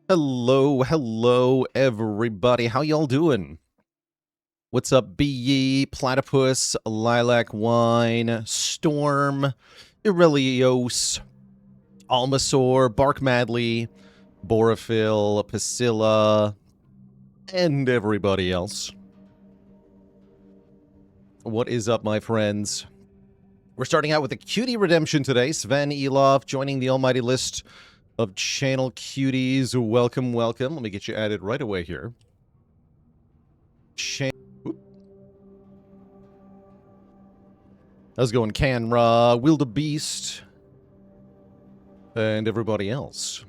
Hello, everybody. How y'all doing? What's up, BE, Platypus, Lilac Wine, Storm, Aurelios, Almasaur, Bark Madly, Borophyll, Pasilla, and everybody else. What is up, my friends? We're starting out with a cutie redemption today. Sven Elov joining the almighty list of channel cuties. Welcome. Let me get you added right away here. How's it going, Canra, Wildebeest, and everybody else?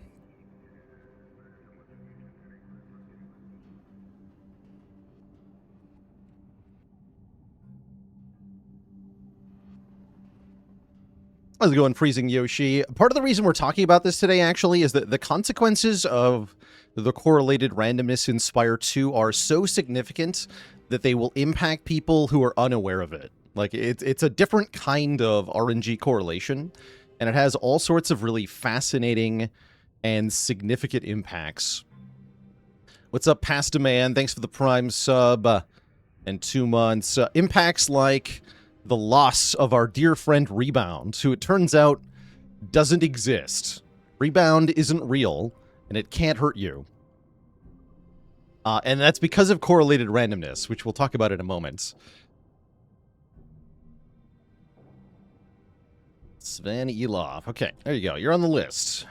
How's it going, Freezing Yoshi? Part of the reason we're talking about this today, actually, is that the consequences of the correlated randomness in Spire 2 are so significant that they will impact people who are unaware of it. Like, it's a different kind of RNG correlation, and it has all sorts of really fascinating and significant impacts. What's up, Pasta Man? Thanks for the Prime sub and 2 months. Impacts like the loss of our dear friend Rebound, who it turns out doesn't exist. Rebound isn't real, and it can't hurt you. And that's because of correlated randomness, which we'll talk about in a moment. Sven Elov. Okay, there you go. You're on the list.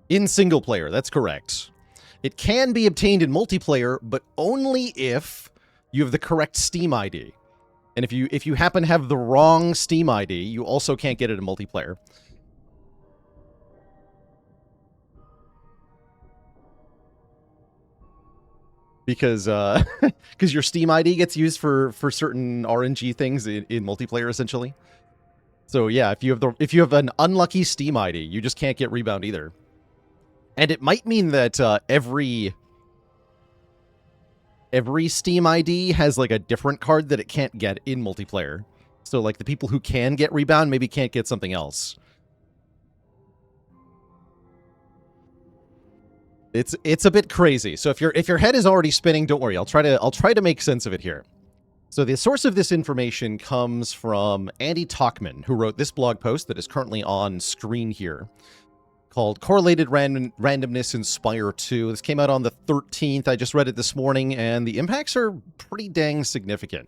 In single player, that's correct. It can be obtained in multiplayer, but only if you have the correct Steam ID. And if you happen to have the wrong Steam ID, you also can't get it in multiplayer. Because your Steam ID gets used for certain RNG things in multiplayer, essentially. So yeah, if you have an unlucky Steam ID, you just can't get Rebound either. And it might mean that every Steam ID has like a different card that it can't get in multiplayer. So like the people who can get Rebound maybe can't get something else. It's a bit crazy. So if your head is already spinning, don't worry. I'll try to make sense of it here. So the source of this information comes from Andy Talkman, who wrote this blog post that is currently on screen here, called Correlated Randomness in Spire 2. This came out on the 13th. I just read it this morning, and the impacts are pretty dang significant.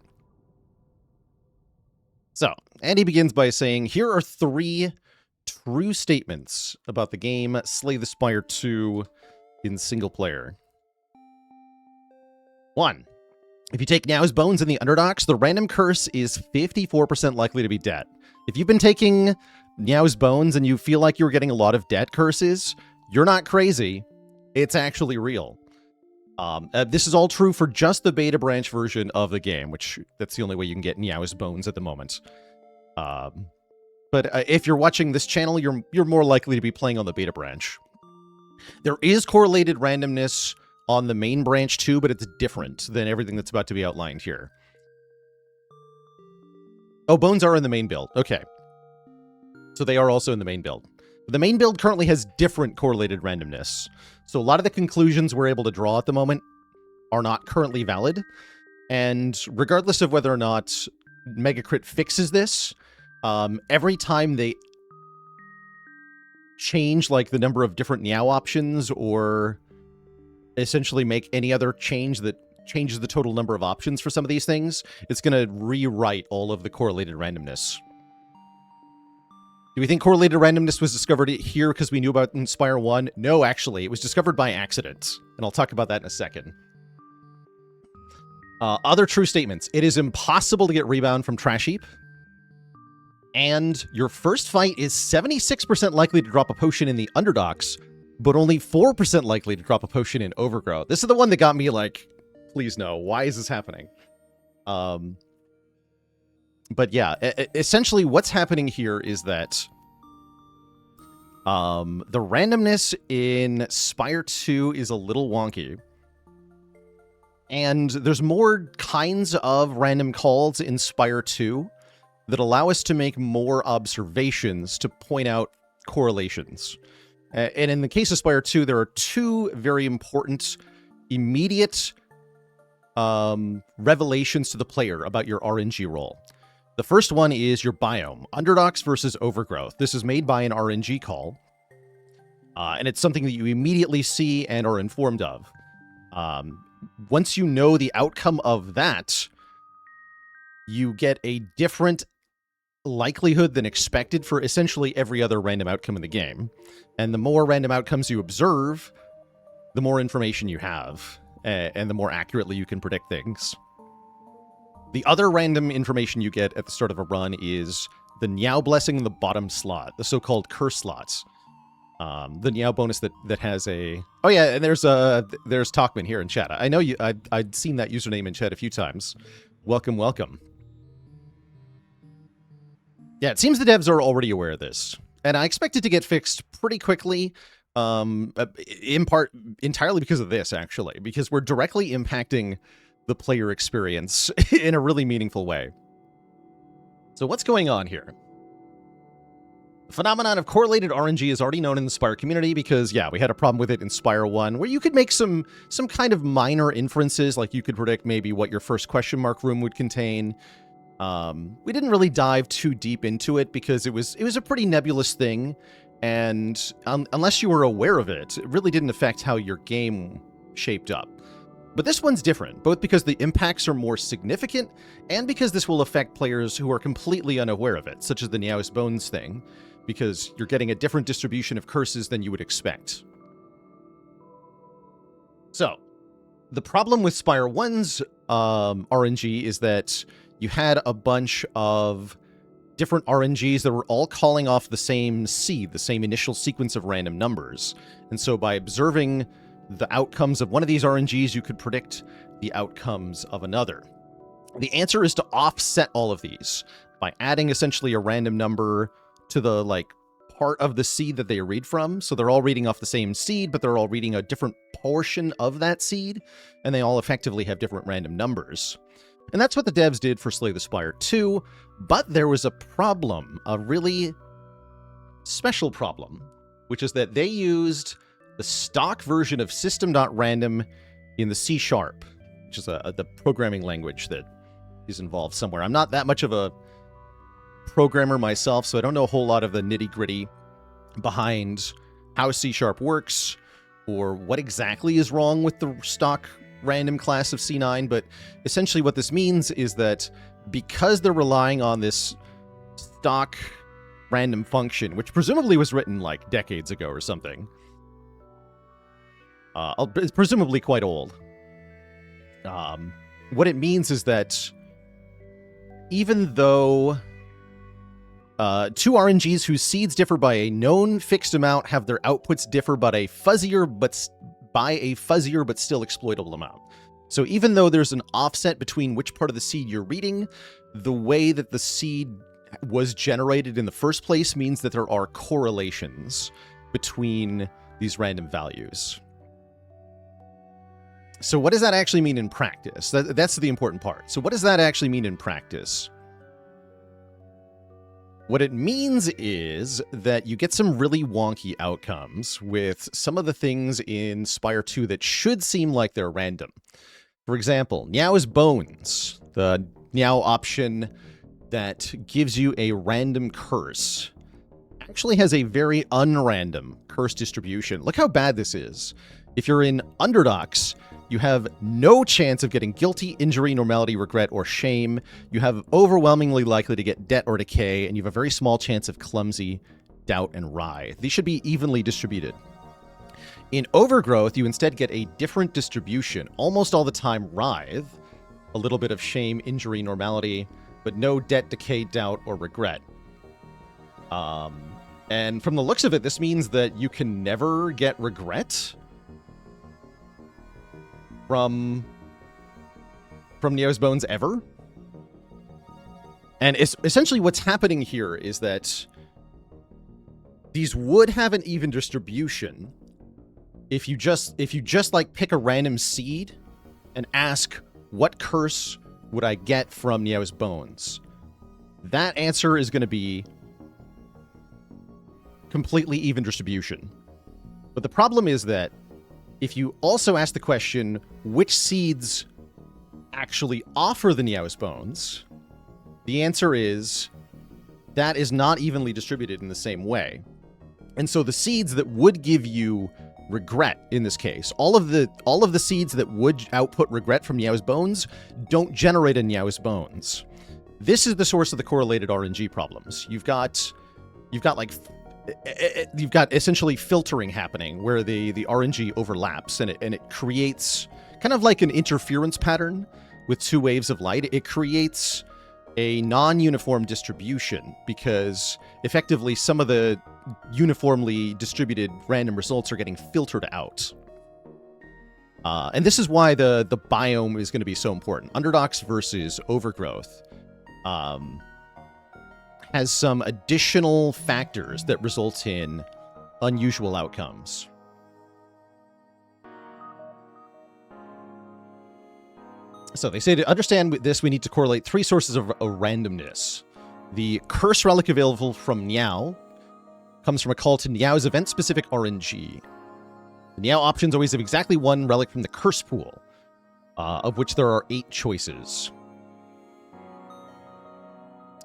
So, Andy begins by saying, here are 3 true statements about the game Slay the Spire 2 in single player. 1. If you take Now's Bones in the Underdocs, the random curse is 54% likely to be dead. If you've been taking Now's Bones and you feel like you're getting a lot of debt curses, you're not crazy. It's actually real. This is all true for just the beta branch version of the game, which that's the only way you can get Now's Bones at the moment. But if you're watching this channel, you're more likely to be playing on the beta branch. There is correlated randomness on the main branch too, but it's different than everything that's about to be outlined here. Oh, Bones are in the main build. Okay. So they are also in the main build. The main build currently has different correlated randomness. So a lot of the conclusions we're able to draw at the moment are not currently valid. And regardless of whether or not Megacrit fixes this, every time they change like the number of different Meow options or essentially make any other change that changes the total number of options for some of these things, it's going to rewrite all of the correlated randomness. Do we think correlated randomness was discovered here because we knew about Spire 1? No, actually. It was discovered by accident, and I'll talk about that in a second. Other true statements. It is impossible to get Rebound from Trash Heap, and your first fight is 76% likely to drop a potion in the Underdocs, but only 4% likely to drop a potion in Overgrowth. This is the one that got me like, please no, why is this happening? But yeah, essentially what's happening here is that the randomness in Spire 2 is a little wonky. And there's more kinds of random calls in Spire 2 that allow us to make more observations to point out correlations. And in the case of Spire 2, there are two very important, immediate revelations to the player about your RNG roll. The first one is your biome, Underdogs versus Overgrowth. This is made by an RNG call, and it's something that you immediately see and are informed of. Once you know the outcome of that, you get a different likelihood than expected for essentially every other random outcome in the game. And the more random outcomes you observe, the more information you have, and the more accurately you can predict things. The other random information you get at the start of a run is the Niao Blessing in the bottom slot, the so-called curse slots. The Niao bonus that has a... Oh yeah, and there's Talkman here in chat. I know you. I'd seen that username in chat a few times. Welcome, welcome. Yeah, it seems the devs are already aware of this, and I expect it to get fixed pretty quickly, in part entirely because of this, actually, because we're directly impacting the player experience in a really meaningful way. So what's going on here? The phenomenon of correlated RNG is already known in the Spire community because, yeah, we had a problem with it in Spire 1, where you could make some kind of minor inferences, like you could predict maybe what your first question mark room would contain. We didn't really dive too deep into it because it was a pretty nebulous thing, and unless you were aware of it, it really didn't affect how your game shaped up. But this one's different, both because the impacts are more significant, and because this will affect players who are completely unaware of it, such as the Niao's Bones thing, because you're getting a different distribution of curses than you would expect. So, the problem with Spire 1's RNG is that you had a bunch of different RNGs that were all calling off the same seed, the same initial sequence of random numbers. And so by observing the outcomes of one of these RNGs, you could predict the outcomes of another. The answer is to offset all of these by adding essentially a random number to the part of the seed that they read from. So they're all reading off the same seed, but they're all reading a different portion of that seed, and they all effectively have different random numbers. And that's what the devs did for Slay the Spire 2, but there was a problem, a really special problem, which is that they used the stock version of system.random in the C#, which is the programming language that is involved somewhere. I'm not that much of a programmer myself, so I don't know a whole lot of the nitty-gritty behind how C# works or what exactly is wrong with the stock random class of C9, but essentially what this means is that because they're relying on this stock random function, which presumably was written like decades ago or something, it's presumably quite old. What it means is that even though two RNGs whose seeds differ by a known fixed amount have their outputs differ by a fuzzier but still exploitable amount. So even though there's an offset between which part of the seed you're reading, the way that the seed was generated in the first place means that there are correlations between these random values. So what does that actually mean in practice? That's the important part. So what does that actually mean in practice? What it means is that you get some really wonky outcomes with some of the things in Spire 2 that should seem like they're random. For example, Niao's Bones, the Niao option that gives you a random curse, actually has a very unrandom curse distribution. Look how bad this is. If you're in Underdogs, you have no chance of getting guilty, injury, normality, regret, or shame. You have overwhelmingly likely to get debt or decay, and you have a very small chance of clumsy, doubt, and writhe. These should be evenly distributed. In Overgrowth, you instead get a different distribution. Almost all the time, writhe, a little bit of shame, injury, normality, but no debt, decay, doubt, or regret. And from the looks of it, this means that you can never get regret from Niao's Bones ever. And essentially what's happening here is that these would have an even distribution if you just like pick a random seed and ask, what curse would I get from Niao's Bones? That answer is going to be completely even distribution. But the problem is that if you also ask the question, which seeds actually offer the Niao's Bones, the answer is that is not evenly distributed in the same way. And so the seeds that would give you regret in this case, all of the seeds that would output regret from Niao's Bones don't generate a Niao's Bones. This is the source of the correlated RNG problems. You've got essentially filtering happening where the RNG overlaps and it creates kind of like an interference pattern with two waves of light. It creates a non-uniform distribution because effectively some of the uniformly distributed random results are getting filtered out. And this is why the biome is going to be so important. Underdox versus Overgrowth has some additional factors that result in unusual outcomes. So they say to understand this, we need to correlate three sources of randomness. The curse relic available from Niao comes from a call to Niao's event-specific RNG. The Niao options always have exactly one relic from the curse pool, of which there are 8 choices.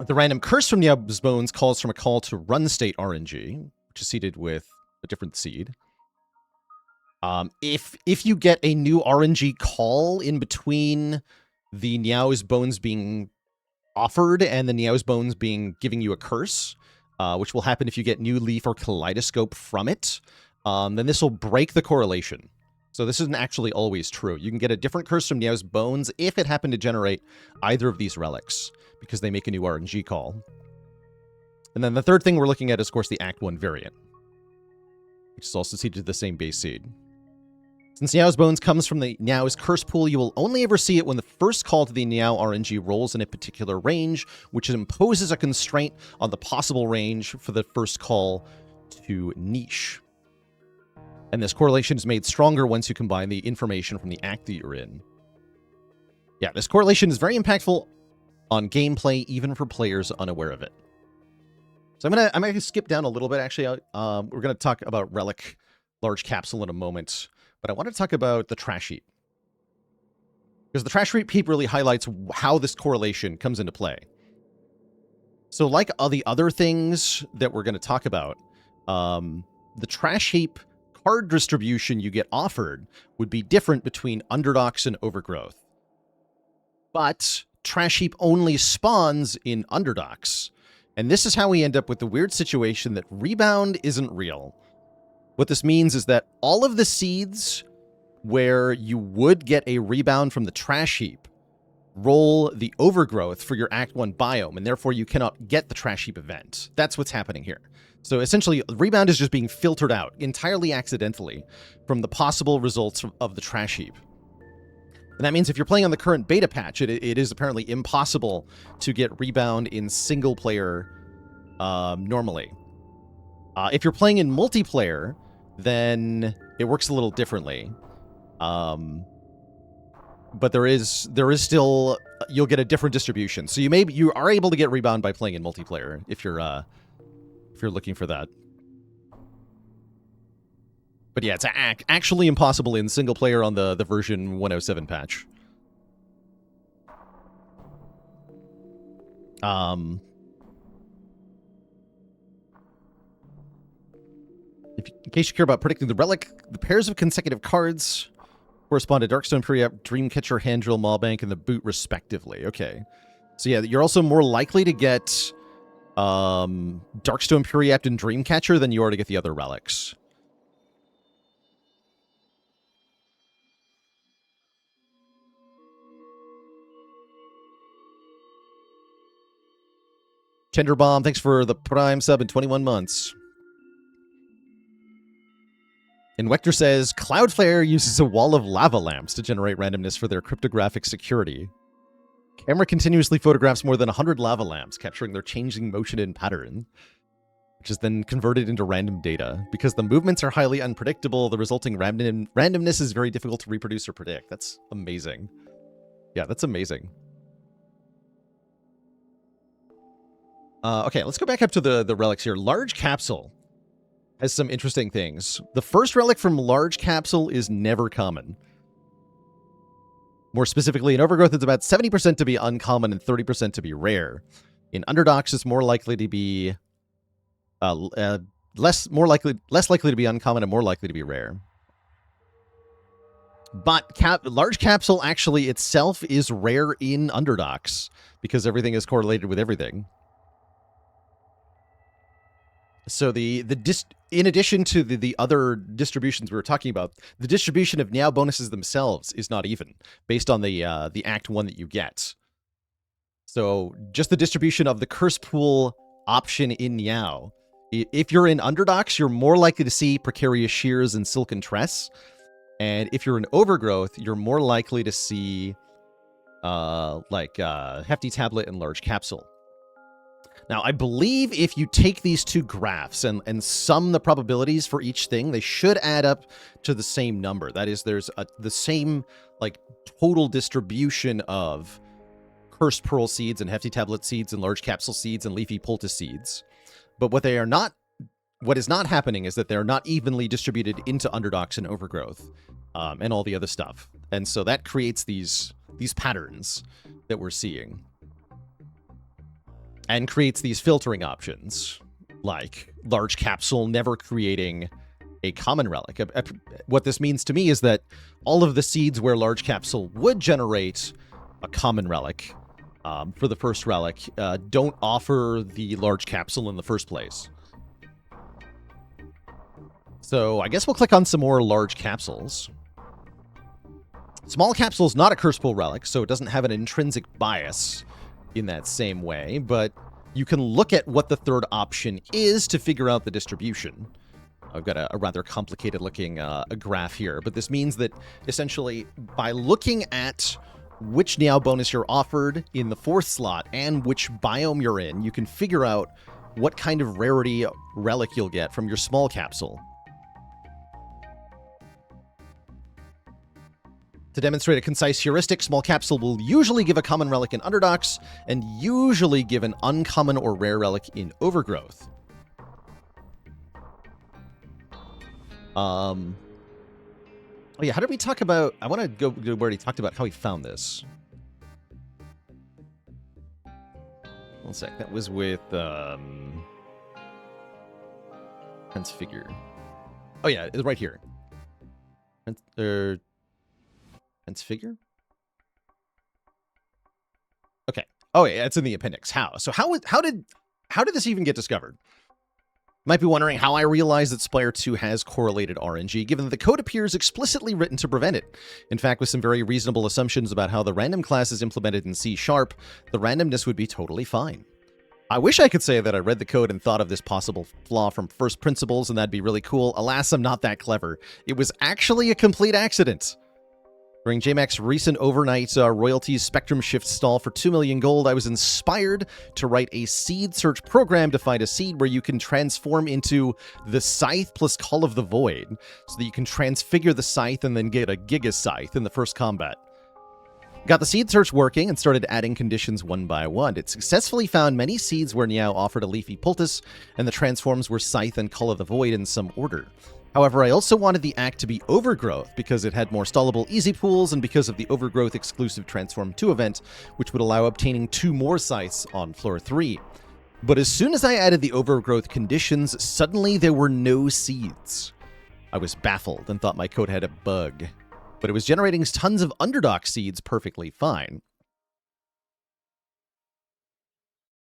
The random curse from Niao's Bones calls from a call to run state RNG, which is seeded with a different seed. If you get a new RNG call in between the Niao's Bones being offered and the Niao's Bones giving you a curse, which will happen if you get new leaf or kaleidoscope from it, then this will break the correlation. So this isn't actually always true. You can get a different curse from Niao's Bones if it happened to generate either of these relics, because they make a new RNG call. And then the third thing we're looking at is, of course, the Act 1 variant, which is also seeded to the same base seed. Since Niao's Bones comes from the Niao's curse pool, you will only ever see it when the first call to the Niao RNG rolls in a particular range, which imposes a constraint on the possible range for the first call to niche. And this correlation is made stronger once you combine the information from the act that you're in. Yeah, this correlation is very impactful on gameplay, even for players unaware of it. So I'm gonna skip down a little bit, actually. We're gonna talk about Relic Large Capsule in a moment. But I want to talk about the trash heap. Because the trash heap really highlights how this correlation comes into play. So like all the other things that we're going to talk about, the trash heap card distribution you get offered would be different between Underdox and Overgrowth. But trash heap only spawns in Underdox. And this is how we end up with the weird situation that rebound isn't real. What this means is that all of the seeds where you would get a rebound from the trash heap roll the Overgrowth for your Act 1 biome, and therefore you cannot get the trash heap event. That's what's happening here. So essentially, rebound is just being filtered out entirely accidentally from the possible results of the trash heap. And that means if you're playing on the current beta patch, it is apparently impossible to get rebound in single player normally. If you're playing in multiplayer, then it works a little differently. But there is still, you'll get a different distribution. So you are able to get rebound by playing in multiplayer if you're looking for that. But yeah, it's actually impossible in single player on the version 107 patch. In case you care about predicting the relic, the pairs of consecutive cards correspond to Darkstone Pre-Up, Dreamcatcher, Handdrill, Maulbank, and the boot, respectively. Okay. So yeah, you're also more likely to get Darkstone Pre-Apt and Dreamcatcher than you are to get the other relics. Tenderbomb, thanks for the Prime sub in 21 months. And Wector says, Cloudflare uses a wall of lava lamps to generate randomness for their cryptographic security. Camera continuously photographs more than 100 lava lamps, capturing their changing motion and pattern, which is then converted into random data. Because the movements are highly unpredictable, the resulting randomness is very difficult to reproduce or predict. That's amazing. Yeah, that's amazing. Okay, let's go back up to the relics here. Large Capsule. has some interesting things. The first relic from Large Capsule is never common. More specifically, in Overgrowth, it's about 70% to be uncommon and 30% to be rare. In Underdogs, it's more likely to be less likely to be uncommon and more likely to be rare. But Large Capsule actually itself is rare in Underdogs because everything is correlated with everything. So in addition to the other distributions we were talking about, the distribution of Niao bonuses themselves is not even based on the Act 1 that you get. So just the distribution of the Curse Pool option in Niao. If you're in Underdogs, you're more likely to see Precarious Shears and Silken Tress. And if you're in Overgrowth, you're more likely to see Hefty Tablet and Large Capsule. Now, I believe if you take these two graphs and sum the probabilities for each thing, they should add up to the same number. That is, there's the same total distribution of Cursed Pearl seeds and Hefty Tablet seeds and Large Capsule seeds and Leafy Poultice seeds. But what is not happening is that they're not evenly distributed into Underdogs and Overgrowth and all the other stuff. And so that creates these patterns that we're seeing. And creates these filtering options, like Large Capsule never creating a common relic. What this means to me is that all of the seeds where Large Capsule would generate a common relic for the first relic don't offer the Large Capsule in the first place. So I guess we'll click on some more Large Capsules. Small Capsule is not a Curse Pool relic, so it doesn't have an intrinsic bias in that same way, but you can look at what the third option is to figure out the distribution. I've got a rather complicated looking graph here, but this means that essentially by looking at which Niao bonus you're offered in the fourth slot and which biome you're in, you can figure out what kind of rarity relic you'll get from your small capsule. To demonstrate a concise heuristic, small capsule will usually give a common relic in Underdogs and usually give an uncommon or rare relic in Overgrowth. Oh yeah, how did we talk about... I want to go where he talked about how he found this. One sec, that was with... Transfigure. Oh yeah, it's right here. Transfigure? Okay. Oh yeah, it's in the appendix. How? So how did this even get discovered? Might be wondering how I realized that Spire 2 has correlated RNG, given that the code appears explicitly written to prevent it. In fact, with some very reasonable assumptions about how the random class is implemented in C#, the randomness would be totally fine. I wish I could say that I read the code and thought of this possible flaw from first principles, and that'd be really cool. Alas, I'm not that clever. It was actually a complete accident. During JMAC's recent overnight royalties spectrum shift stall for 2 million gold, I was inspired to write a seed search program to find a seed where you can transform into the Scythe plus Call of the Void, so that you can transfigure the Scythe and then get a Giga Scythe in the first combat. Got the seed search working and started adding conditions one by one. It successfully found many seeds where Niao offered a Leafy Poultice, and the transforms were Scythe and Call of the Void in some order. However, I also wanted the act to be Overgrowth because it had more stallable easy pools and because of the Overgrowth exclusive Transform 2 event, which would allow obtaining 2 more Scythes on floor 3. But as soon as I added the Overgrowth conditions, suddenly there were no seeds. I was baffled and thought my code had a bug, but it was generating tons of Underdog seeds perfectly fine.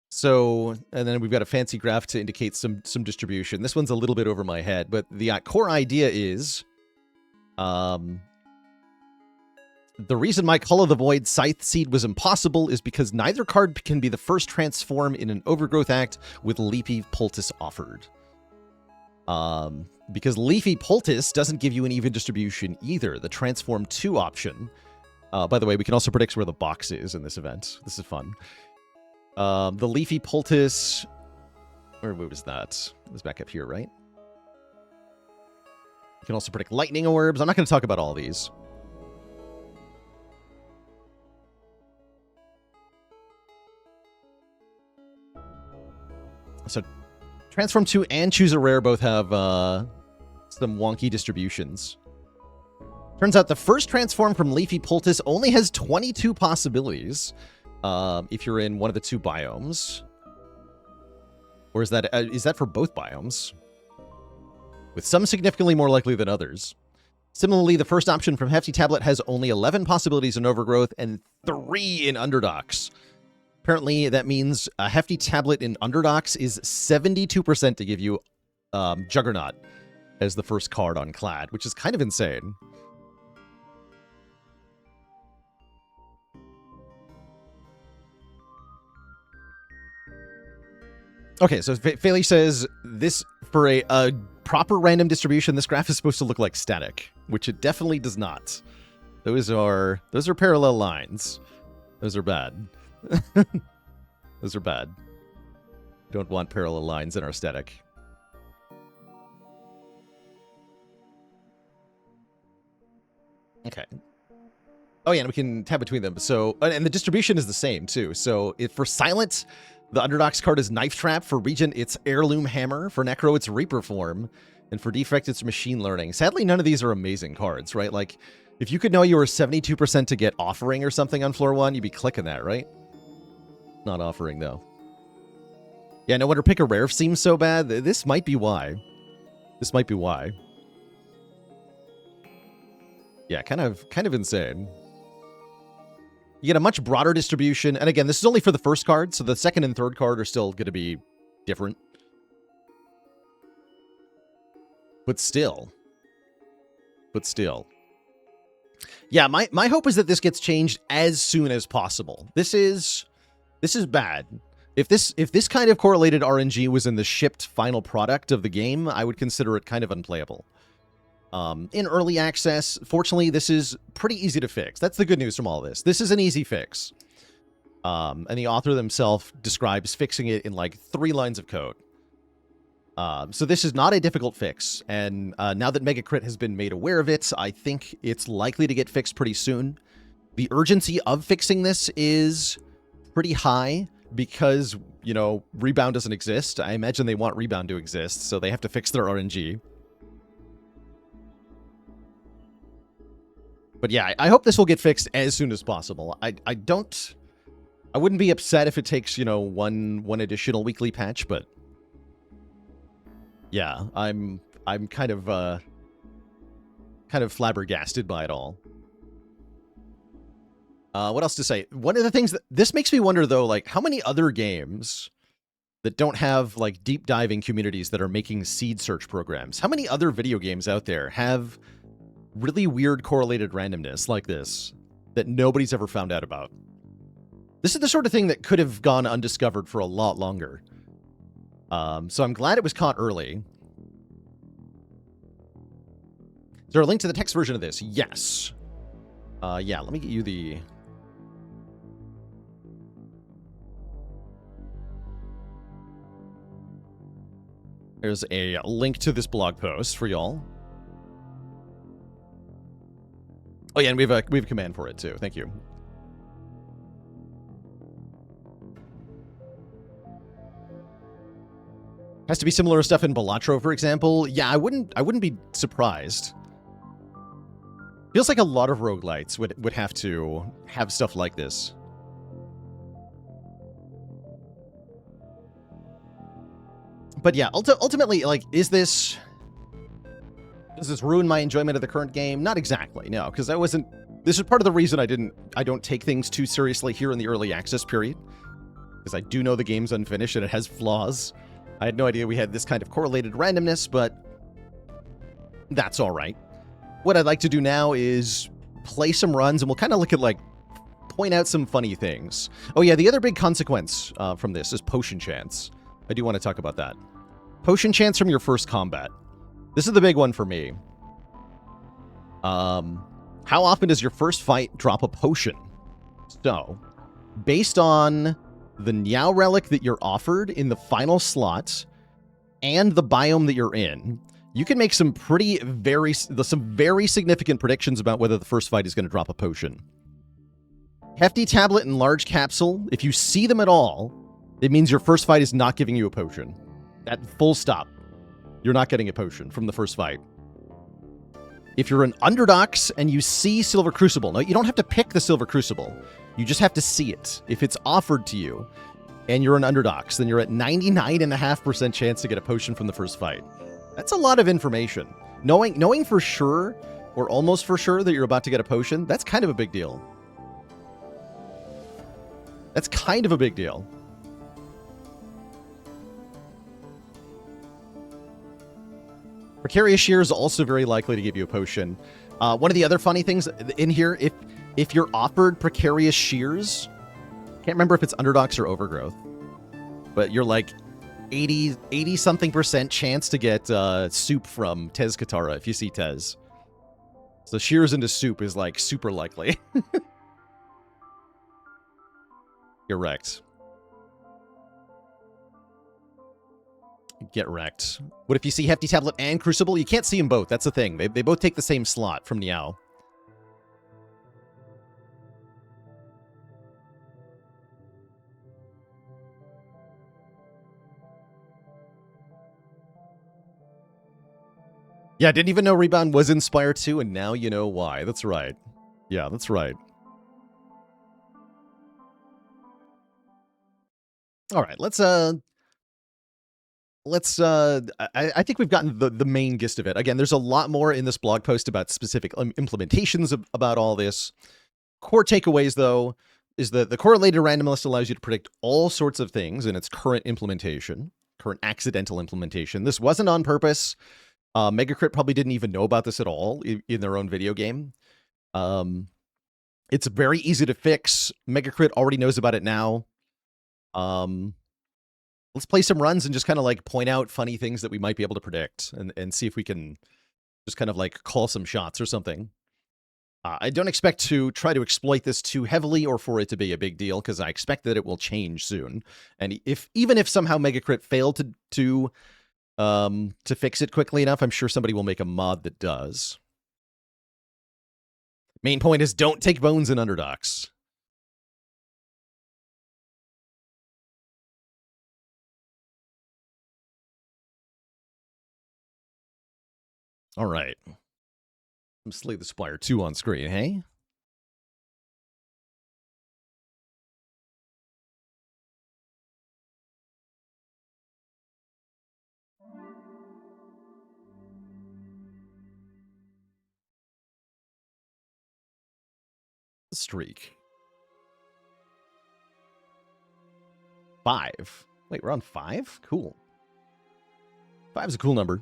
So, and then we've got a fancy graph to indicate some distribution. This one's a little bit over my head, but the core idea is, the reason my Call of the Void Scythe seed was impossible is because neither card can be the first transform in an Overgrowth act with Leafy Poultice offered. Because Leafy Poultice doesn't give you an even distribution either, the Transform 2 option. By the way, we can also predict where the box is in this event. This is fun. The Leafy Poultice... Where was that? It was back up here, right? You can also predict Lightning Orbs. I'm not going to talk about all these. So, Transform 2 and Choose a Rare both have some wonky distributions. Turns out the first transform from Leafy Poultice only has 22 possibilities if you're in one of the 2 biomes. Or is that for both biomes? With some significantly more likely than others. Similarly, the first option from Hefty Tablet has only 11 possibilities in Overgrowth and 3 in Underdocs. Apparently, that means a Hefty Tablet in Underdocs is 72% to give you Juggernaut as the first card on Clad, which is kind of insane. Okay, so Faley says, this, for a proper random distribution, this graph is supposed to look like static, which it definitely does not. Those are parallel lines. Those are bad. Those are bad. Don't want parallel lines in our static. Okay. Oh yeah, and we can tab between them. So, and the distribution is the same too. So, if for Silent, the Underdocs card is Knife Trap. For Regent, it's Heirloom Hammer. For Necro, it's Reaper Form. And for Defect, it's Machine Learning. Sadly, none of these are amazing cards, right? Like, if you could know you were 72% to get Offering or something on floor 1, you'd be clicking that, right? Not Offering, though. Yeah, no wonder Pick a Rare seems so bad. This might be why. This might be why. Yeah, kind of insane. You get a much broader distribution. And again, this is only for the first card, so the second and third card are still going to be different. But still. Yeah, my hope is that this gets changed as soon as possible. This is bad. If this kind of correlated RNG was in the shipped final product of the game, I would consider it kind of unplayable. In early access, fortunately, this is pretty easy to fix. That's the good news from all this. This is an easy fix. And the author themselves describes fixing it in like 3 lines of code. So this is not a difficult fix. And now that Mega Crit has been made aware of it, I think it's likely to get fixed pretty soon. The urgency of fixing this is pretty high because, you know, Rebound doesn't exist. I imagine they want Rebound to exist, so they have to fix their RNG. But yeah, I hope this will get fixed as soon as possible. I wouldn't be upset if it takes, you know, one additional weekly patch, but yeah, I'm kind of flabbergasted by it all. What else to say? One of the things that this makes me wonder, though, like how many other games that don't have like deep diving communities that are making seed search programs, how many other video games out there have really weird correlated randomness like this that nobody's ever found out about? This is the sort of thing that could have gone undiscovered for a lot longer. So I'm glad it was caught early. Is there a link to the text version of this? Yes. Yeah, let me get you the... There's a link to this blog post for y'all. Oh yeah, and we have a command for it too. Thank you. Has to be similar stuff in Balatro, for example. Yeah, I wouldn't be surprised. Feels like a lot of roguelites would have to have stuff like this. But yeah, ultimately, like, does this ruin my enjoyment of the current game? Not exactly, no, because this is part of the reason I don't take things too seriously here in the early access period, because I do know the game's unfinished and it has flaws. I had no idea we had this kind of correlated randomness, but that's all right. What I'd like to do now is play some runs, and we'll kind of look at, like, point out some funny things. Oh yeah, the other big consequence from this is potion chance. I do want to talk about that. Potion chance from your first combat. This is the big one for me. How often does your first fight drop a potion? So, based on the Niao Relic that you're offered in the final slot and the biome that you're in, you can make some very significant predictions about whether the first fight is going to drop a potion. Hefty Tablet and Large Capsule, if you see them at all, it means your first fight is not giving you a potion. That full stop. You're not getting a potion from the first fight. If you're an Underdox and you see Silver Crucible, no, you don't have to pick the Silver Crucible. You just have to see it. If it's offered to you and you're an Underdox, then you're at 99.5% chance to get a potion from the first fight. That's a lot of information. Knowing for sure, or almost for sure, that you're about to get a potion, that's kind of a big deal. That's kind of a big deal. Precarious Shear is also very likely to give you a potion. One of the other funny things in here, if you're offered Precarious Shears, can't remember if it's Underdox or Overgrowth, but you're like 80-something% chance to get soup from Tez Katara if you see Tez. So Shears into soup is like super likely. You're wrecked. Get wrecked. What if you see Hefty Tablet and Crucible? You can't see them both. That's the thing. They both take the same slot from Niao. Yeah, didn't even know Rebound was in Spire 2, and now you know why. That's right. Yeah, that's right. All right, I think we've gotten the main gist of it. Again, there's a lot more in this blog post about specific implementations about all this. Core takeaways, though, is that the correlated random list allows you to predict all sorts of things in its current implementation, current accidental implementation. This wasn't on purpose. Megacrit probably didn't even know about this at all in their own video game. It's very easy to fix. Megacrit already knows about it now. Let's play some runs and just kind of like point out funny things that we might be able to predict and see if we can just kind of like call some shots or something. I don't expect to try to exploit this too heavily or for it to be a big deal, because I expect that it will change soon. And even if somehow Megacrit failed to fix it quickly enough, I'm sure somebody will make a mod that does. Main point is don't take bones in Underdox. All right. Let's Slay the Spire 2 on screen, hey? Streak. 5. Wait, we're on 5? Cool. 5's a cool number.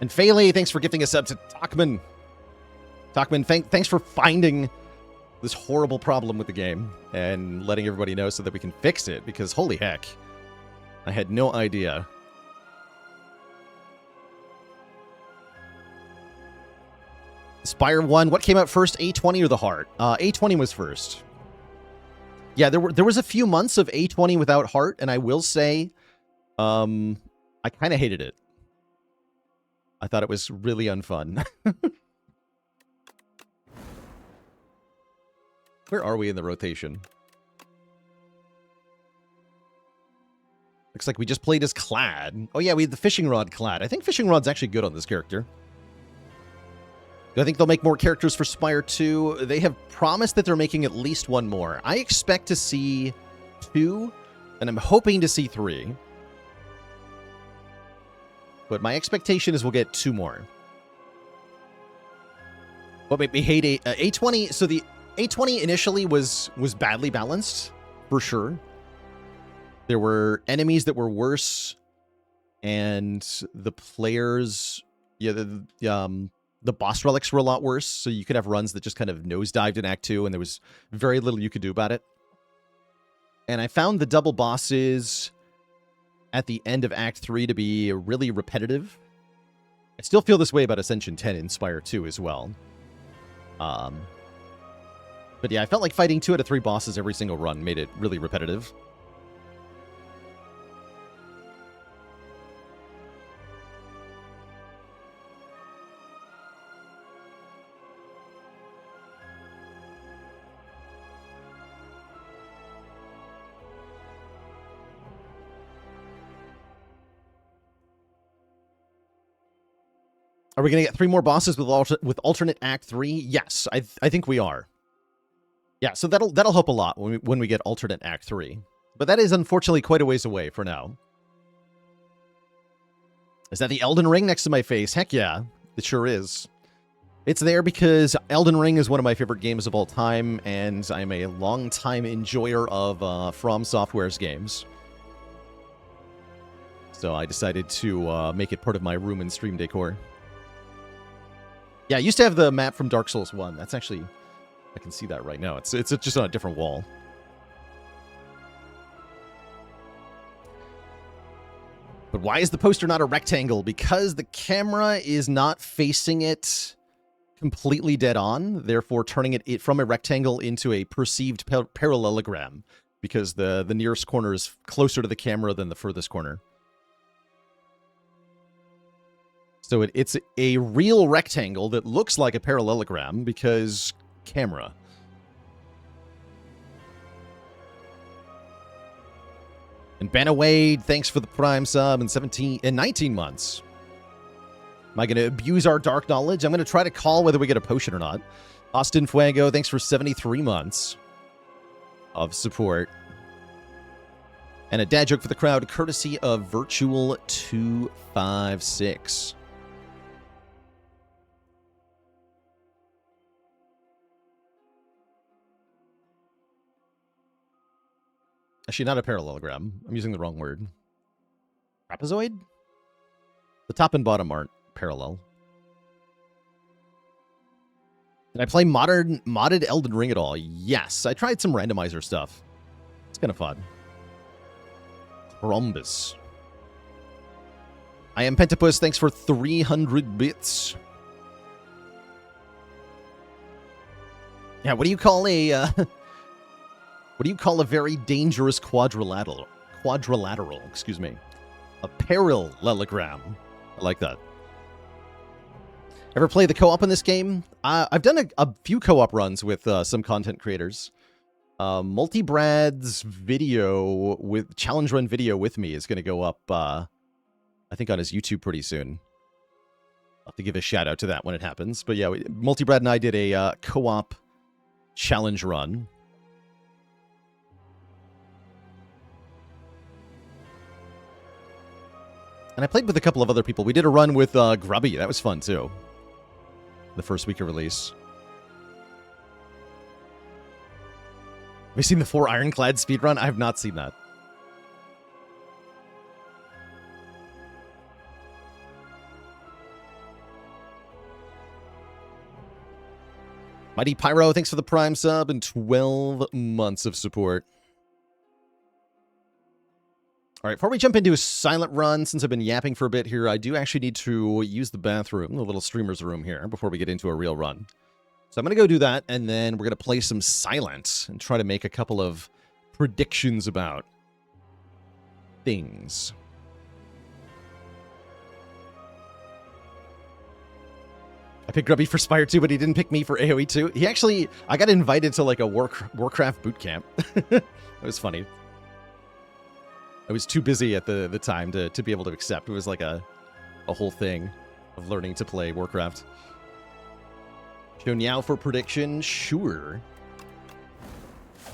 And Faley, thanks for gifting us up to Talkman. Talkman, thanks for finding this horrible problem with the game and letting everybody know so that we can fix it, because holy heck, I had no idea. Spire 1, what came out first, A20 or the Heart? A20 was first. Yeah, there was a few months of A20 without Heart, and I will say, I kind of hated it. I thought it was really unfun. Where are we in the rotation? Looks like we just played as Clad. Oh yeah, we had the Fishing Rod Clad. I think Fishing Rod's actually good on this character. Do I think they'll make more characters for Spire 2? They have promised that they're making at least one more. I expect to see 2, and I'm hoping to see 3. But my expectation is we'll get 2 more. What made me hate A20? So the A20 initially was badly balanced, for sure. There were enemies that were worse, and the players, yeah, the boss relics were a lot worse. So you could have runs that just kind of nosedived in Act 2, and there was very little you could do about it. And I found the double bosses at the end of Act 3 to be really repetitive. I still feel this way about Ascension 10 in Spire 2 as well. But yeah, I felt like fighting 2 out of 3 bosses every single run made it really repetitive. Are we going to get 3 more bosses with alternate Act 3? Yes, I think we are. Yeah, so that'll help a lot when we get alternate Act 3. But that is unfortunately quite a ways away for now. Is that the Elden Ring next to my face? Heck yeah, it sure is. It's there because Elden Ring is one of my favorite games of all time, and I'm a long-time enjoyer of From Software's games. So I decided to make it part of my room and stream decor. Yeah, I used to have the map from Dark Souls 1. That's actually... I can see that right now. It's just on a different wall. But why is the poster not a rectangle? Because the camera is not facing it completely dead on, therefore turning it from a rectangle into a perceived parallelogram, because the nearest corner is closer to the camera than the furthest corner. So it's a real rectangle that looks like a parallelogram because camera. And Banna Wade, thanks for the Prime sub in 19 months. Am I going to abuse our dark knowledge? I'm going to try to call whether we get a potion or not. Austin Fuego, thanks for 73 months of support. And a dad joke for the crowd, courtesy of Virtual 256. Actually, not a parallelogram. I'm using the wrong word. Trapezoid? The top and bottom aren't parallel. Did I play modded Elden Ring at all? Yes, I tried some randomizer stuff. It's kind of fun. Rhombus. I am Pentapus, thanks for 300 bits. Yeah, what do you call a... what do you call a very dangerous quadrilateral? Quadrilateral, excuse me. A parallelogram. I like that. Ever play the co-op in this game? I've done a few co-op runs with some content creators. Multibrad's video with challenge run video with me is going to go up, I think, on his YouTube pretty soon. I'll have to give a shout out to that when it happens. But yeah, Multibrad and I did a co-op challenge run. And I played with a couple of other people. We did a run with Grubby. That was fun, too. The first week of release. Have you seen the 4 Ironclad speedrun? I have not seen that. Mighty Pyro, thanks for the Prime sub and 12 months of support. All right, before we jump into a silent run, since I've been yapping for a bit here, I do actually need to use the bathroom, the little streamer's room here, before we get into a real run. So I'm going to go do that, and then we're going to play some silent and try to make a couple of predictions about things. I picked Grubby for Spire 2, but he didn't pick me for AoE 2. He actually, I got invited to like a Warcraft boot camp. It was funny. I was too busy at the time to be able to accept. It was like a whole thing of learning to play Warcraft. Show now for prediction. Sure.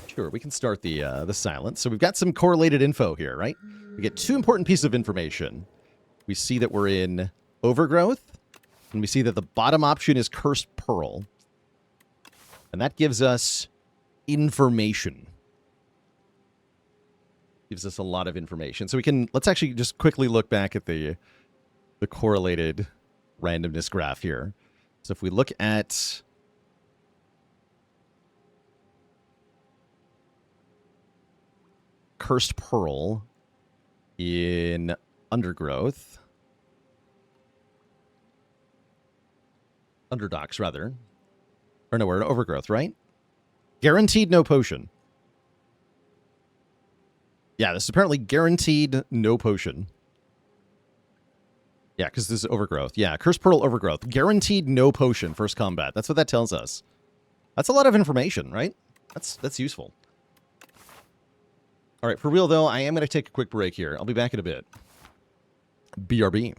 Sure, we can start the silence. So we've got some correlated info here, right? We get 2 important pieces of information. We see that we're in Overgrowth, and we see that the bottom option is Cursed Pearl. And that gives us information. Gives us a lot of information. So we can, let's actually just quickly look back at the correlated randomness graph here. So if we look at Cursed Pearl in Undergrowth, Underdocs rather, or no, we're in Overgrowth, right? Guaranteed no potion. Yeah, this is apparently guaranteed no potion. Yeah, because this is Overgrowth. Yeah, Cursed Pearl Overgrowth. Guaranteed no potion first combat. That's what that tells us. That's a lot of information, right? That's useful. All right, for real, though, I am going to take a quick break here. I'll be back in a bit. BRB.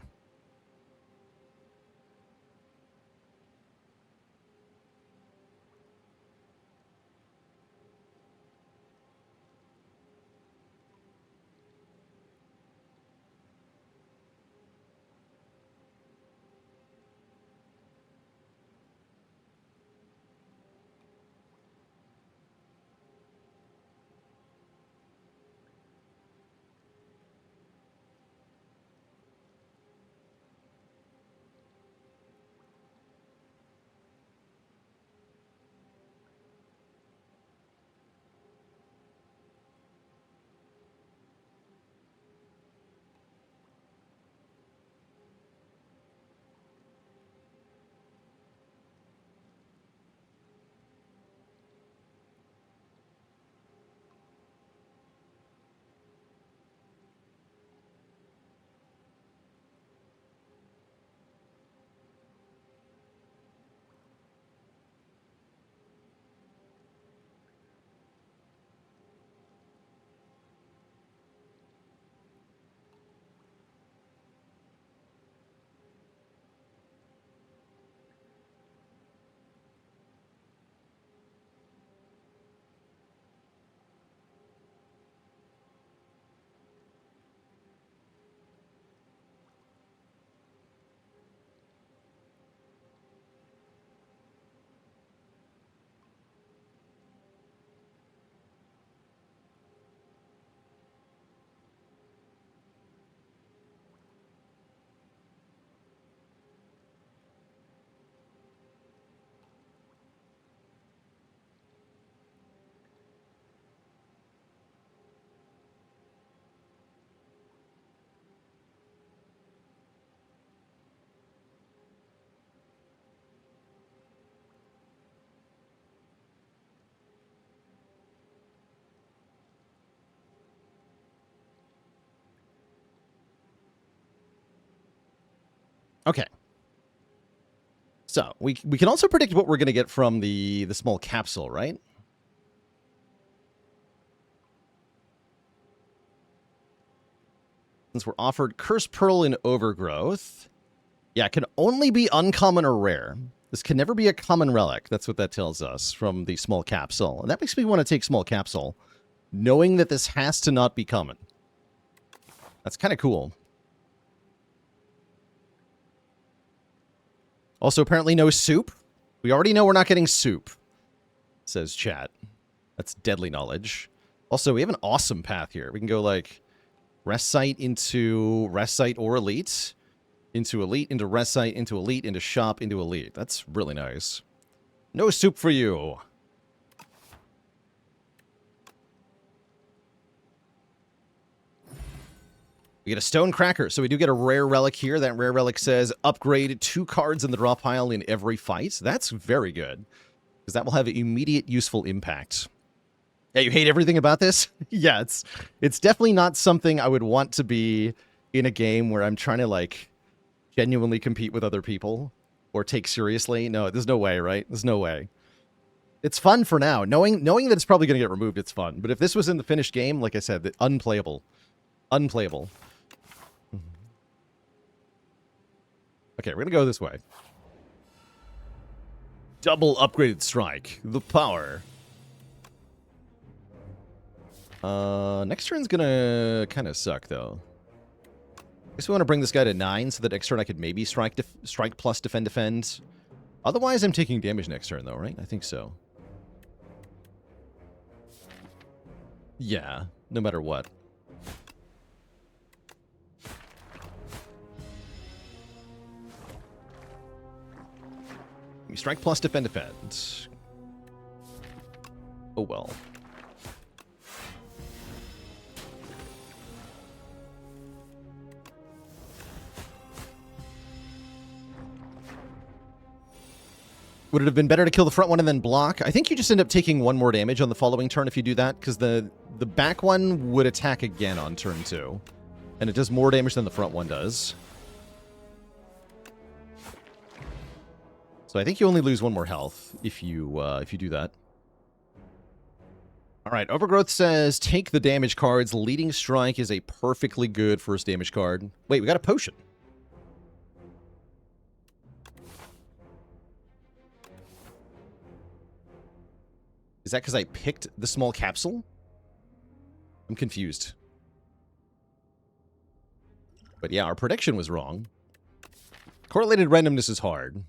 Okay. So, we can also predict what we're going to get from the small capsule, right? Since we're offered Curse Pearl in Overgrowth. Yeah, it can only be uncommon or rare. This can never be a common relic. That's what that tells us from the small capsule. And that makes me want to take small capsule, knowing that this has to not be common. That's kind of cool. Also, apparently no soup. We already know we're not getting soup, says chat. That's deadly knowledge. Also, we have an awesome path here. We can go like rest site into rest site or elite, into elite, into rest site, into elite, into shop, into elite. That's really nice. No soup for you. We get a stone cracker, so we do get a rare relic here. That rare relic says upgrade 2 cards in the draw pile in every fight. That's very good, because that will have immediate useful impact. Yeah, you hate everything about this? Yeah, it's definitely not something I would want to be in a game where I'm trying to, like, genuinely compete with other people or take seriously. No, there's no way, right? There's no way. It's fun for now. Knowing that it's probably going to get removed, it's fun. But if this was in the finished game, like I said, unplayable. Unplayable. Okay, we're going to go this way. Double upgraded strike. The power. Next turn's going to kind of suck, though. I guess we want to bring this guy to 9 so that next turn I could maybe strike plus defend. Otherwise, I'm taking damage next turn, though, right? I think so. Yeah, no matter what. We strike plus defend. Oh well. Would it have been better to kill the front one and then block? I think you just end up taking 1 more damage on the following turn if you do that, because the back one would attack again on turn 2. And it does more damage than the front one does. So I think you only lose 1 more health if you do that. All right, Overgrowth says, take the damage cards. Leading Strike is a perfectly good first damage card. Wait, we got a potion. Is that because I picked the small capsule? I'm confused. But yeah, our prediction was wrong. Correlated randomness is hard.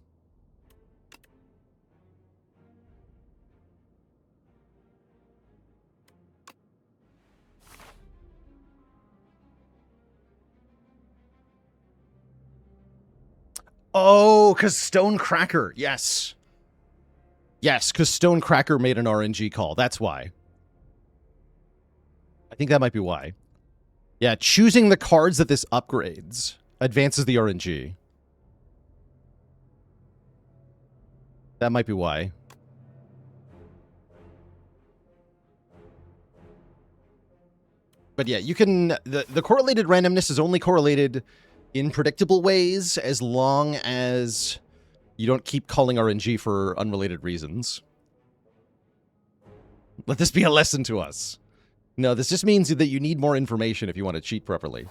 Oh, because Stonecracker. Yes. Yes, because Stonecracker made an RNG call. That's why. I think that might be why. Yeah, choosing the cards that this upgrades advances the RNG. That might be why. But yeah, you can... The correlated randomness is only correlated in predictable ways as long as you don't keep calling RNG for unrelated reasons. Let this be a lesson to us. No, this just means that you need more information if you want to cheat properly.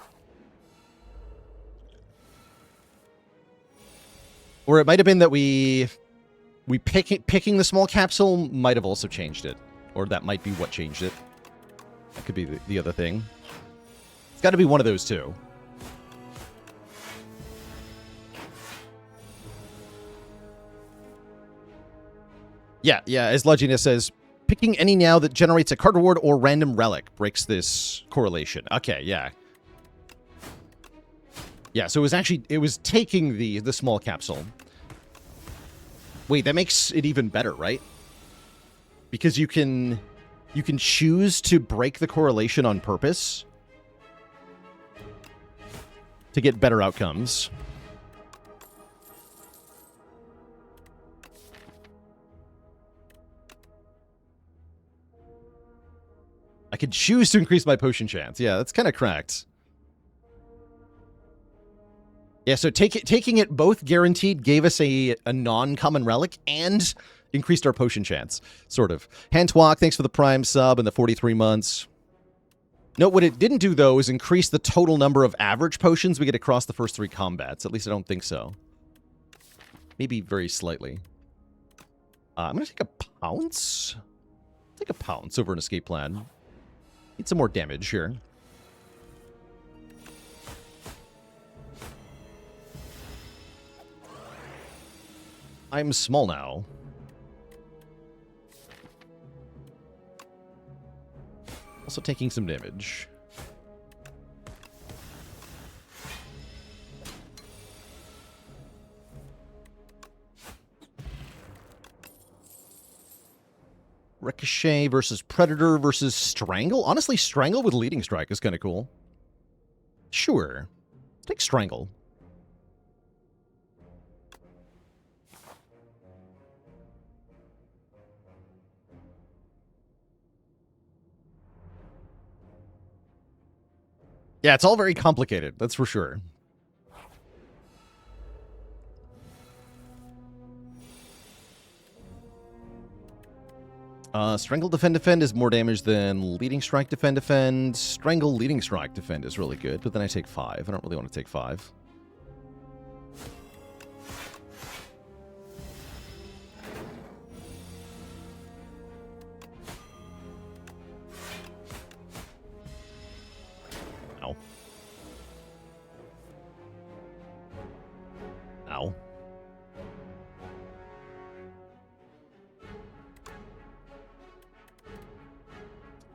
Or it might have been that picking the small capsule might have also changed it. Or that might be what changed it. That could be the other thing. It's got to be one of those two. Yeah, as Legina says, picking any now that generates a card reward or random relic breaks this correlation. Okay, yeah. Yeah, so it was taking the small capsule. Wait, that makes it even better, right? Because you can choose to break the correlation on purpose to get better outcomes. I could choose to increase my potion chance. Yeah, that's kind of cracked. Yeah, so taking it both guaranteed gave us a non-common relic and increased our potion chance, sort of. Hantwalk, thanks for the Prime sub and the 43 months. Note what it didn't do, though, is increase the total number of average potions we get across the first 3 combats. At least I don't think so. Maybe very slightly. I'm going to take a Pounce. Take a Pounce over an Escape Plan. Need some more damage here. I'm small now. Also taking some damage. Ricochet versus Predator versus Strangle? Honestly, Strangle with Leading Strike is kind of cool. Sure. Take Strangle. Yeah, it's all very complicated, that's for sure. Strangle Defend is more damage than Leading Strike Defend. Strangle Leading Strike Defend is really good, but then I take 5. I don't really want to take 5. Ow. Ow.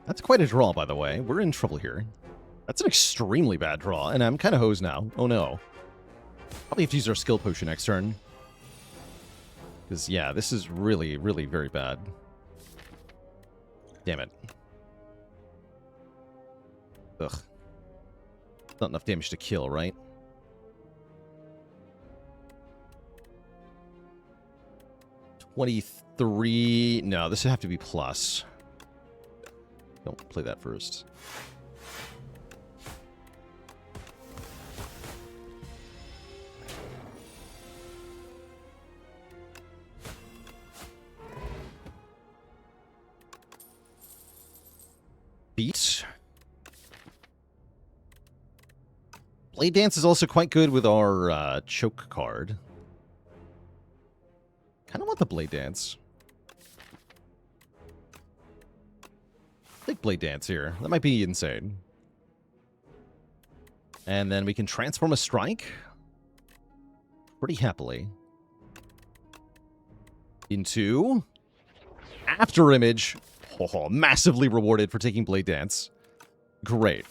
That's quite a draw, by the way. We're in trouble here. That's an extremely bad draw, and I'm kind of hosed now. Oh, no. Probably have to use our skill potion next turn. Because, yeah, this is really, really very bad. Damn it. Ugh. Not enough damage to kill, right? $23... No, this would have to be plus. Don't play that first. Beat. Blade Dance is also quite good with our choke card. Kind of want the Blade Dance. Take Blade Dance here. That might be insane. And then we can transform a strike pretty happily into After Image. Oh, massively rewarded for taking Blade Dance. Great.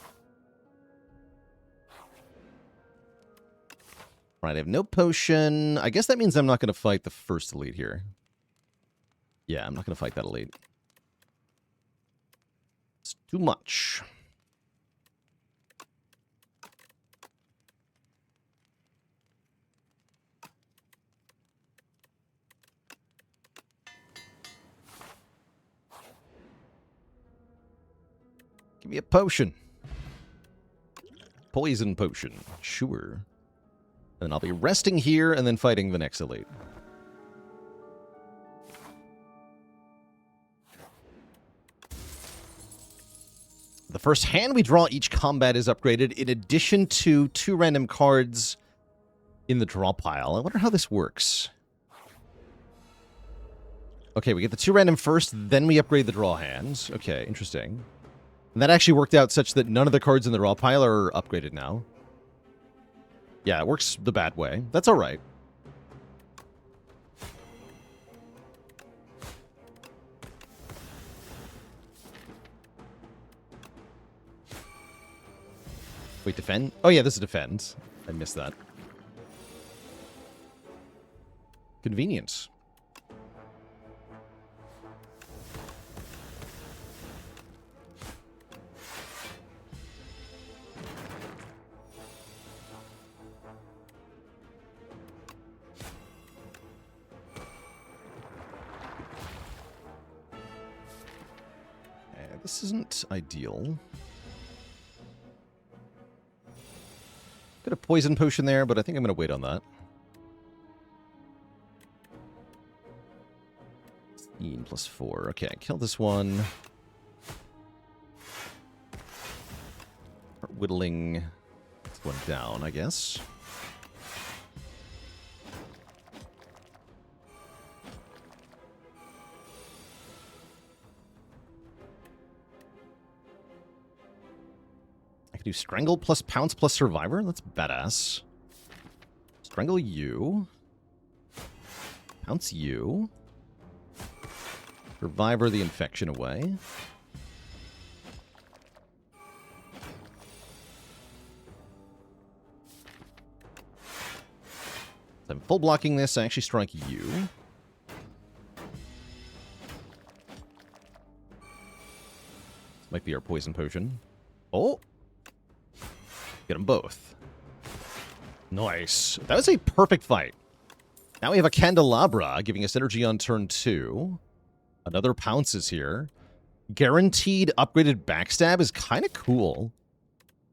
Right, I have no potion. I guess that means I'm not going to fight the first elite here. Yeah, I'm not going to fight that elite. It's too much. Give me a potion. Poison potion. Sure. And I'll be resting here and then fighting the next elite. The first hand we draw each combat is upgraded in addition to 2 random cards in the draw pile. I wonder how this works. Okay, we get the 2 random first, then we upgrade the draw hands. Okay, interesting. And that actually worked out such that none of the cards in the draw pile are upgraded now. Yeah, it works the bad way. That's alright. Wait, defend? Oh yeah, this is defend. I missed that. Convenience. This isn't ideal. Could Bit of poison potion there, but I think I'm going to wait on that. 16 plus 4. Okay, kill this one. Start whittling this one down, I guess. I can do Strangle plus Pounce plus Survivor. That's badass. Strangle you. Pounce you. Survivor the infection away. I'm full blocking this. I actually strike you. This might be our poison potion. Oh! Get them both. Nice. That was a perfect fight. Now we have a Candelabra giving us energy on turn 2. Another Pounce is here. Guaranteed upgraded backstab is kind of cool.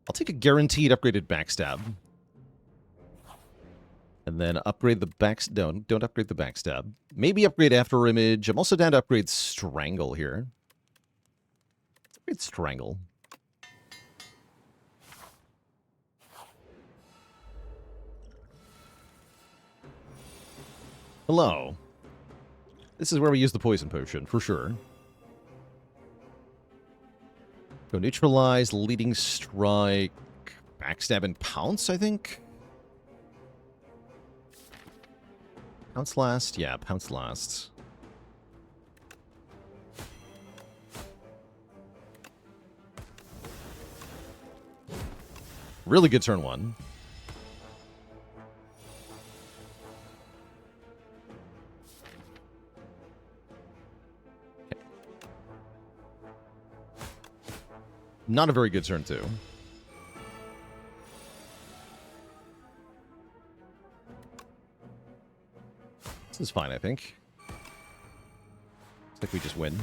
I'll take a guaranteed upgraded backstab. And then upgrade the backstab. Don't upgrade the backstab. Maybe upgrade After Image. I'm also down to upgrade Strangle here. Let's upgrade Strangle. Hello. This is where we use the poison potion, for sure. Go neutralize, leading strike, backstab, and pounce, I think? Pounce last? Yeah, pounce last. Really good turn 1. Not a very good turn 2. This is fine, I think. Looks like we just win.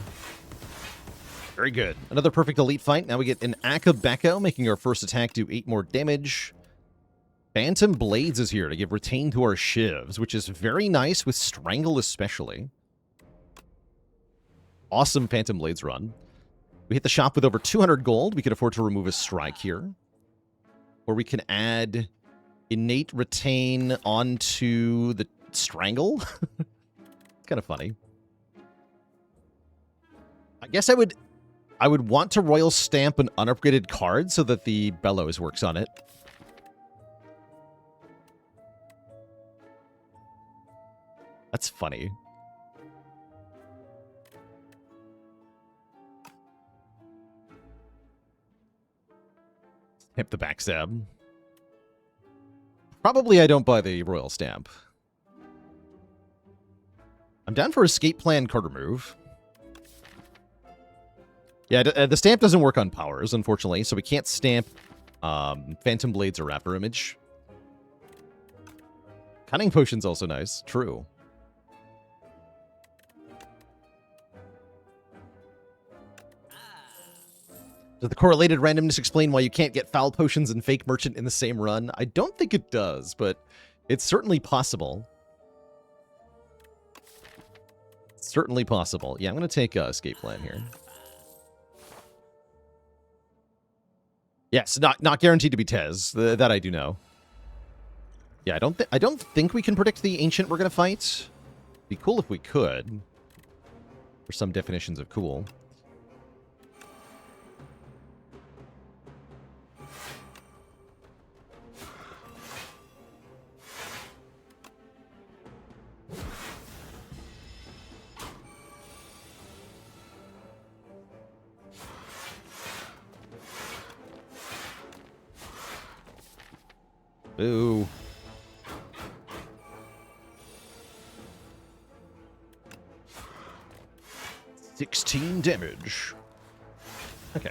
Very good. Another perfect elite fight. Now we get an Akabeko, making our first attack do 8 more damage. Phantom Blades is here to give retain to our shivs, which is very nice with Strangle especially. Awesome Phantom Blades run. We hit the shop with over 200 gold. We can afford to remove a strike here. Or we can add Innate Retain onto the Strangle. It's kind of funny. I guess I would want to Royal Stamp an unupgraded card so that the Bellows works on it. That's funny. Hit the backstab. Probably I don't buy the Royal Stamp. I'm down for Escape Plan card remove. Yeah, the stamp doesn't work on powers, unfortunately, so we can't stamp Phantom Blades or After Image. Cunning Potion's also nice. True. Does the correlated randomness explain why you can't get foul potions and fake merchant in the same run? I don't think it does, but it's certainly possible. Certainly possible. Yeah, I'm going to take Escape Plan here. Yes, not guaranteed to be Tez. That I do know. Yeah, I don't think we can predict the Ancient we're going to fight. It'd be cool if we could. For some definitions of cool. Boo. $16 damage. Okay.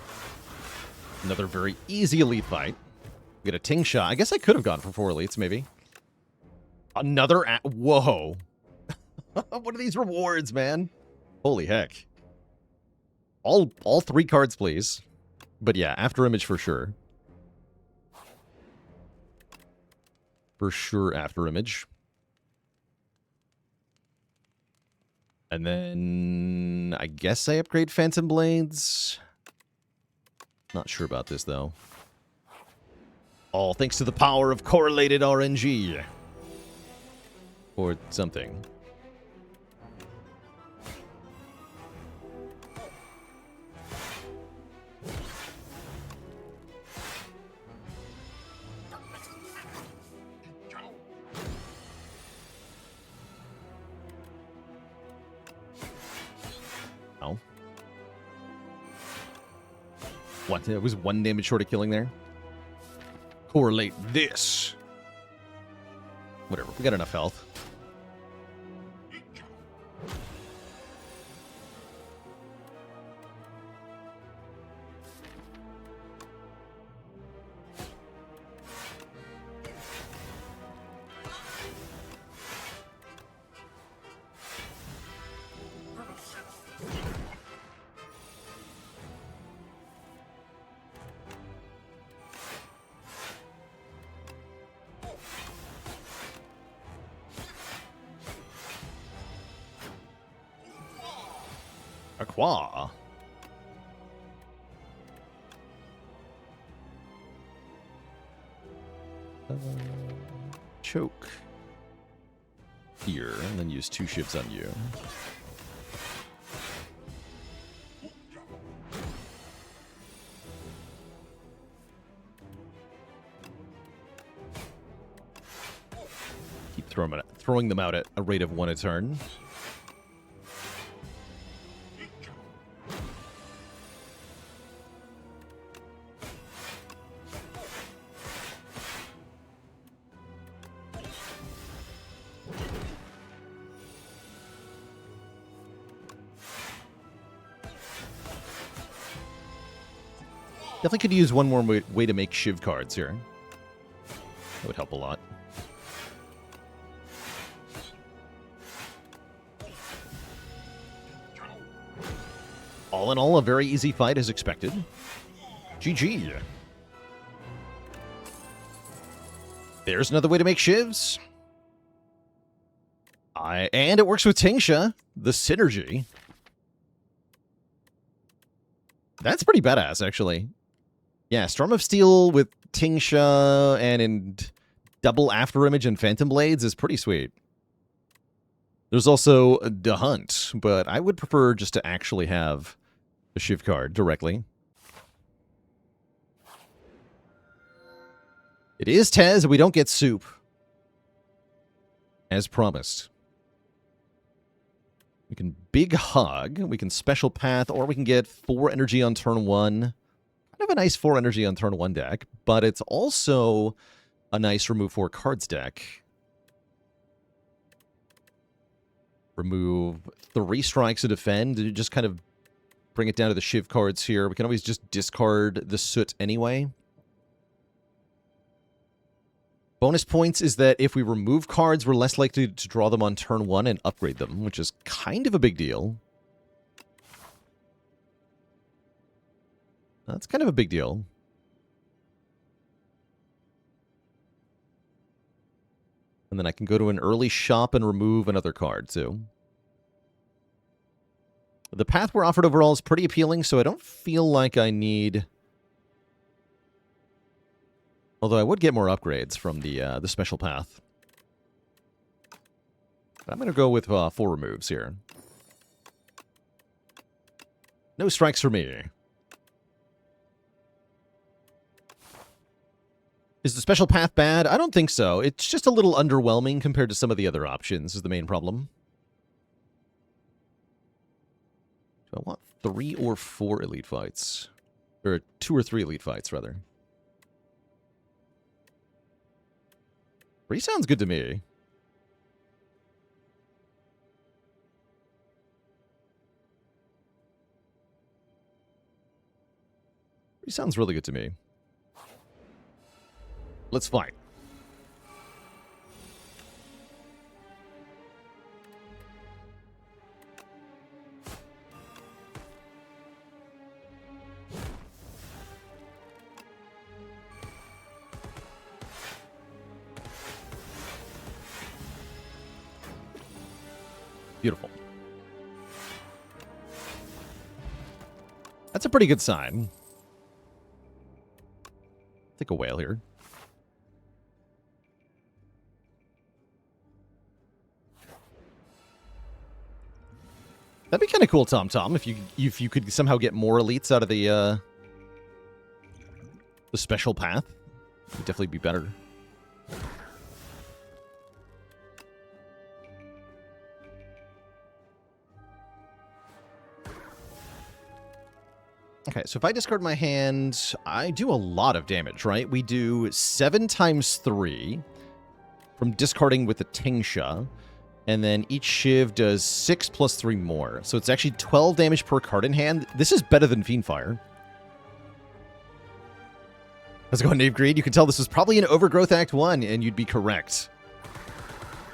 Another very easy elite fight. We get a Ting Sha. I guess I could have gone for 4 elites, maybe. Another whoa. What are these rewards, man? Holy heck. All 3 cards, please. But yeah, After Image for sure. For sure, after image. And then I guess I upgrade Phantom Blades. Not sure about this, though. All thanks to the power of Correlated RNG. Or something. Oh. What? It was 1 damage short of killing there? Correlate this. Whatever, we got enough health. Aqua. Choke. Here, and then use 2 shivs on you. Keep throwing them out at a rate of 1 a turn. Definitely could use one more way to make shiv cards here. That would help a lot. All in all, a very easy fight as expected. GG. There's another way to make shivs. And it works with Tingsha. The synergy. That's pretty badass, actually. Yeah, Storm of Steel with Tingsha and in double After Image and Phantom Blades is pretty sweet. There's also the Hunt, but I would prefer just to actually have the Shiv card directly. It is Tez, we don't get soup. As promised. We can Big Hug, we can Special Path, or we can get 4 energy on turn 1. Kind of a nice 4 energy on turn 1 deck, but it's also a nice remove 4 cards deck. Remove 3 strikes to defend, to just kind of bring it down to the Shiv cards here. We can always just discard the Soot anyway. Bonus points is that if we remove cards, we're less likely to draw them on turn 1 and upgrade them, which is kind of a big deal. That's kind of a big deal. And then I can go to an early shop and remove another card, too. The path we're offered overall is pretty appealing, so I don't feel like I need... Although I would get more upgrades from the special path. I'm going to go with 4 removes here. No strikes for me. Is the special path bad? I don't think so. It's just a little underwhelming compared to some of the other options is the main problem. Do I want 3 or 4 elite fights? Or 2 or 3 elite fights, rather. 3 sounds good to me. He sounds really good to me. Let's fight. Beautiful. That's a pretty good sign. Take a whale here. That'd be kind of cool, Tom, if you could somehow get more elites out of the special path. Would definitely be better. Okay, so if I discard my hand, I do a lot of damage, right? We do 7 times 3 from discarding with the Tingsha, and then each Shiv does 6 plus 3 more. So it's actually 12 damage per card in hand. This is better than Fiendfire. How's it going, Nave Greed? You can tell this was probably an Overgrowth Act 1, and you'd be correct.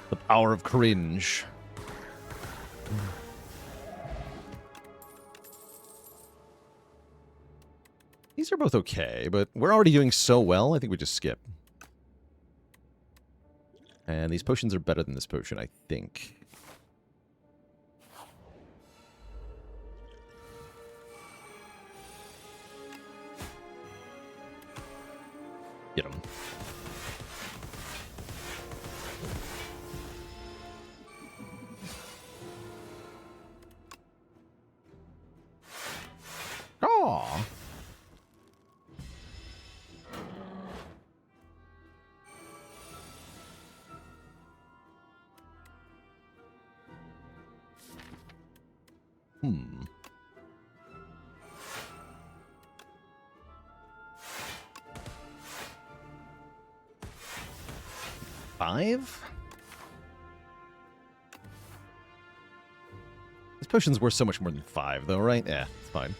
The power of cringe. These are both okay, but we're already doing so well, I think we just skip. And these potions are better than this potion, I think. Get him. Aww. Hmm. Five? This potion's worth so much more than 5, though, right? Yeah, it's fine.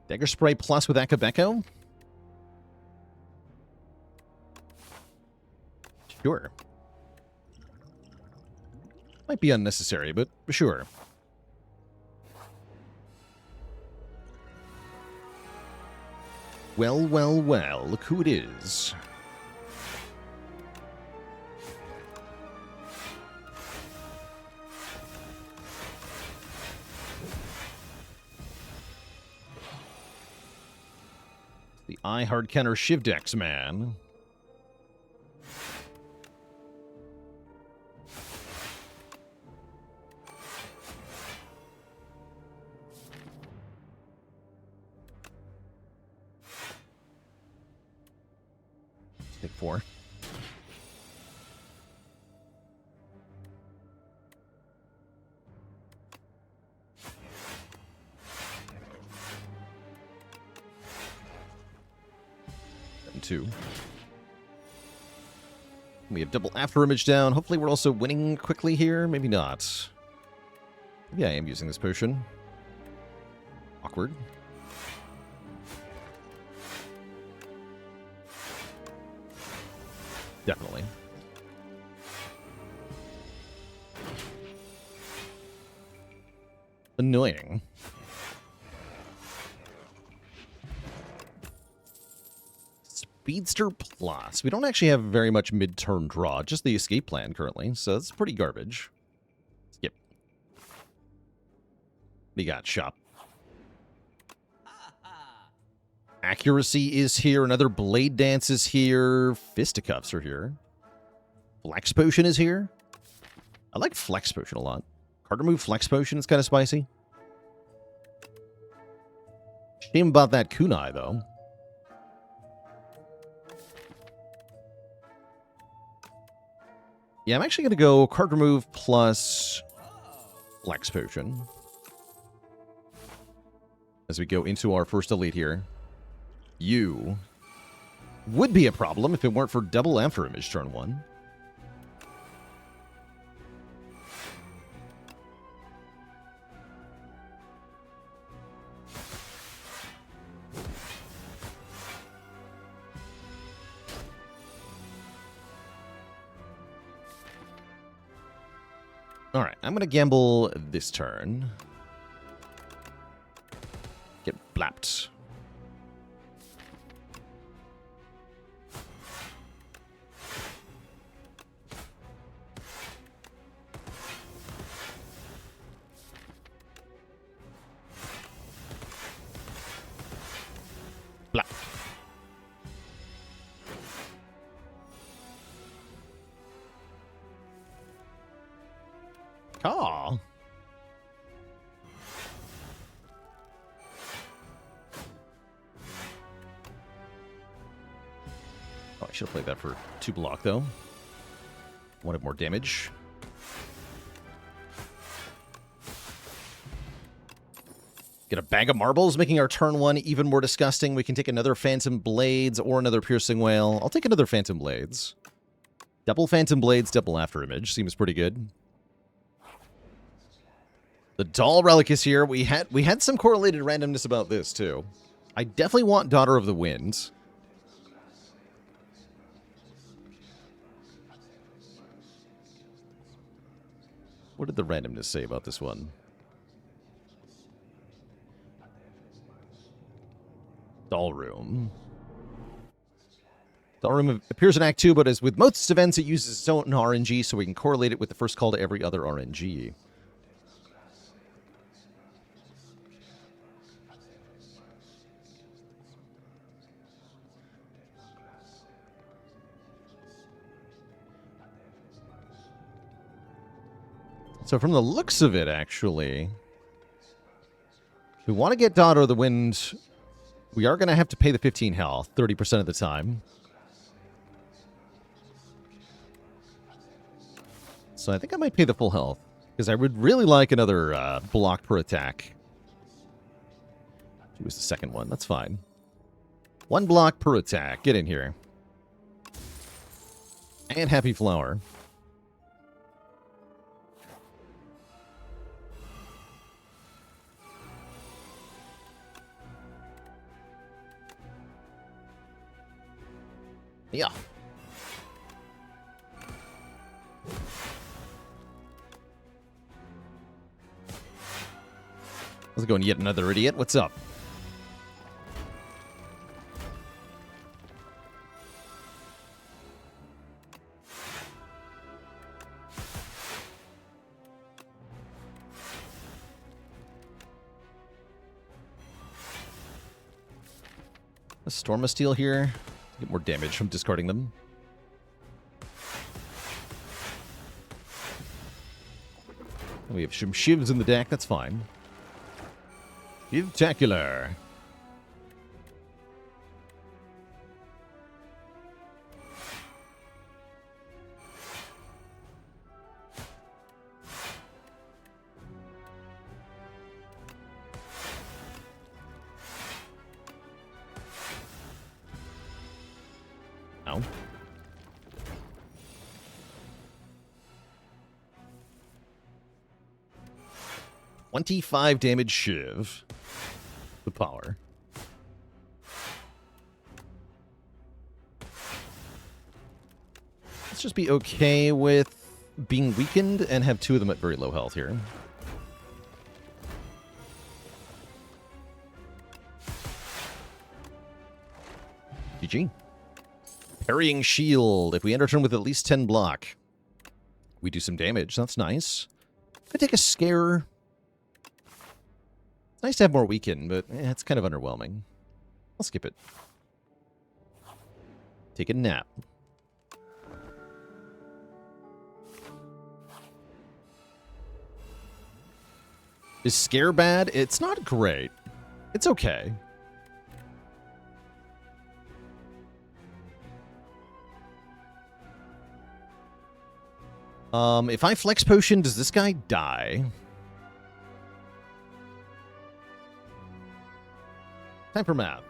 Dagger Spray plus with Akabeko? Sure. Might be unnecessary, but sure. Well, well, well, look who it is. The I Hard Counter Shivdex man. Take 4. And 2. We have double after image down. Hopefully we're also winning quickly here. Maybe not. Maybe I am using this potion. Awkward. Definitely. Annoying. Speedster Plus. We don't actually have very much mid-turn draw, just the escape plan currently, so that's pretty garbage. Skip. We got shop. Accuracy is here. Another Blade Dance is here. Fisticuffs are here. Flex Potion is here. I like Flex Potion a lot. Card remove Flex Potion is kind of spicy. Shame about that kunai, though. Yeah, I'm actually going to go card remove plus Flex Potion. As we go into our first elite here. You would be a problem if it weren't for double after image turn 1. Alright, I'm going to gamble this turn. Get blapped. Blap. Oh. Oh, I should have played that for 2 block, though. Wanted more damage. Get a bag of marbles, making our turn 1 even more disgusting. We can take another Phantom Blades or another Piercing Wail. I'll take another Phantom Blades. Double Phantom Blades, double After Image. Seems pretty good. The Doll Relic is here. We had some correlated randomness about this, too. I definitely want Daughter of the Wind. What did the randomness say about this one? Doll Room. Doll Room appears in Act 2, but as with most events, it uses its own RNG, so we can correlate it with the first call to every other RNG. So from the looks of it, actually, if we want to get Daughter of the Wind, we are going to have to pay the 15 health 30% of the time. So I think I might pay the full health, because I would really like another block per attack. It was the second one. That's fine. 1 block per attack. Get in here. And Happy Flower. Yeah. How's it going, yet another idiot? What's up? A Storm of Steel here. Get more damage from discarding them. We have some shivs in the deck, that's fine. Spectacular. Ow. $25 damage shiv. The power. Let's just be okay with being weakened and have 2 of them at very low health here. GG. Parrying Shield. If we enter turn with at least 10 block, we do some damage. That's nice. I take a Scare. It's nice to have more weaken, but it's kind of underwhelming. I'll skip it. Take a nap. Is Scare bad? It's not great. It's okay. If I Flex Potion, does this guy die? Time for math.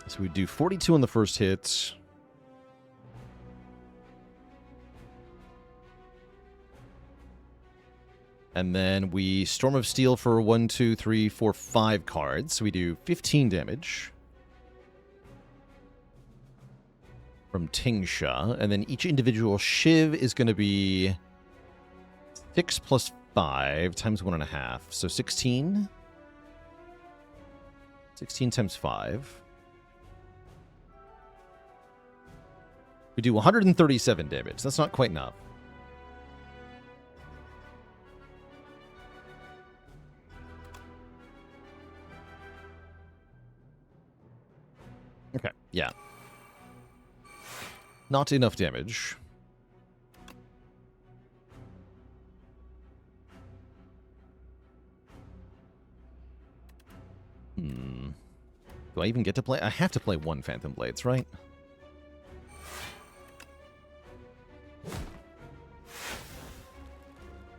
So we do 42 on the first hit. And then we Storm of Steel for 1, 2, 3, 4, 5 cards. So we do 15 damage. from Tingsha, and then each individual shiv is going to be 6 plus 5 times 1.5, so 16. 16 times 5. We do 137 damage. That's not quite enough. Okay, yeah. Not enough damage. Do I even get to play? I have to play one Phantom Blades, right?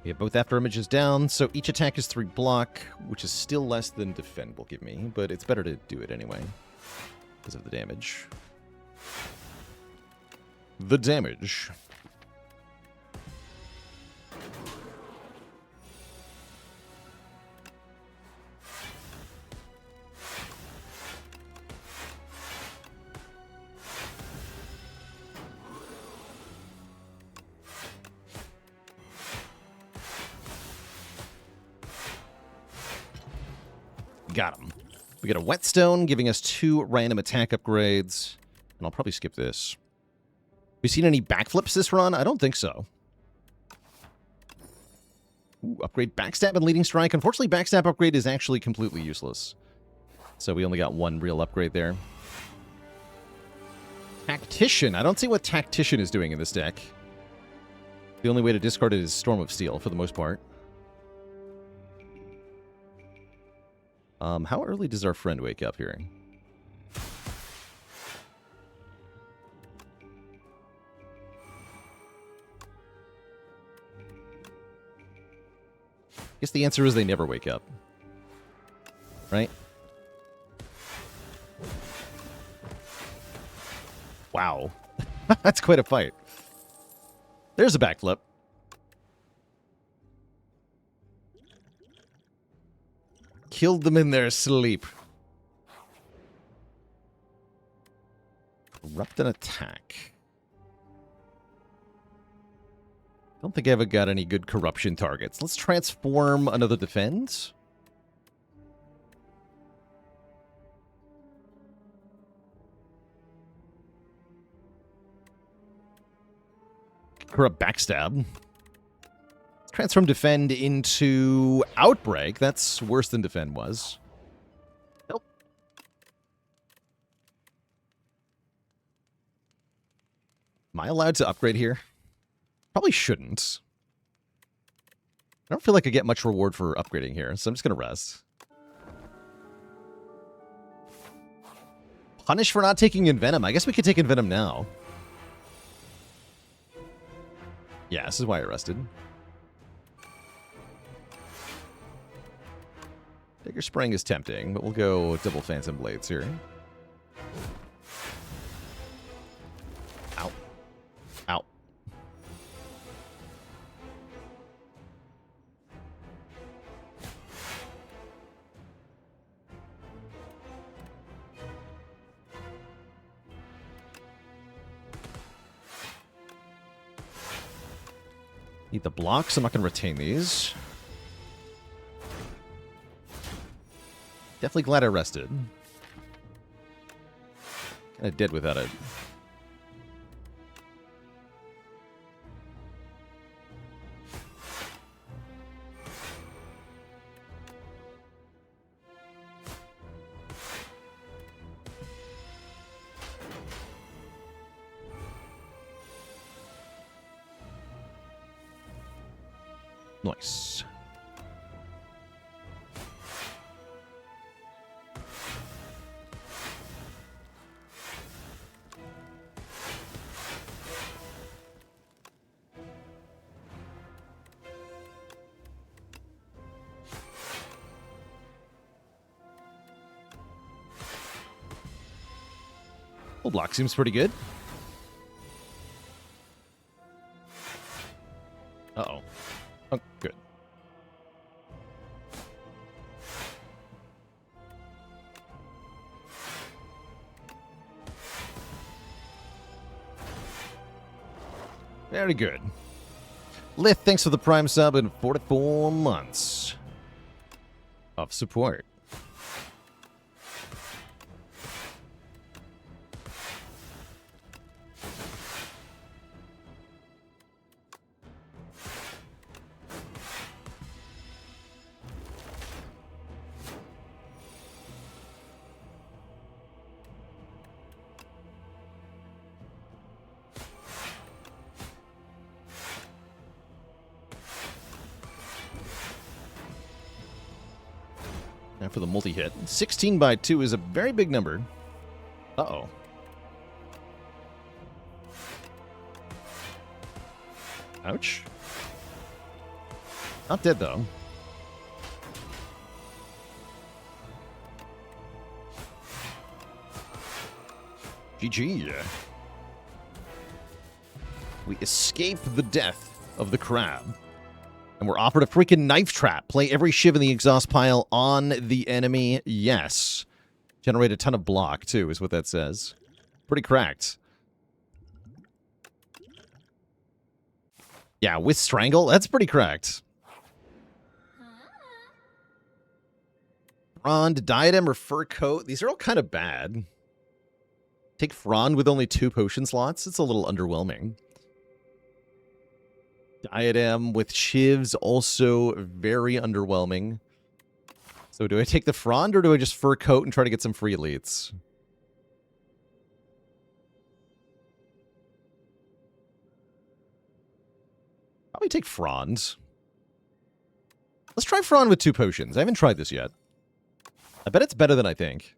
We have both after images down, so each attack is 3 block, which is still less than defend will give me, but it's better to do it anyway because of the damage. The damage. Got him. We got a Whetstone giving us 2 random attack upgrades. And I'll probably skip this. We seen any backflips this run? I don't think so. Ooh, upgrade Backstab and Leading Strike. Unfortunately, Backstab upgrade is actually completely useless. So we only got 1 real upgrade there. Tactician. I don't see what Tactician is doing in this deck. The only way to discard it is Storm of Steel, for the most part. How early does our friend wake up here? I guess the answer is they never wake up. Right? Wow. That's quite a fight. There's a backflip. Killed them in their sleep. Corrupt an attack. Don't think I ever got any good corruption targets. Let's transform another defend. Corrupt backstab. Transform defend into outbreak. That's worse than defend was. Nope. Am I allowed to upgrade here? Probably shouldn't. I don't feel like I get much reward for upgrading here, so I'm just going to rest. Punish for not taking Envenom. I guess we could take Envenom now. Yeah, this is why I rested. Dagger Spraying is tempting, but we'll go double Phantom Blades here. Ow. Ow. Need the blocks. I'm not going to retain these. Definitely glad I rested. Kind of dead without it. Nice. Full block seems pretty good. Uh-oh. Oh, good. Very good. Lith, thanks for the Prime sub and 44 months of support. Now for the multi-hit. 16 by 2 is a very big number. Uh-oh. Ouch. Not dead, though. GG. We escape the death of the crab. And we're offered a freaking knife trap. Play every shiv in the exhaust pile on the enemy. Yes. Generate a ton of block, too, is what that says. Pretty cracked. Yeah, with Strangle, that's pretty cracked. Frond, Diadem, or Fur Coat. These are all kind of bad. Take Frond with only 2 potion slots. It's a little underwhelming. Diadem with shivs, also very underwhelming. So do I take the Frond, or do I just Fur Coat and try to get some free elites? Probably take Frond. Let's try Frond with 2 potions. I haven't tried this yet. I bet it's better than I think.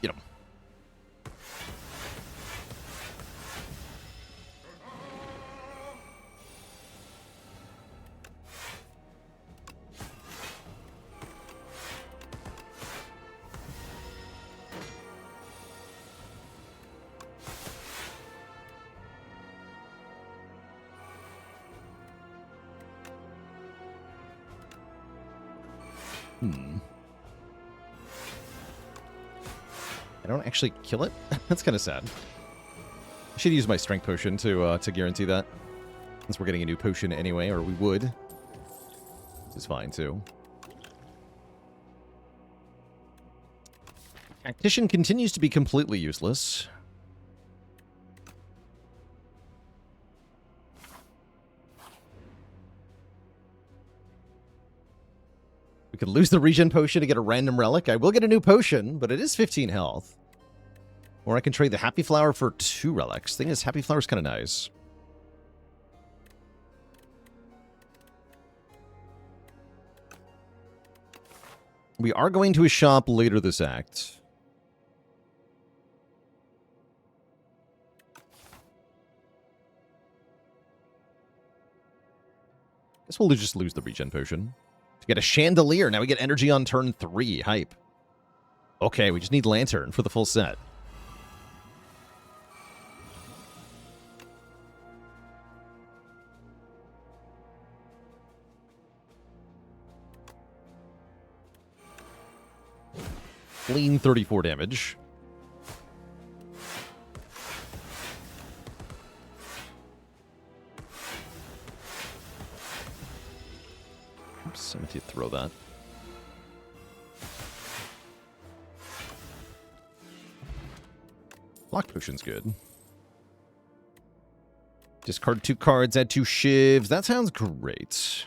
Get him. I don't actually kill it? That's kind of sad. I should use my strength potion to guarantee that. Since we're getting a new potion anyway, or we would. This is fine, too. Tactician continues to be completely useless. We could lose the regen potion to get a random relic. I will get a new potion, but it is 15 health. Or I can trade the Happy Flower for 2 relics. Thing is, Happy Flower's kind of nice. We are going to a shop later this act. Guess we'll just lose the regen potion. To get a chandelier, now we get energy on turn 3. Hype. Okay, we just need lantern for the full set. Clean 34 damage. Oops, I meant to throw that. Lock potion's good. Discard 2 cards, add 2 shivs. That sounds great.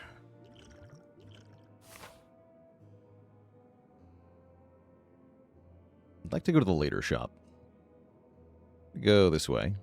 I'd like to go to the later shop. Go this way.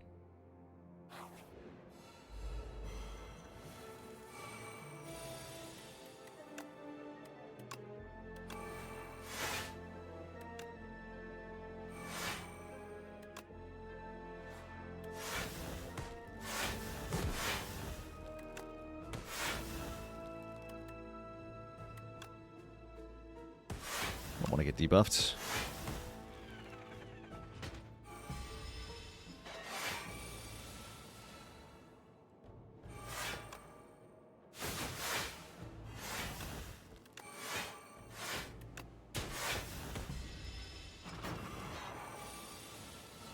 want to get debuffed.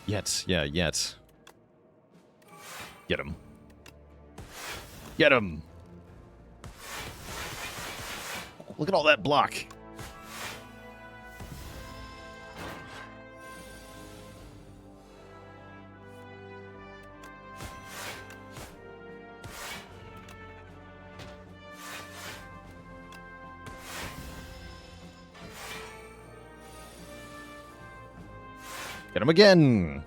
Yet. Yeah, yet. Get him. Get him! Look at all that block. Get him again!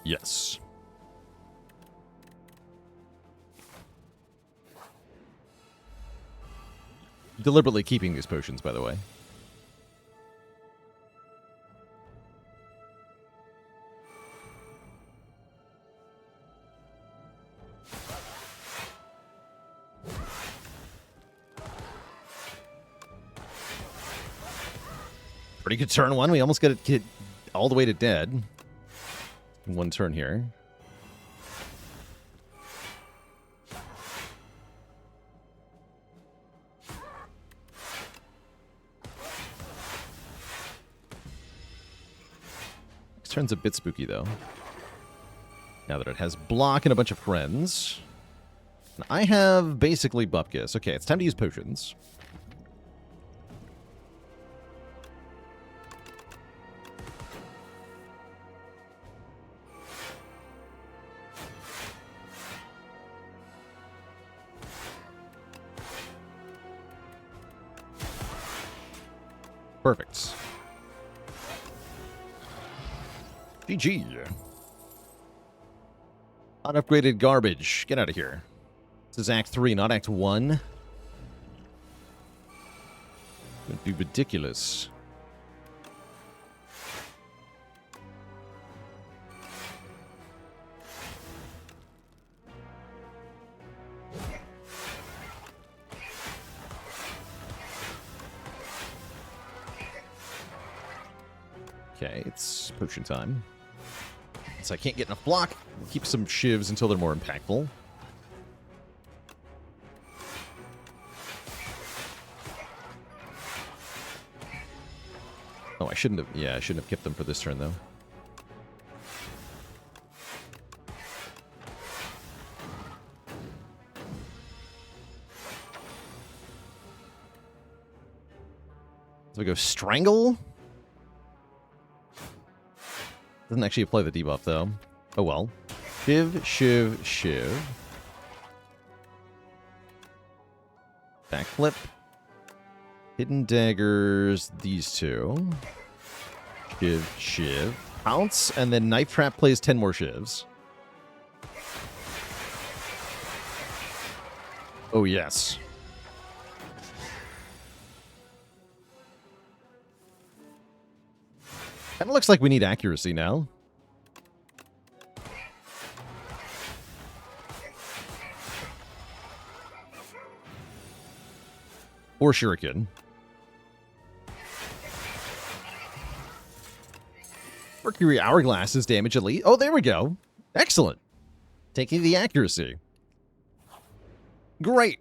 Yes. Deliberately keeping these potions, by the way. Pretty good turn one. We almost got it all the way to dead. One turn here. This turn's a bit spooky, though. Now that it has block and a bunch of friends. And I have basically Bupkis. Okay, it's time to use potions. Perfect. GG. Unupgraded garbage. Get out of here. This is Act 3, not Act 1. It'd be ridiculous. Okay, it's potion time. So I can't get enough block. We'll keep some shivs until they're more impactful. Oh, I shouldn't have... Yeah, I shouldn't have kept them for this turn, though. So we go Strangle. Doesn't actually apply the debuff, though. Oh, well. Shiv, Shiv, Shiv. Backflip. Hidden Daggers, these two. Shiv, Shiv. Pounce, and then Knife Trap plays 10 more Shivs. Oh, yes. Kind of looks like we need accuracy now. Or Shuriken. Mercury Hourglass is damage elite. Oh, there we go. Excellent. Taking the accuracy. Great.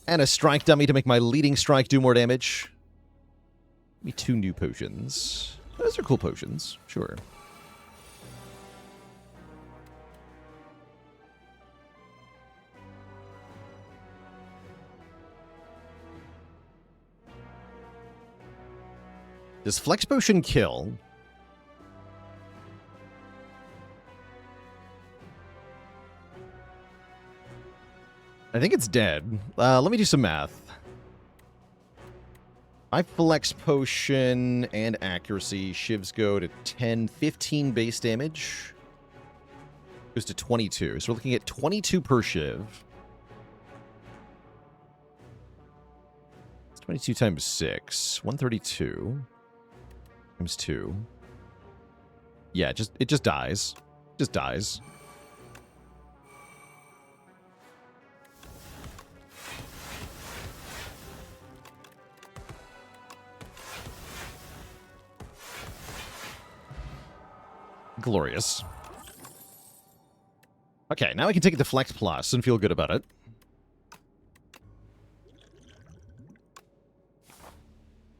And a strike dummy to make my leading strike do more damage. Give me 2 new potions. Those are cool potions. Sure. Does Flex Potion kill? I think it's dead. Let me do some math. I Flex Potion and accuracy. Shivs go to 10, 15 base damage. Goes to 22. So we're looking at 22 per Shiv. It's 22 times 6. 132. Times 2. Yeah, it just dies. Just dies. Glorious. Okay, now I can take a Deflect Plus and feel good about it.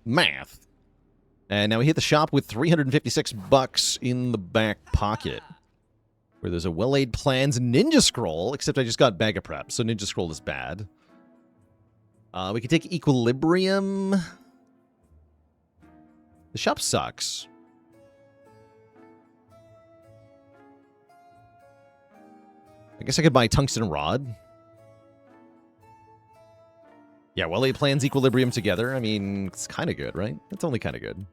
Math. And now we hit the shop with $356 in the back pocket. Where there's a Well-Laid Plans Ninja Scroll, except I just got Bag of Prep, so Ninja Scroll is bad. We can take Equilibrium. The shop sucks. I guess I could buy Tungsten Rod. Yeah, Well-Laid Plans, Equilibrium together. I mean, it's kind of good, right? It's only kind of good.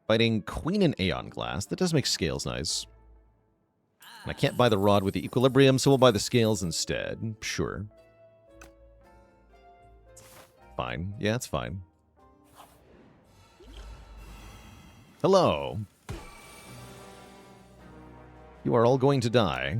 Fighting Queen and Aeon Glass. That does make scales nice. And I can't buy the rod with the Equilibrium, so we'll buy the scales instead. Sure. Fine. Yeah, it's fine. Hello. You are all going to die.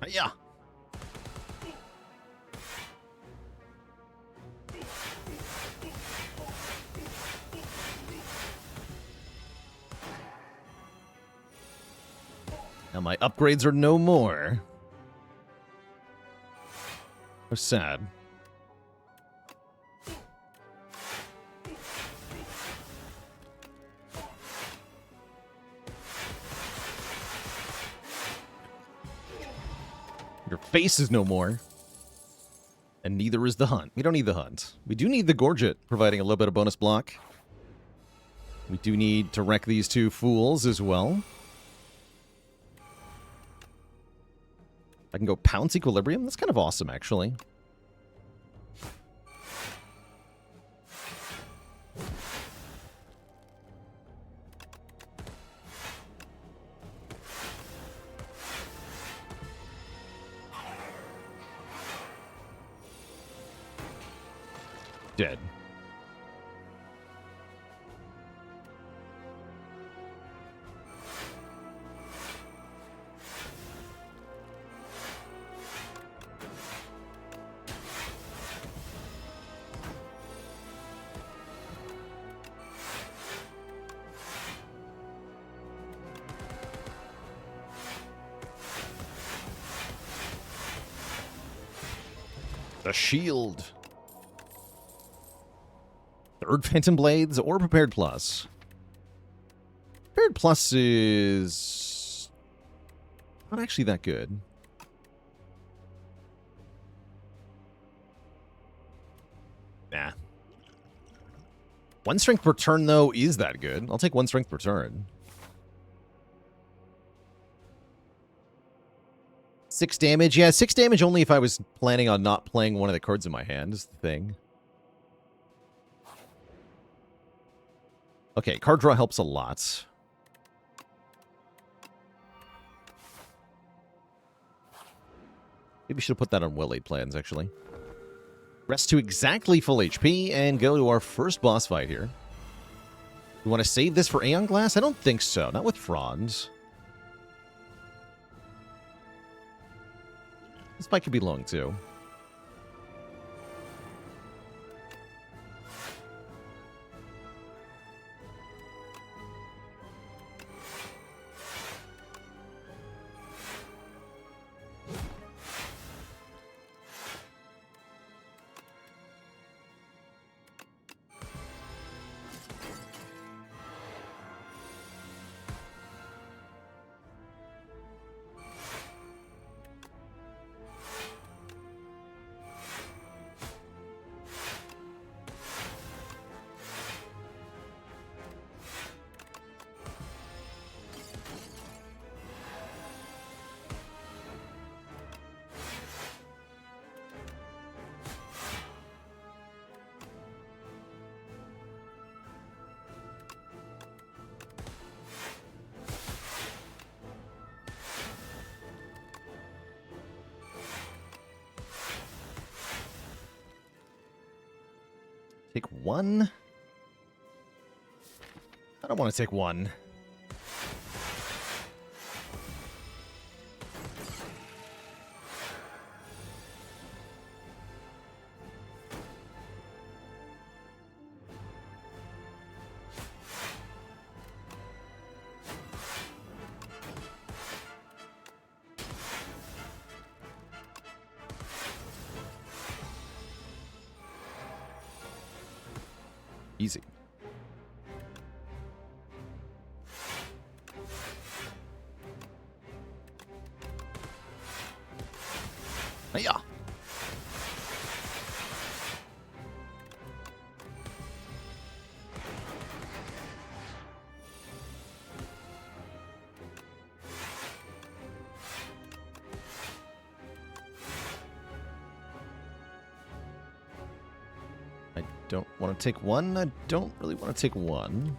Yeah. Now my upgrades are no more. How sad. Your face is no more. And neither is the hunt. We don't need the hunt. We do need the Gorget, providing a little bit of bonus block. We do need to wreck these two fools as well. I can go Pounce Equilibrium. That's kind of awesome, actually. Dead. The shield. Third Phantom Blades or Prepared Plus? Prepared Plus is not actually that good. Nah. One strength per turn, though, is that good. I'll take one strength per turn. 6 damage. Yeah, 6 damage only if I was planning on not playing one of the cards in my hand is the thing. Okay, card draw helps a lot. Maybe we should have put that on Well-Laid Plans, actually. Rest to exactly full HP and go to our first boss fight here. We want to save this for Aeon Glass? I don't think so. Not with Franz. This fight could be long, too. 1? I don't want to take 1. Easy. Yeah. I don't want to take 1. I don't really want to take 1.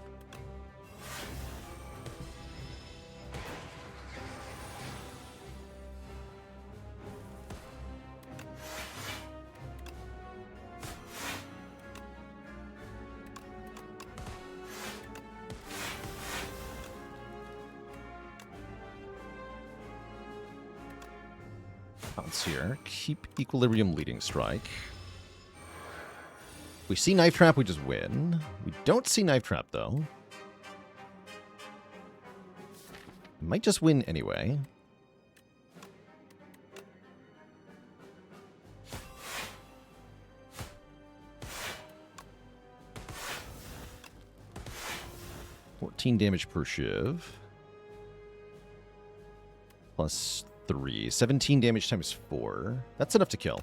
Bounce here. Keep Equilibrium Leading Strike. We see Knife Trap, we just win. We don't see Knife Trap, though. Might just win anyway. $14 damage per Shiv. Plus 3. 17 damage times 4. That's enough to kill.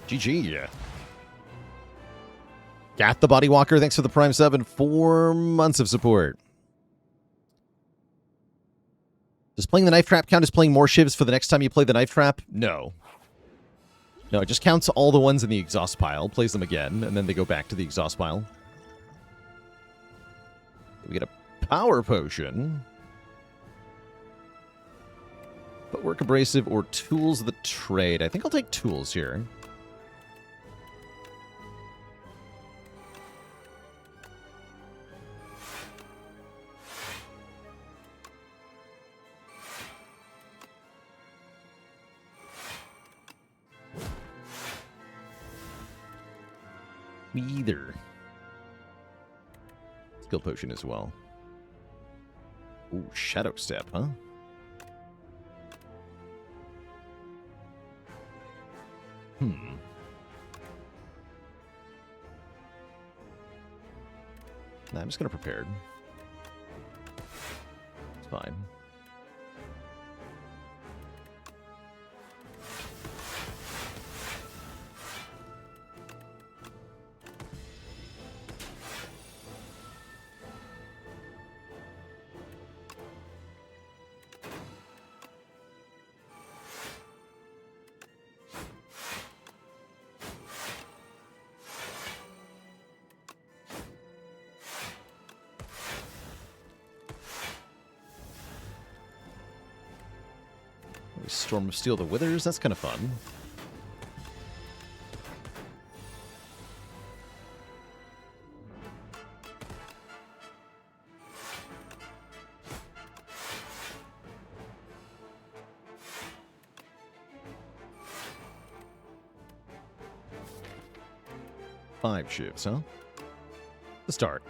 GG. Gat the Body Walker, thanks for the Prime sub and 4 months of support. Does playing the Knife Trap count as playing more Shivs for the next time you play the Knife Trap? No. No, it just counts all the ones in the exhaust pile, plays them again, and then they go back to the exhaust pile. We get a Power Potion. Footwork Abrasive or Tools of the Trade. I think I'll take Tools here. Me either. Skill Potion as well. Ooh, Shadow Step, huh? Nah, I'm just gonna prepare. It's fine. Storm of Steel the Withers, that's kind of fun. Five shifts, huh? The start.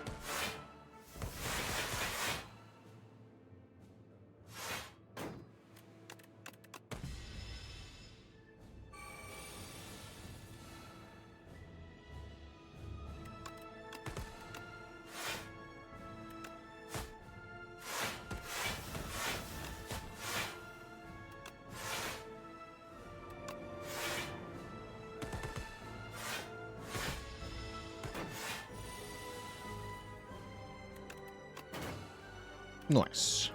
Nice.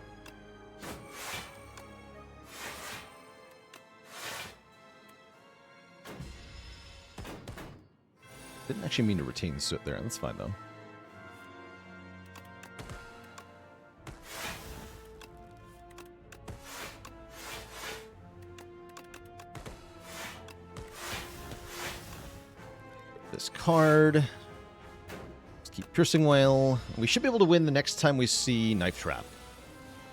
Didn't actually mean to retain Soot there. That's fine, though. This card. Let's keep Piercing Wail. We should be able to win the next time we see Knife Trap,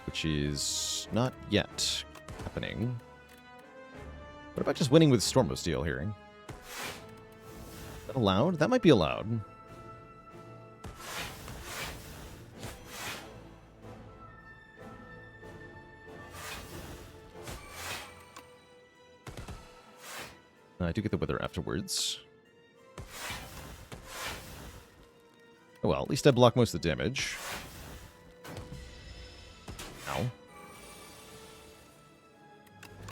which is not yet happening. What about just winning with Stormo Steel here? Is that allowed? That might be allowed. I do get the Wither afterwards. Oh well, at least I block most of the damage. Ow.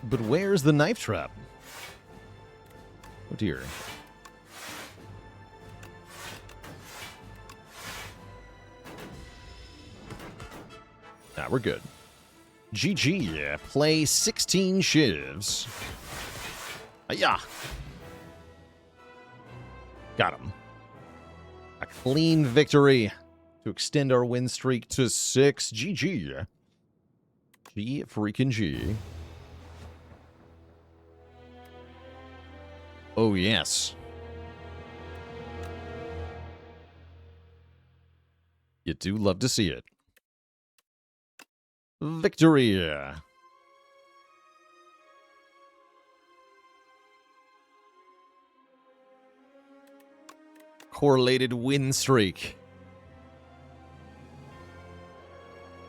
But where's the Knife Trap? Oh dear. Nah, we're good. GG. Play 16 shivs. Yeah. Got him. A clean victory to extend our win streak to 6. GG. G freaking G. Oh, yes. You do love to see it. Victory. Correlated win streak.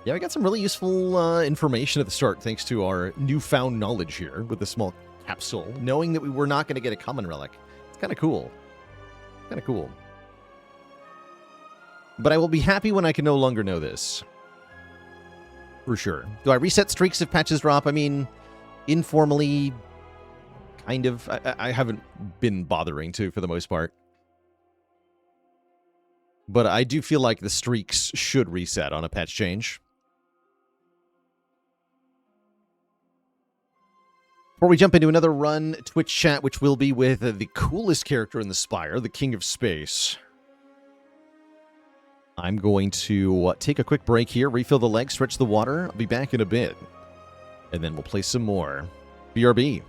Yeah, we got some really useful information at the start, thanks to our newfound knowledge here with the small capsule, knowing that we were not going to get a common relic. It's kind of cool. Kind of cool. But I will be happy when I can no longer know this. For sure. Do I reset streaks if patches drop? I mean, informally, kind of. I haven't been bothering to, for the most part. But I do feel like the streaks should reset on a patch change. Before we jump into another run, Twitch chat, which will be with the coolest character in the Spire, the King of Space. I'm going to take a quick break here, refill the leg, stretch the water. I'll be back in a bit. And then we'll play some more. BRB.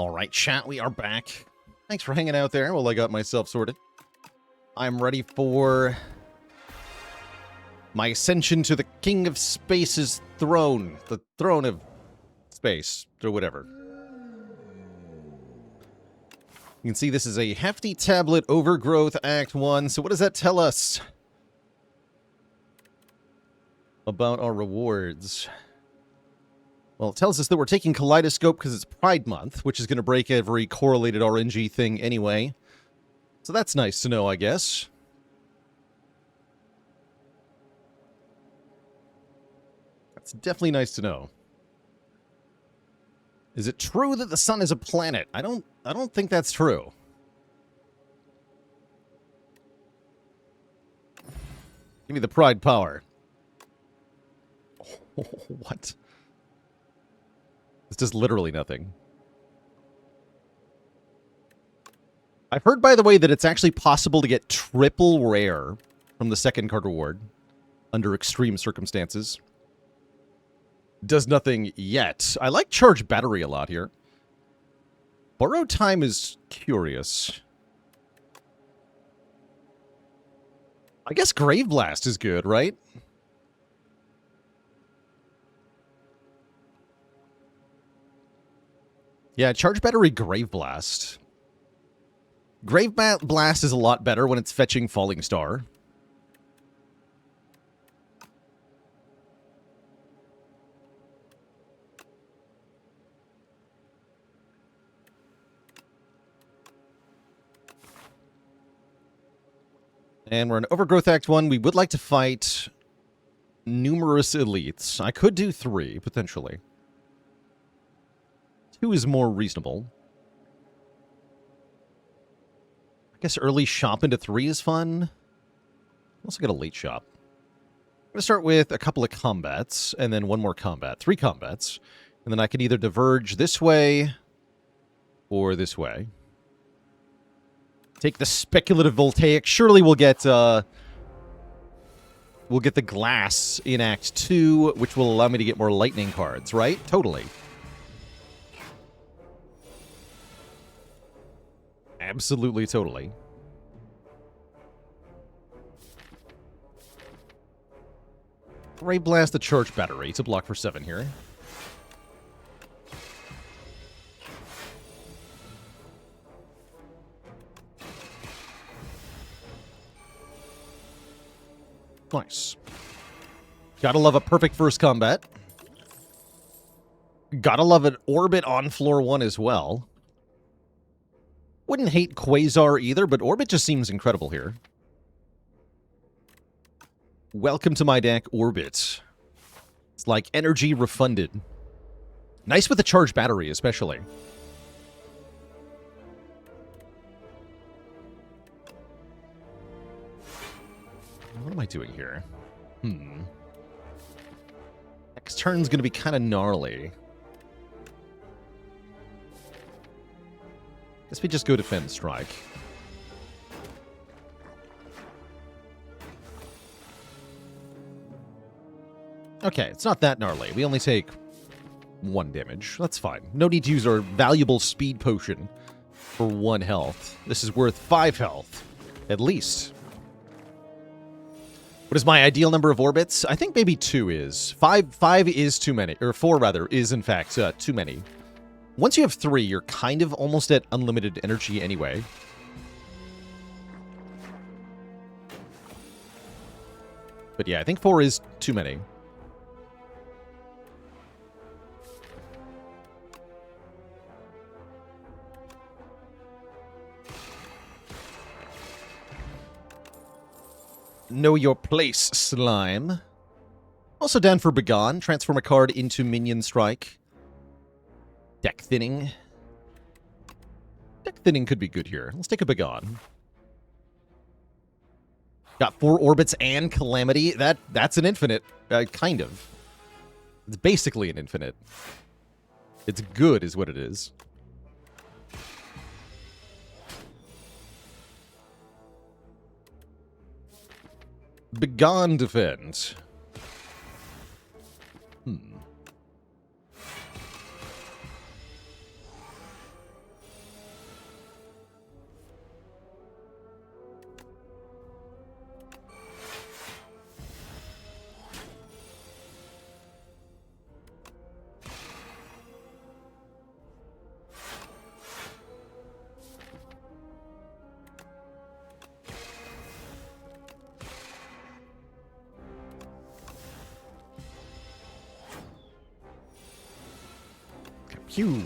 All right, chat, we are back. Thanks for hanging out there while I got myself sorted. I'm ready for my ascension to the King of Space's throne. The throne of space, or whatever. You can see this is a hefty tablet overgrowth Act 1. So what does that tell us about our rewards? Well, it tells us that we're taking Kaleidoscope because it's Pride Month, which is going to break every correlated RNG thing anyway. So that's nice to know, I guess. That's definitely nice to know. Is it true that the sun is a planet? I don't think that's true. Give me the Pride power. Oh, what? This does literally nothing. I've heard, by the way, that it's actually possible to get triple rare from the second card reward under extreme circumstances. Does nothing yet. I like charge battery a lot here. Borrowed time is curious. I guess Grave Blast is good, right? Yeah, charge battery Grave Blast. Grave Blast is a lot better when it's fetching Falling Star. And we're in Overgrowth Act 1. We would like to fight numerous elites. I could do 3, potentially. 2 is more reasonable. I guess early shop into 3 is fun. Also get a late shop. I'm going to start with a couple of combats, and then one more combat. 3 combats. And then I can either diverge this way or this way. Take the speculative voltaic. Surely we'll get the glass in Act 2, which will allow me to get more lightning cards, right? Totally. Absolutely, totally. Ray Blast the charge battery to block for 7 here. Nice. Gotta love a perfect first combat. Gotta love an Orbit on floor 1 as well. Wouldn't hate Quasar either, but Orbit just seems incredible here. Welcome to my deck, Orbit. It's like energy refunded. Nice with the charge battery, especially. What am I doing here? Next turn's going to be kind of gnarly. Guess we just go Defend Strike. Okay, it's not that gnarly. We only take 1 damage. That's fine. No need to use our valuable speed potion for 1 health. This is worth 5 health, at least. What is my ideal number of orbits? I think maybe 2 is. 5 is too many. Or 4, rather, is in fact too many. Once you have 3, you're kind of almost at unlimited energy anyway. But yeah, I think 4 is too many. Know your place, slime. Also down for Begone. Transform a card into Minion Strike. Deck thinning. Deck thinning could be good here. Let's take a Begone. Got 4 orbits and Calamity. That's an infinite. Kind of. It's basically an infinite. It's good is what it is. Begone Defend. Phew.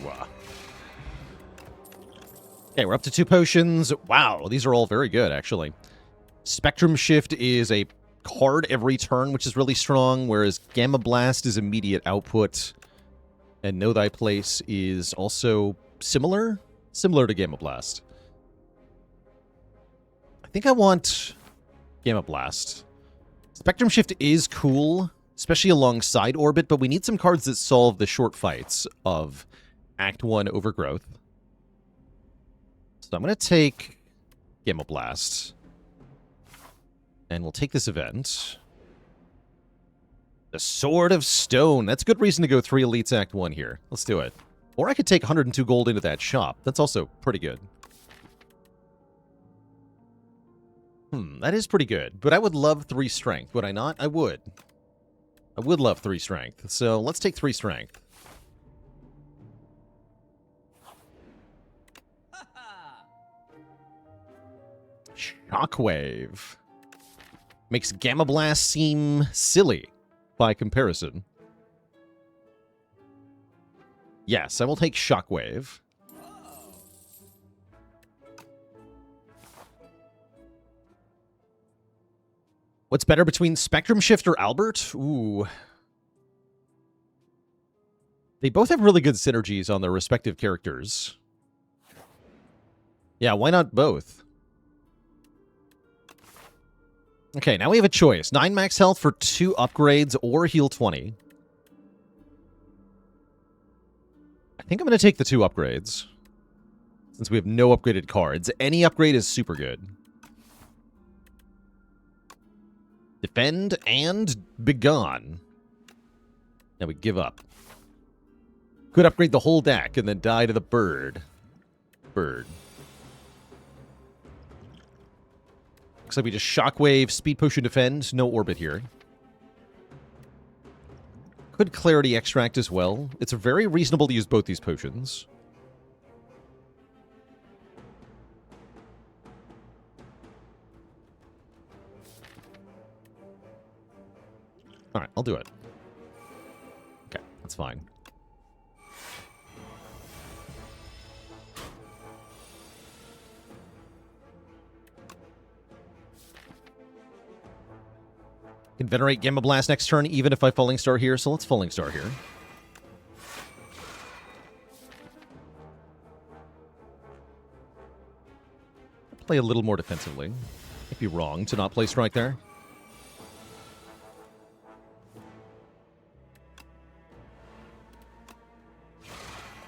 Okay, we're up to 2 potions. Wow, these are all very good, actually. Spectrum Shift is a card every turn, which is really strong, whereas Gamma Blast is immediate output. And Know Thy Place is also similar to Gamma Blast. I think I want Gamma Blast. Spectrum Shift is cool, especially alongside Orbit, but we need some cards that solve the short fights of Act 1 Overgrowth. So I'm going to take Gamma Blast. And we'll take this event. The Sword of Stone. That's a good reason to go 3 Elites Act 1 here. Let's do it. Or I could take 102 gold into that shop. That's also pretty good. That is pretty good. But I would love 3 strength, would I not? I would. I would love 3 strength. So let's take 3 strength. Shockwave. Makes Gamma Blast seem silly by comparison. Yes, I will take Shockwave. What's better between Spectrum Shift or Albert? Ooh. They both have really good synergies on their respective characters. Yeah, why not both? Okay, now we have a choice. 9 max health for 2 upgrades or heal 20. I think I'm going to take the 2 upgrades. Since we have no upgraded cards. Any upgrade is super good. Defend and Begone. Now we give up. Could upgrade the whole deck and then die to the bird. Bird. Looks like we just Shockwave, Speed Potion, Defend. No Orbit here. Could Clarity Extract as well. It's very reasonable to use both these potions. Alright, I'll do it. Okay, that's fine. Can Venerate Gamma Blast next turn, even if I Falling Star here, so let's Falling Star here. Play a little more defensively. Might be wrong to not play Strike there.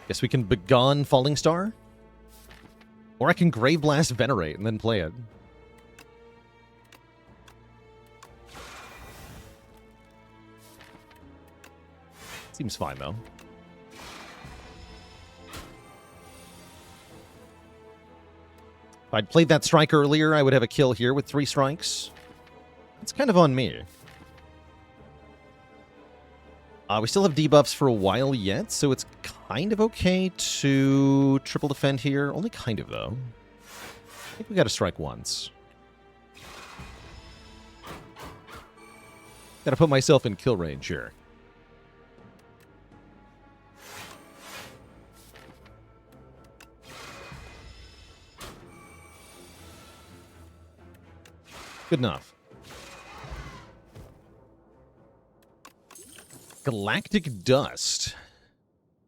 Guess we can Begone Falling Star. Or I can Grave Blast Venerate and then play it. Seems fine, though. If I'd played that strike earlier, I would have a kill here with 3 strikes. It's kind of on me. We still have debuffs for a while yet, so it's kind of okay to triple defend here. Only kind of, though. I think we got to strike once. Got to put myself in kill range here. Good enough. Galactic Dust.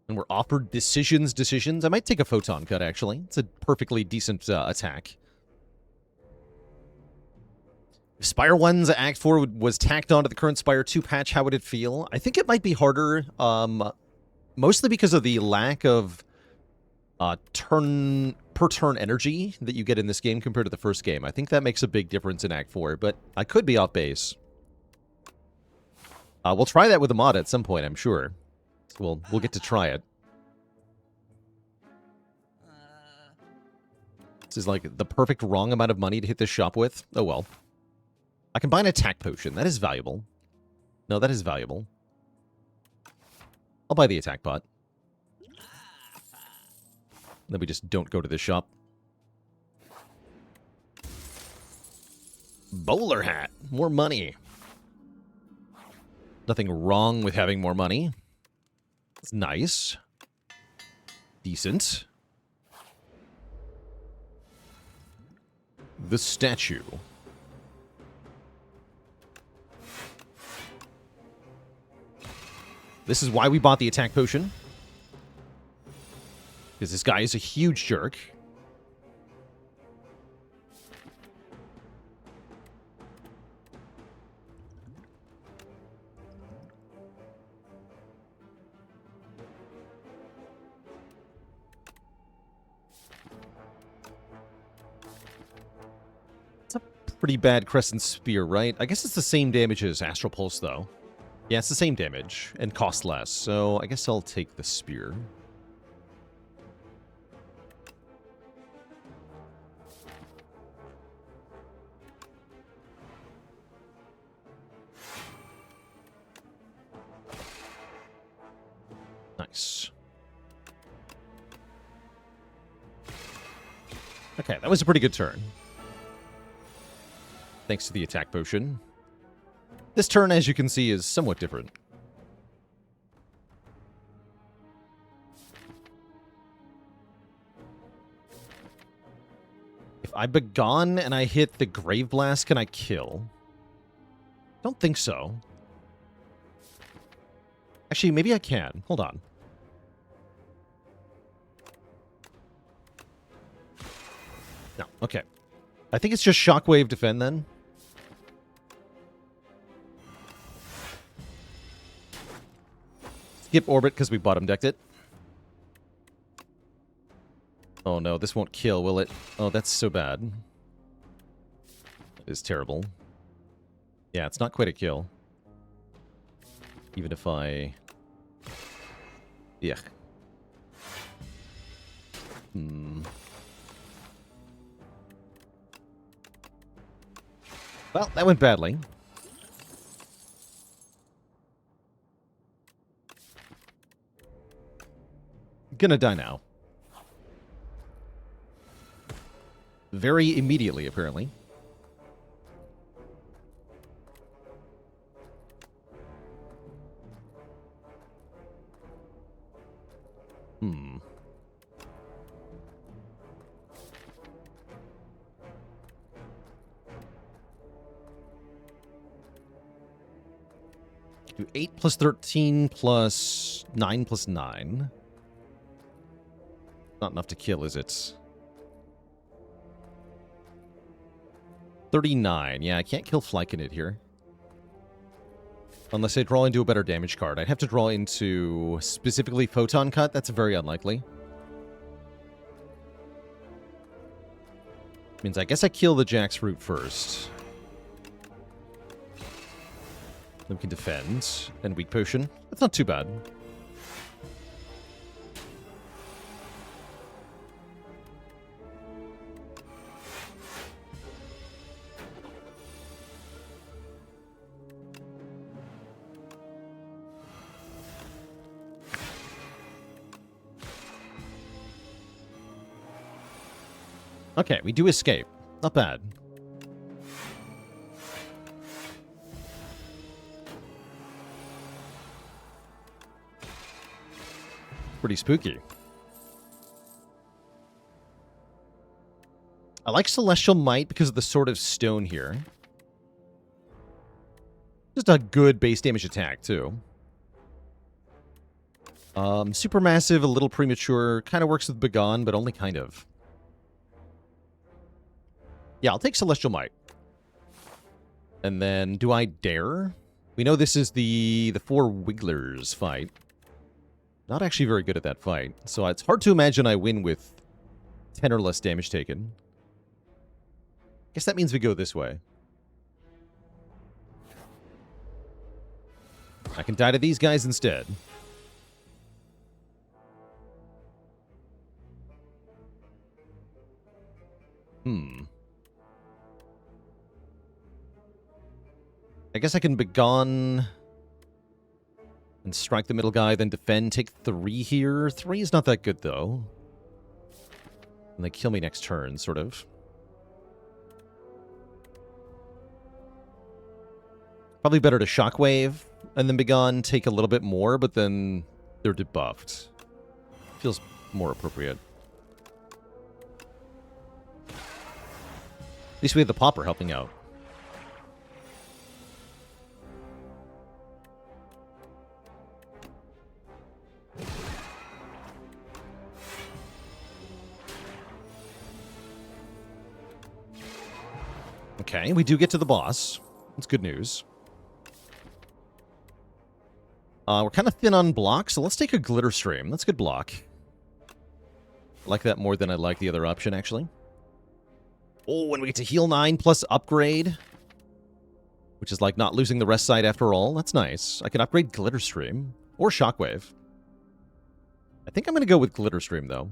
And we're offered decisions. I might take a Photon Cut, actually. It's a perfectly decent attack. If Spire 1's Act 4 was tacked onto the current Spire 2 patch, how would it feel? I think it might be harder, mostly because of the lack of per-turn energy that you get in this game compared to the first game. I think that makes a big difference in Act 4, but I could be off base. We'll try that with a mod at some point, I'm sure. So we'll get to try it. This is like the perfect wrong amount of money to hit this shop with. Oh well. I can buy an attack potion. That is valuable. No, that is valuable. I'll buy the attack pot. Then we just don't go to this shop. Bowler hat. More money. Nothing wrong with having more money. It's nice. Decent. The statue. This is why we bought the attack potion. Because this guy is a huge jerk. It's a pretty bad Crescent Spear, right? I guess it's the same damage as Astral Pulse, though. Yeah, it's the same damage and cost less, so I guess I'll take the Spear. Nice. Okay, that was a pretty good turn. Thanks to the attack potion. This turn, as you can see, is somewhat different. If I Begone and I hit the Grave Blast, can I kill? Don't think so. Actually, maybe I can. Hold on. No, okay. I think it's just Shockwave Defend then. Skip Orbit because we bottom decked it. Oh no, this won't kill, will it? Oh, that's so bad. That is terrible. Yeah, it's not quite a kill. Even if I... Yeah. Well, that went badly. Gonna die now. Very immediately, apparently. Do 8 plus 13 plus 9 plus 9. Not enough to kill, is it? 39. Yeah, I can't kill Flyconid here. Unless I draw into a better damage card. I'd have to draw into specifically Photon Cut. That's very unlikely. Means I guess I kill the Jackfruit first. Then we can defend. And Weak Potion. That's not too bad. Okay, we do escape. Not bad. Pretty spooky. I like Celestial Might because of the Sword of Stone here. Just a good base damage attack, too. Supermassive, a little premature. Kind of works with Begone, but only kind of. Yeah, I'll take Celestial Might. And then, do I dare? We know this is the 4 Wigglers fight. Not actually very good at that fight. So it's hard to imagine I win with 10 or less damage taken. Guess that means we go this way. I can die to these guys instead. I guess I can Begone and strike the middle guy, then defend, take 3 here. 3 is not that good, though. And they kill me next turn, sort of. Probably better to Shockwave and then Begone, take a little bit more, but then they're debuffed. Feels more appropriate. At least we have the Popper helping out. Okay, we do get to the boss. That's good news. We're kind of thin on block, so let's take a Glitter Stream. That's a good block. I like that more than I like the other option, actually. Oh, and we get to heal 9 plus upgrade. Which is like not losing the rest side after all. That's nice. I can upgrade Glitter Stream. Or Shockwave. I think I'm going to go with Glitter Stream, though.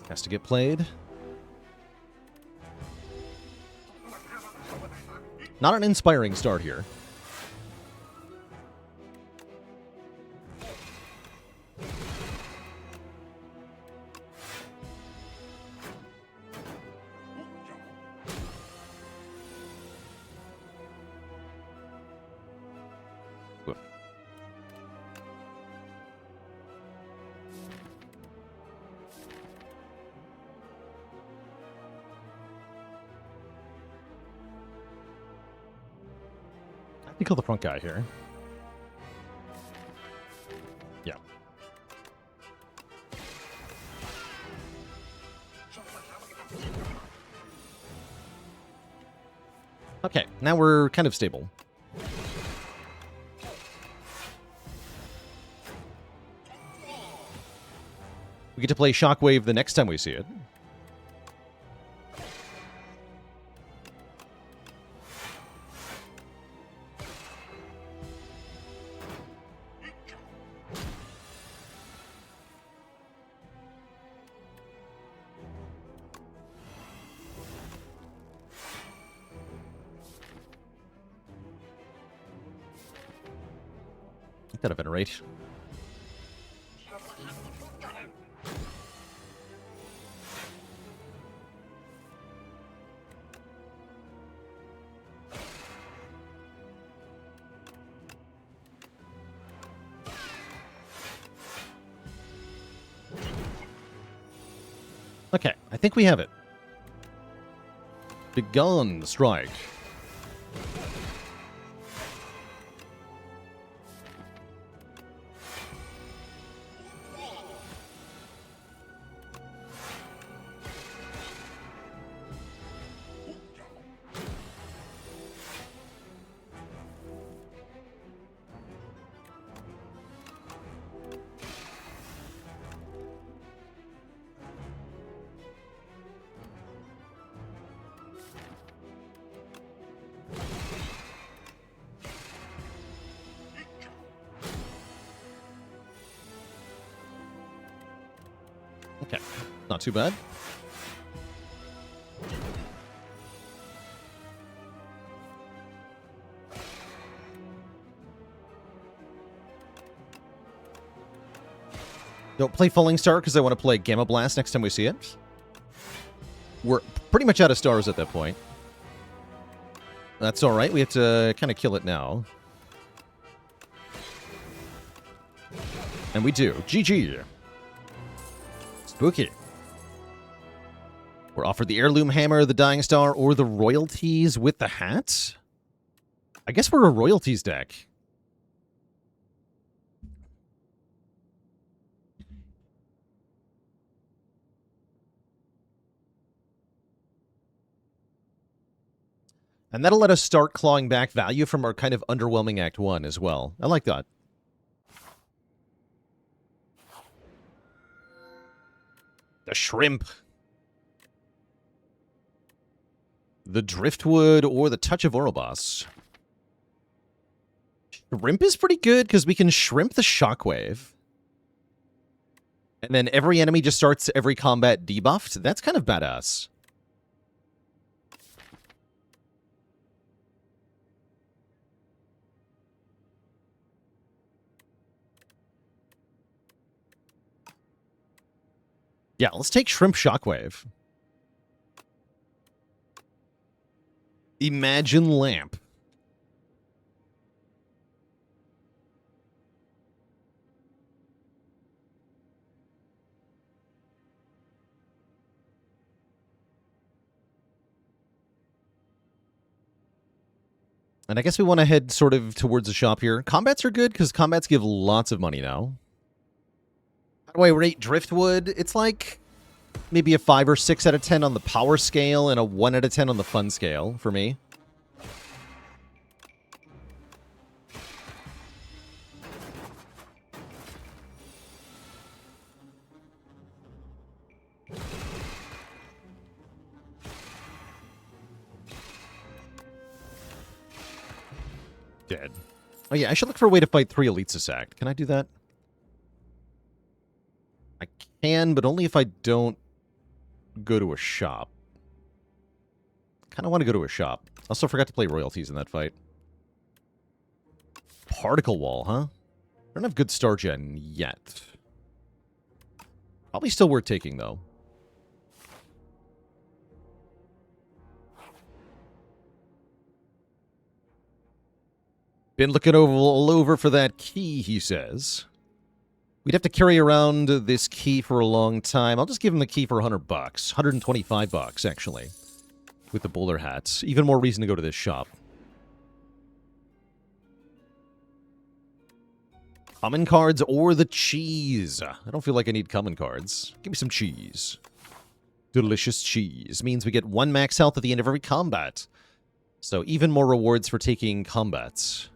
Has to get played. Not an inspiring start here. You kill the front guy here. Yeah. Okay, now we're kind of stable. We get to play Shockwave the next time we see it. Gotta venerate. Okay, I think we have it. Begun the strike. Okay, not too bad. Don't play Falling Star because I want to play Gamma Blast next time we see it. We're pretty much out of stars at that point. That's alright, we have to kind of kill it now. And we do. GG. Spooky. We're offered the Heirloom Hammer, the Dying Star, or the Royalties with the hat? I guess we're a Royalties deck. And that'll let us start clawing back value from our kind of underwhelming Act 1 as well. I like that. The Shrimp. The Driftwood or the Touch of Orobos. Shrimp is pretty good because we can shrimp the Shockwave. And then every enemy just starts every combat debuffed. That's kind of badass. Yeah, let's take Shrimp Shockwave. Imagine Lamp. And I guess we want to head sort of towards the shop here. Combats are good because combats give lots of money now. How do I rate Driftwood? It's like maybe a 5 or 6 out of 10 on the power scale and a 1 out of 10 on the fun scale for me. Dead. Oh yeah, I should look for a way to fight 3 elites a sec. Can I do that? I can, but only if I don't go to a shop. Kind of want to go to a shop. Also forgot to play royalties in that fight. Particle Wall, huh? I don't have good star gen yet. Probably still worth taking, though. Been looking all over for that key, he says. We'd have to carry around this key for a long time. I'll just give him the key for $100. $125, actually. With the bowler hats. Even more reason to go to this shop. Common cards or the cheese? I don't feel like I need common cards. Give me some cheese. Delicious cheese. Means we get 1 max health at the end of every combat. So even more rewards for taking combats.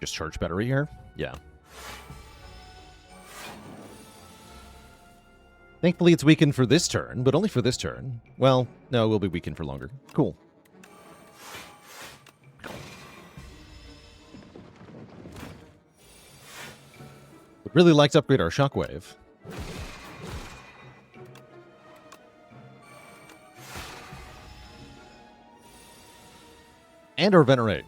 Just charge battery here? Yeah. Thankfully, it's weakened for this turn, but only for this turn. Well, no, it will be weakened for longer. Cool. Would really like to upgrade our Shockwave. And our Venerate.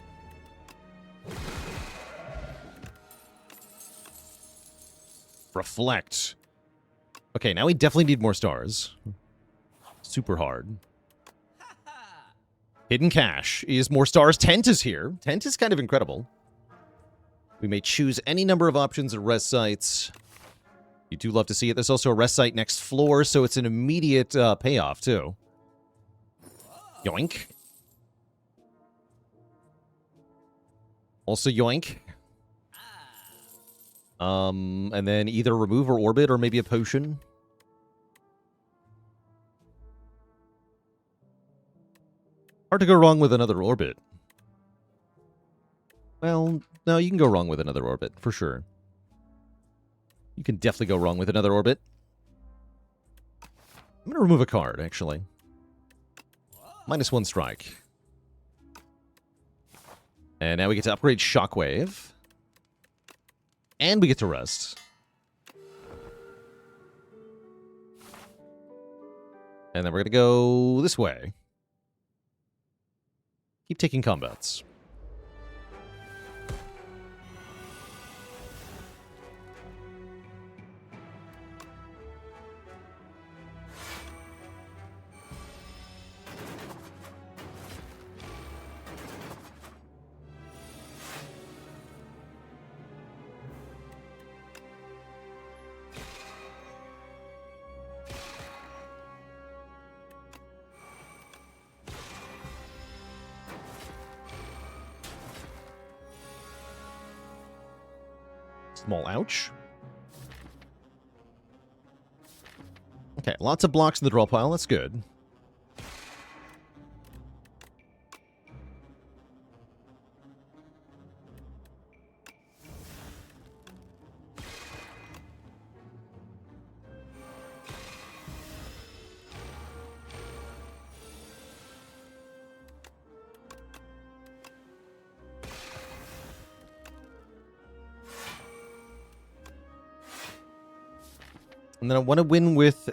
Reflect. Okay, now we definitely need more stars. Super hard. Hidden Cache is more stars. Tent is here. Tent is kind of incredible. We may choose any number of options at rest sites. You do love to see it. There's also a rest site next floor, so it's an immediate payoff, too. Yoink. Also yoink. And then either remove or orbit, or maybe a potion. Hard to go wrong with another orbit. Well, no, you can go wrong with another orbit, for sure. You can definitely go wrong with another orbit. I'm going to remove a card, actually. -1 strike. And now we get to upgrade Shockwave. And we get to rest. And then we're going to go this way. Keep taking combats. Small ouch. Okay, lots of blocks in the draw pile. That's good. And then I want to win with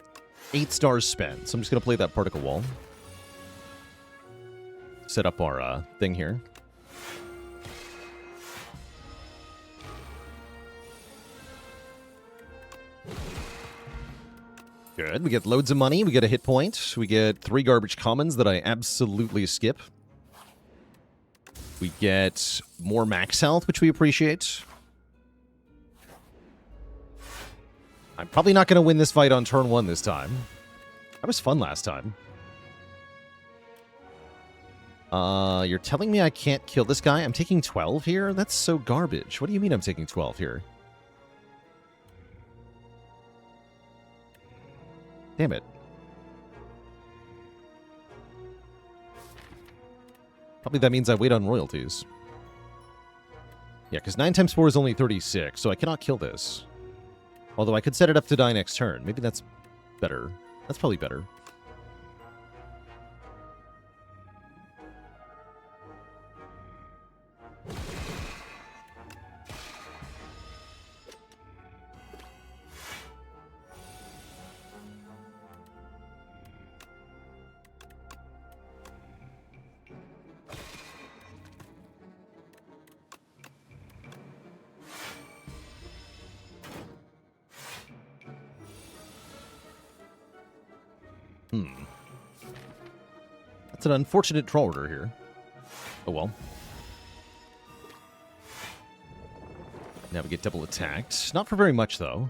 8 stars spent. So I'm just going to play that particle wall. Set up our thing here. Good. We get loads of money. We get a hit point. We get 3 garbage commons that I absolutely skip. We get more max health, which we appreciate. I'm probably not going to win this fight on turn 1 this time. That was fun last time. You're telling me I can't kill this guy? I'm taking 12 here? That's so garbage. What do you mean I'm taking 12 here? Damn it. Probably that means I wait on royalties. Yeah, because 9 times 4 is only 36, so I cannot kill this. Although I could set it up to die next turn. Maybe that's better. That's probably better. That's an unfortunate draw order here. Oh well. Now we get double attacked. Not for very much, though.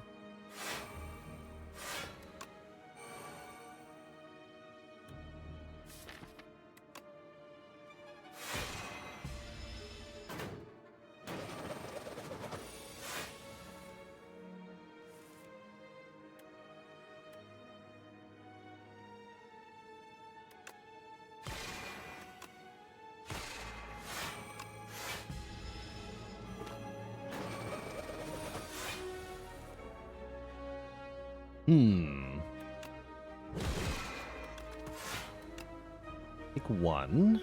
Take 1.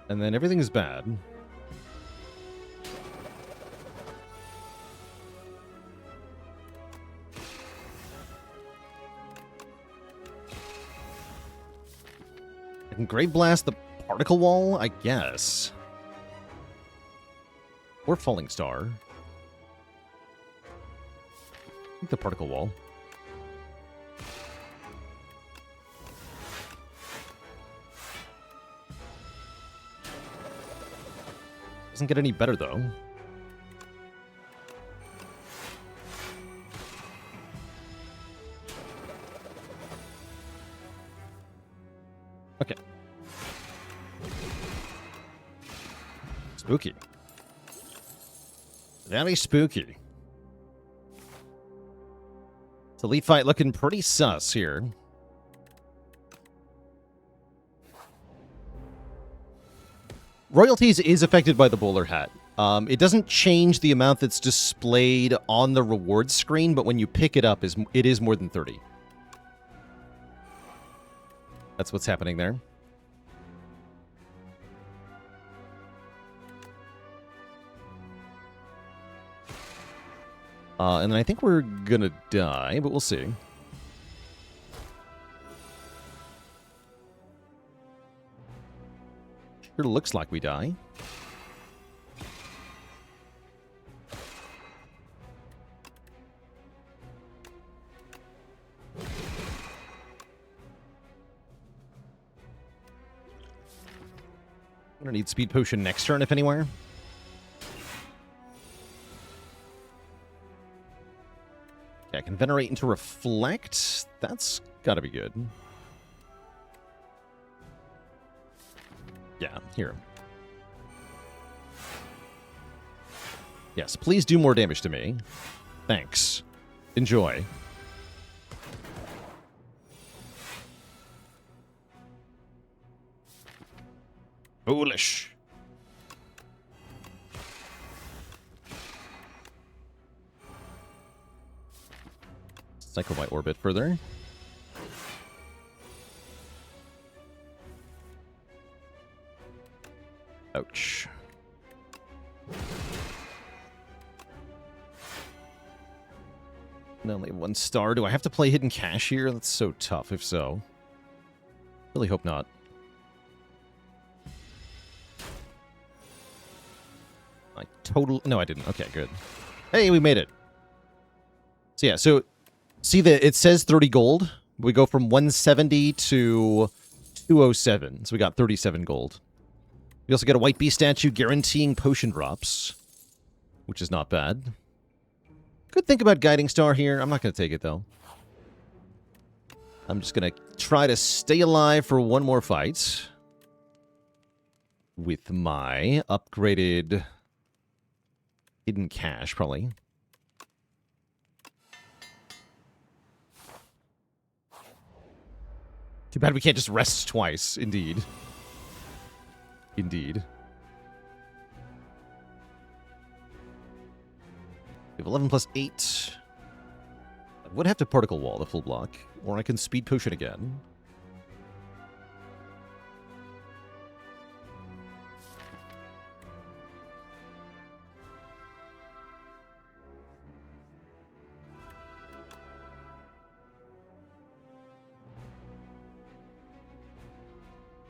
And then everything is bad. I can Grave Blast the particle wall, I guess. Or Falling Star. I think the particle wall. Doesn't get any better, though. Okay. Spooky. Very spooky. It's elite fight looking pretty sus here. Royalties is affected by the bowler hat. It doesn't change the amount that's displayed on the rewards screen, but when you pick it up, it is more than 30. That's what's happening there. And then I think we're gonna die, but we'll see. Sure looks like we die. I'm gonna need speed potion next turn, if anywhere. Okay, I can venerate into reflect. That's gotta be good. Yeah, here. Yes, please do more damage to me. Thanks. Enjoy. Foolish. Cycle my orbit further. Ouch. And I only have 1 star. Do I have to play Hidden Cache here? That's so tough, if so. Really hope not. No, I didn't. Okay, good. Hey, we made it. So yeah, see that it says 30 gold. We go from 170 to 207. So we got 37 gold. We also get a White Beast statue guaranteeing potion drops, which is not bad. Good thing about Guiding Star here. I'm not going to take it, though. I'm just going to try to stay alive for 1 more fight with my upgraded Hidden Cache, probably. Too bad we can't just rest twice. Indeed. Indeed. We have 11 plus 8. I would have to Particle Wall the full block, or I can Speed Potion again.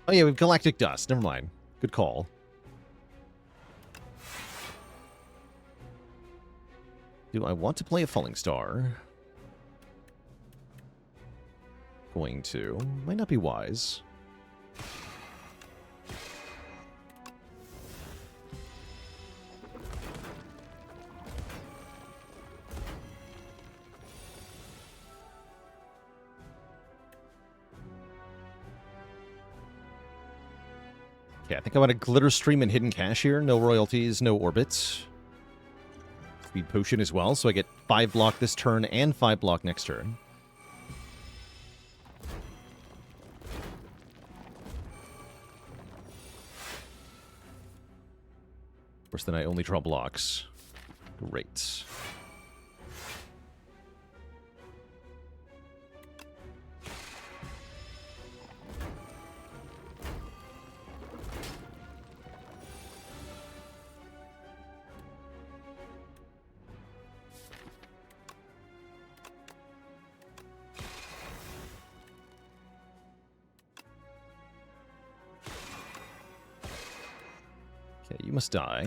Oh yeah, we have Galactic Dust. Never mind. Good call. Do I want to play a Falling Star? Going to. Might not be wise. Okay, I think I want a Glitter Stream and Hidden Cache here. No royalties, no orbits. Speed Potion as well, so I get 5 block this turn and 5 block next turn. Of course, then I only draw blocks. Great. Okay, you must die.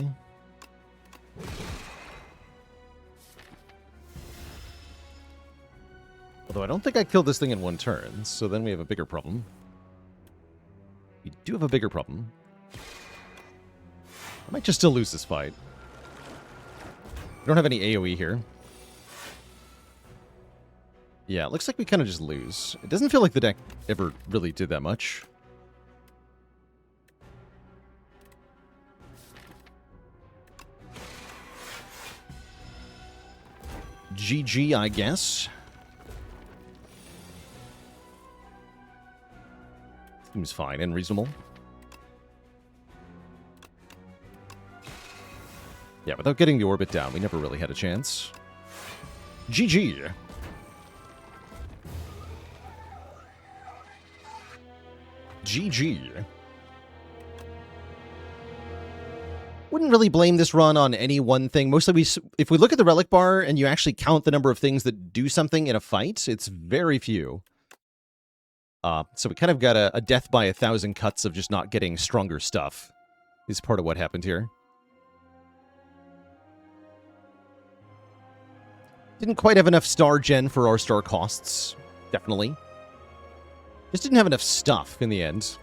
Although I don't think I killed this thing in 1 turn, so then we have a bigger problem. We do have a bigger problem. I might just still lose this fight. We don't have any AoE here. Yeah, it looks like we kind of just lose. It doesn't feel like the deck ever really did that much. GG, I guess. Seems fine and reasonable. Yeah, without getting the orbit down, we never really had a chance. GG. GG. Wouldn't really blame this run on any one thing. Mostly, if we look at the relic bar and you actually count the number of things that do something in a fight, it's very few. So we kind of got a death by 1,000 cuts of just not getting stronger stuff is part of what happened here. Didn't quite have enough star gen for our star costs. Definitely. Just didn't have enough stuff in the end.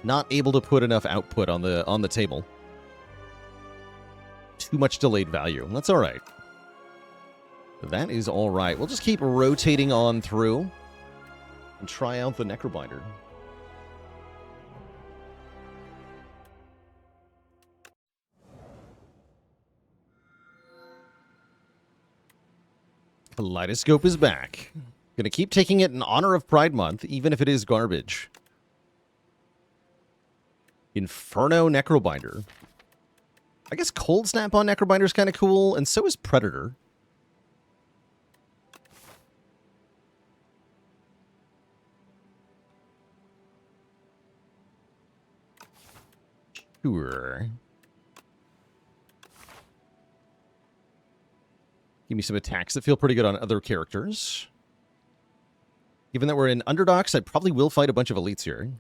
Not able to put enough output on the table. Too much delayed value. That's all right. That is all right. We'll just keep rotating on through and try out the Necrobinder. Kaleidoscope is back. Gonna keep taking it in honor of Pride Month, even if it is garbage. Inferno Necrobinder. I guess Cold Snap on Necrobinder is kind of cool, and so is Predator. Sure. Give me some attacks that feel pretty good on other characters. Given that we're in underdogs, I probably will fight a bunch of elites here.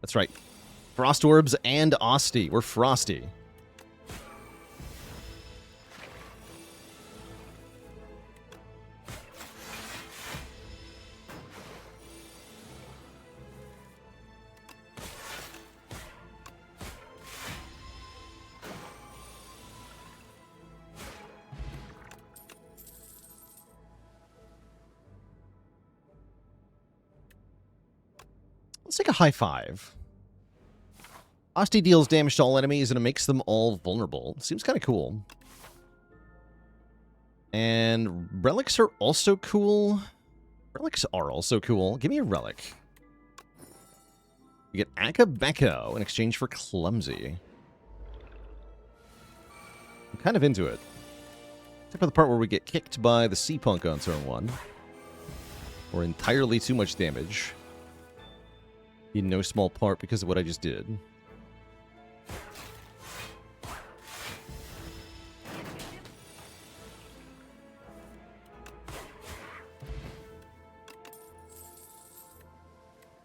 That's right. Frost Orbs and Osti. We're frosty. Let's take a high five. Osti deals damage to all enemies and it makes them all vulnerable. Seems kind of cool. And relics are also cool. Relics are also cool. Give me a relic. You get Akabeko in exchange for Clumsy. I'm kind of into it. Except for the part where we get kicked by the Sea Punk on turn 1. Or entirely too much damage. In no small part because of what I just did.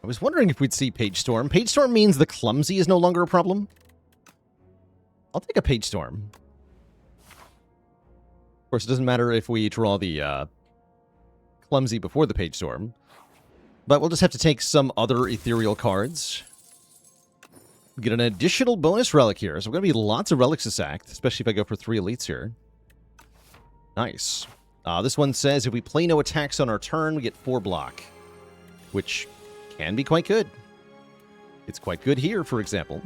I was wondering if we'd see Page Storm. Page Storm means the Clumsy is no longer a problem. I'll take a Page Storm. Of course, it doesn't matter if we draw the Clumsy before the Page Storm. But we'll just have to take some other ethereal cards. Get an additional bonus relic here. So we're going to be lots of relics to sack, especially if I go for 3 elites here. Nice. This one says if we play no attacks on our turn, we get 4 block. Which can be quite good. It's quite good here, for example.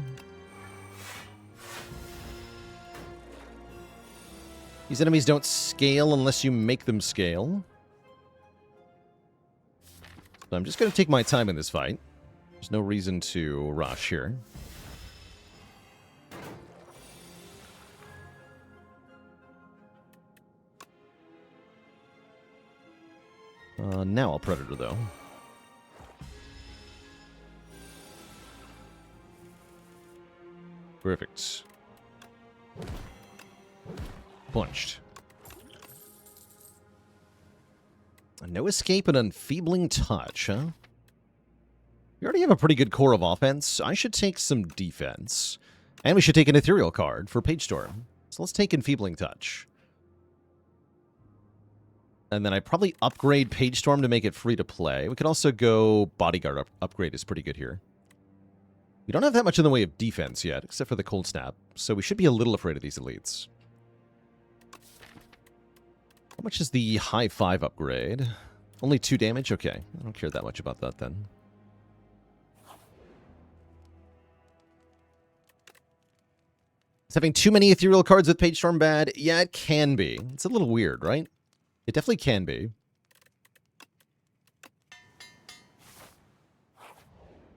These enemies don't scale unless you make them scale. So I'm just going to take my time in this fight. There's no reason to rush here. Now I'll Predator, though. Perfect. Punched. No escape and Enfeebling Touch, huh? We already have a pretty good core of offense. I should take some defense. And we should take an ethereal card for Page Storm. So let's take Enfeebling Touch. And then I probably upgrade Page Storm to make it free to play. We could also go Bodyguard upgrade is pretty good here. We don't have that much in the way of defense yet, except for the Cold Snap. So we should be a little afraid of these elites. How much is the high 5 upgrade? Only 2 damage? Okay. I don't care that much about that then. Is having too many ethereal cards with Page Storm bad? Yeah, it can be. It's a little weird, right? It definitely can be.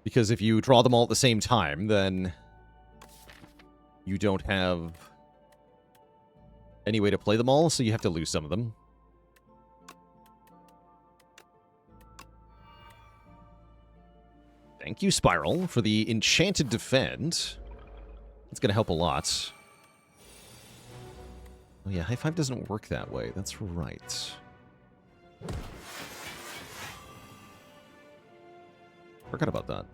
Because if you draw them all at the same time, then you don't have any way to play them all, so you have to lose some of them. Thank you, Spiral, for the Enchanted Defend. It's going to help a lot. Oh yeah, high 5 doesn't work that way. That's right. Forgot about that.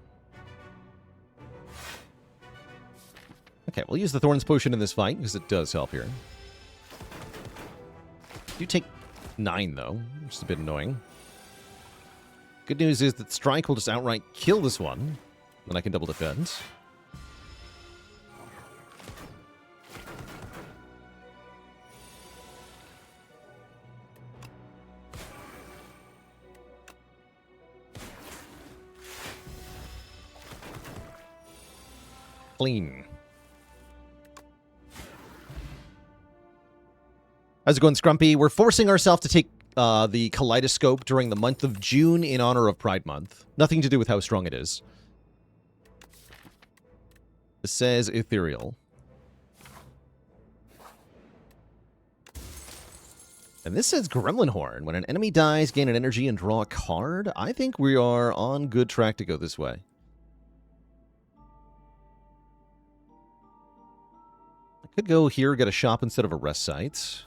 Okay, we'll use the Thorns Potion in this fight, because it does help here. You take 9, though, which is a bit annoying. Good news is that Strike will just outright kill this one, and I can double defend. Clean. How's it going, Scrumpy? We're forcing ourselves to take the Kaleidoscope during the month of June in honor of Pride Month. Nothing to do with how strong it is. It says Ethereal. And this says Gremlin Horn. When an enemy dies, gain an energy and draw a card. I think we are on good track to go this way. Could go here, get a shop instead of a rest site.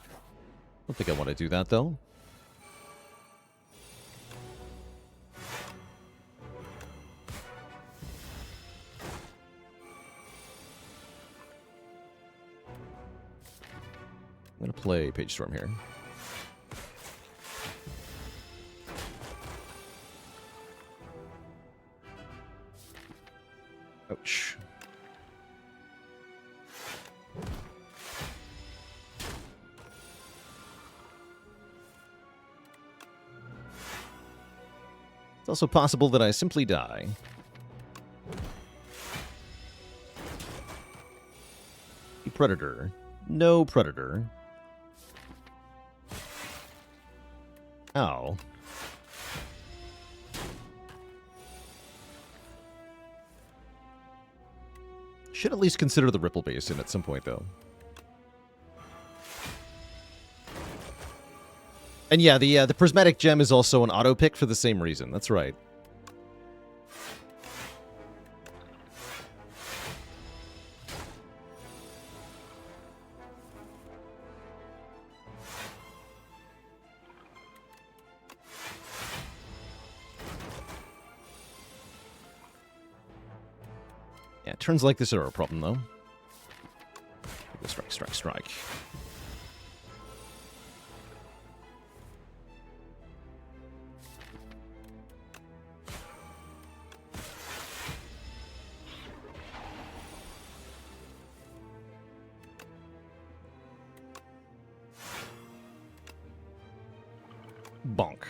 Don't think I want to do that, though. I'm going to play Page Storm here. Ouch. It's also possible that I simply die. Predator. No Predator. Ow. Should at least consider the Ripple Basin at some point, though. And yeah, the Prismatic Gem is also an auto pick for the same reason. That's right. Yeah, turns like this are a problem, though. Strike, strike, strike. Bonk.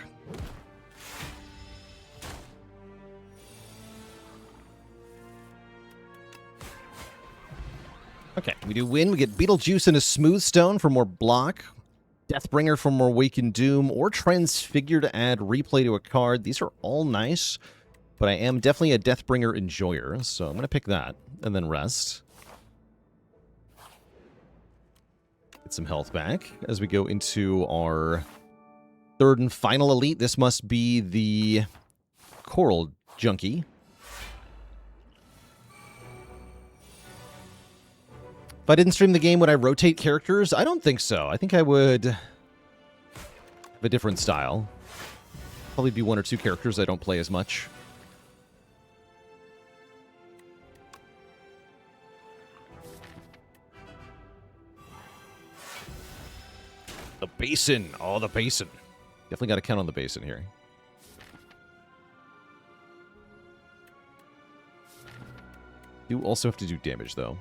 Okay, we do win. We get Beetlejuice and a Smooth Stone for more block, Deathbringer for more Awakened Doom, or Transfigure to add replay to a card. These are all nice, but I am definitely a Deathbringer enjoyer, so I'm going to pick that and then rest. Get some health back as we go into our third and final elite. This must be the Coral Junkie. If I didn't stream the game, would I rotate characters? I don't think so. I think I would have a different style. Probably be one or two characters I don't play as much. The Basin. Oh, the Basin. Definitely got to count on the Basin here. You also have to do damage, though.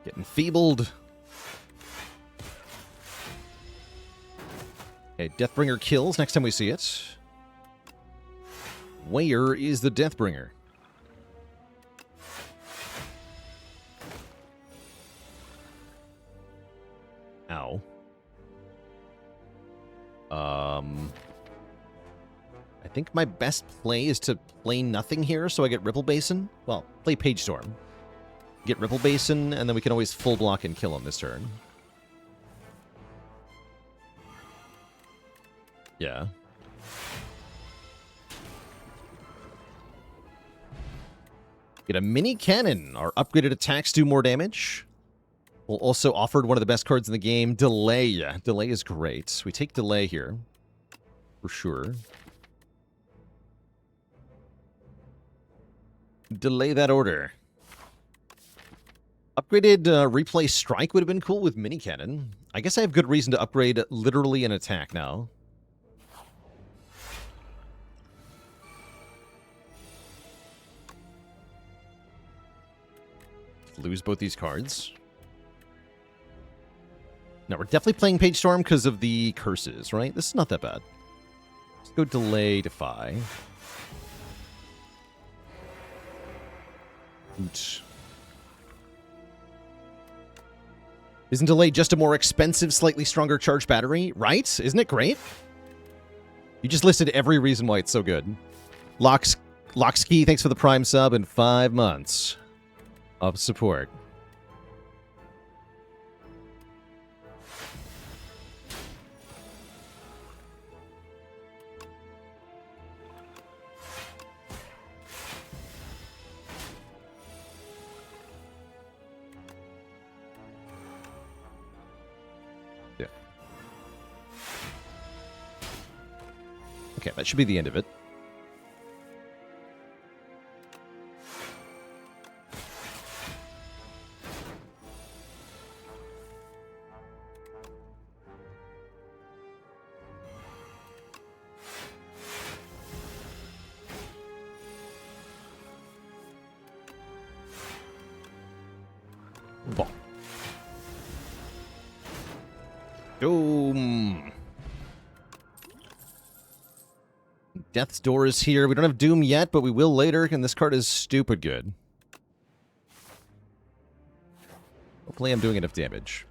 Getting feebled. Okay, Deathbringer kills next time we see it. Where is the Deathbringer? Ow. I think my best play is to play nothing here, so I get Ripple Basin. Well, play Page Storm. Get Ripple Basin, and then we can always full block and kill him this turn. Yeah. Get a mini cannon. Our upgraded attacks do more damage. We'll also offered one of the best cards in the game, Delay. Delay is great. We take Delay here. For sure. Delay that order. Upgraded replay strike would have been cool with mini cannon. I guess I have good reason to upgrade literally an attack now. Lose both these cards. Now we're definitely playing Page Storm because of the curses, right? This is not that bad. Let's go Delay, Defy. Ooch. Isn't Delay just a more expensive, slightly stronger charge battery? Right? Isn't it great? You just listed every reason why it's so good. Lockski, thanks for the Prime sub and 5 months of support. Okay, that should be the end of it. Ball. Doom. Death's Door is here. We don't have Doom yet, but we will later, and this card is stupid good. Hopefully I'm doing enough damage.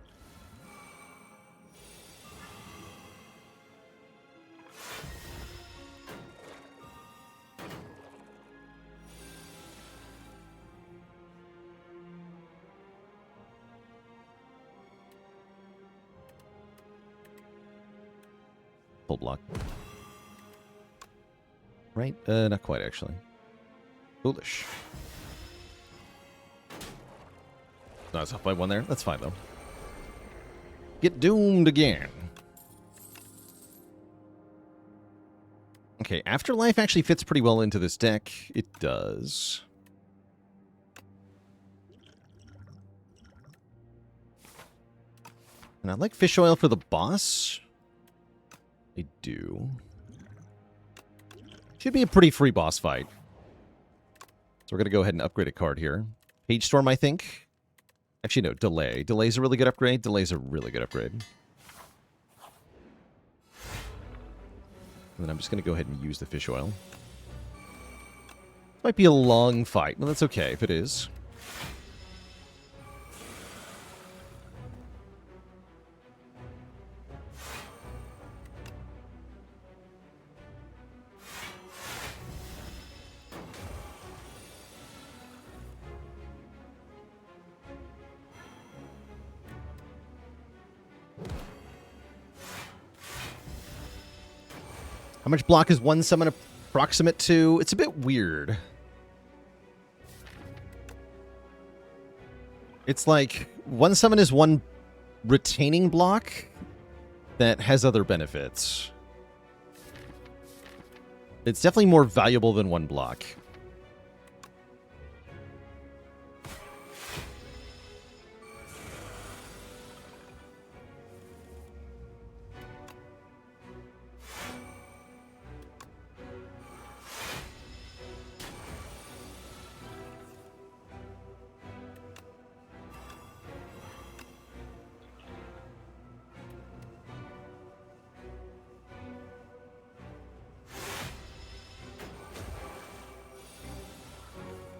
Full block. Right? Not quite, actually. Foolish. No, I was off by one there. That's fine, though. Get doomed again. Okay, Afterlife actually fits pretty well into this deck. It does. And I like Fish Oil for the boss. I do. Should be a pretty free boss fight. So we're going to go ahead and upgrade a card here. Page Storm, I think. Actually, no, Delay. Delay's a really good upgrade. Delay's a really good upgrade. And then I'm just going to go ahead and use the Fish Oil. Might be a long fight. Well, that's okay if it is. How much block is one summon approximate to? It's a bit weird. It's like one summon is one retaining block that has other benefits. It's definitely more valuable than one block.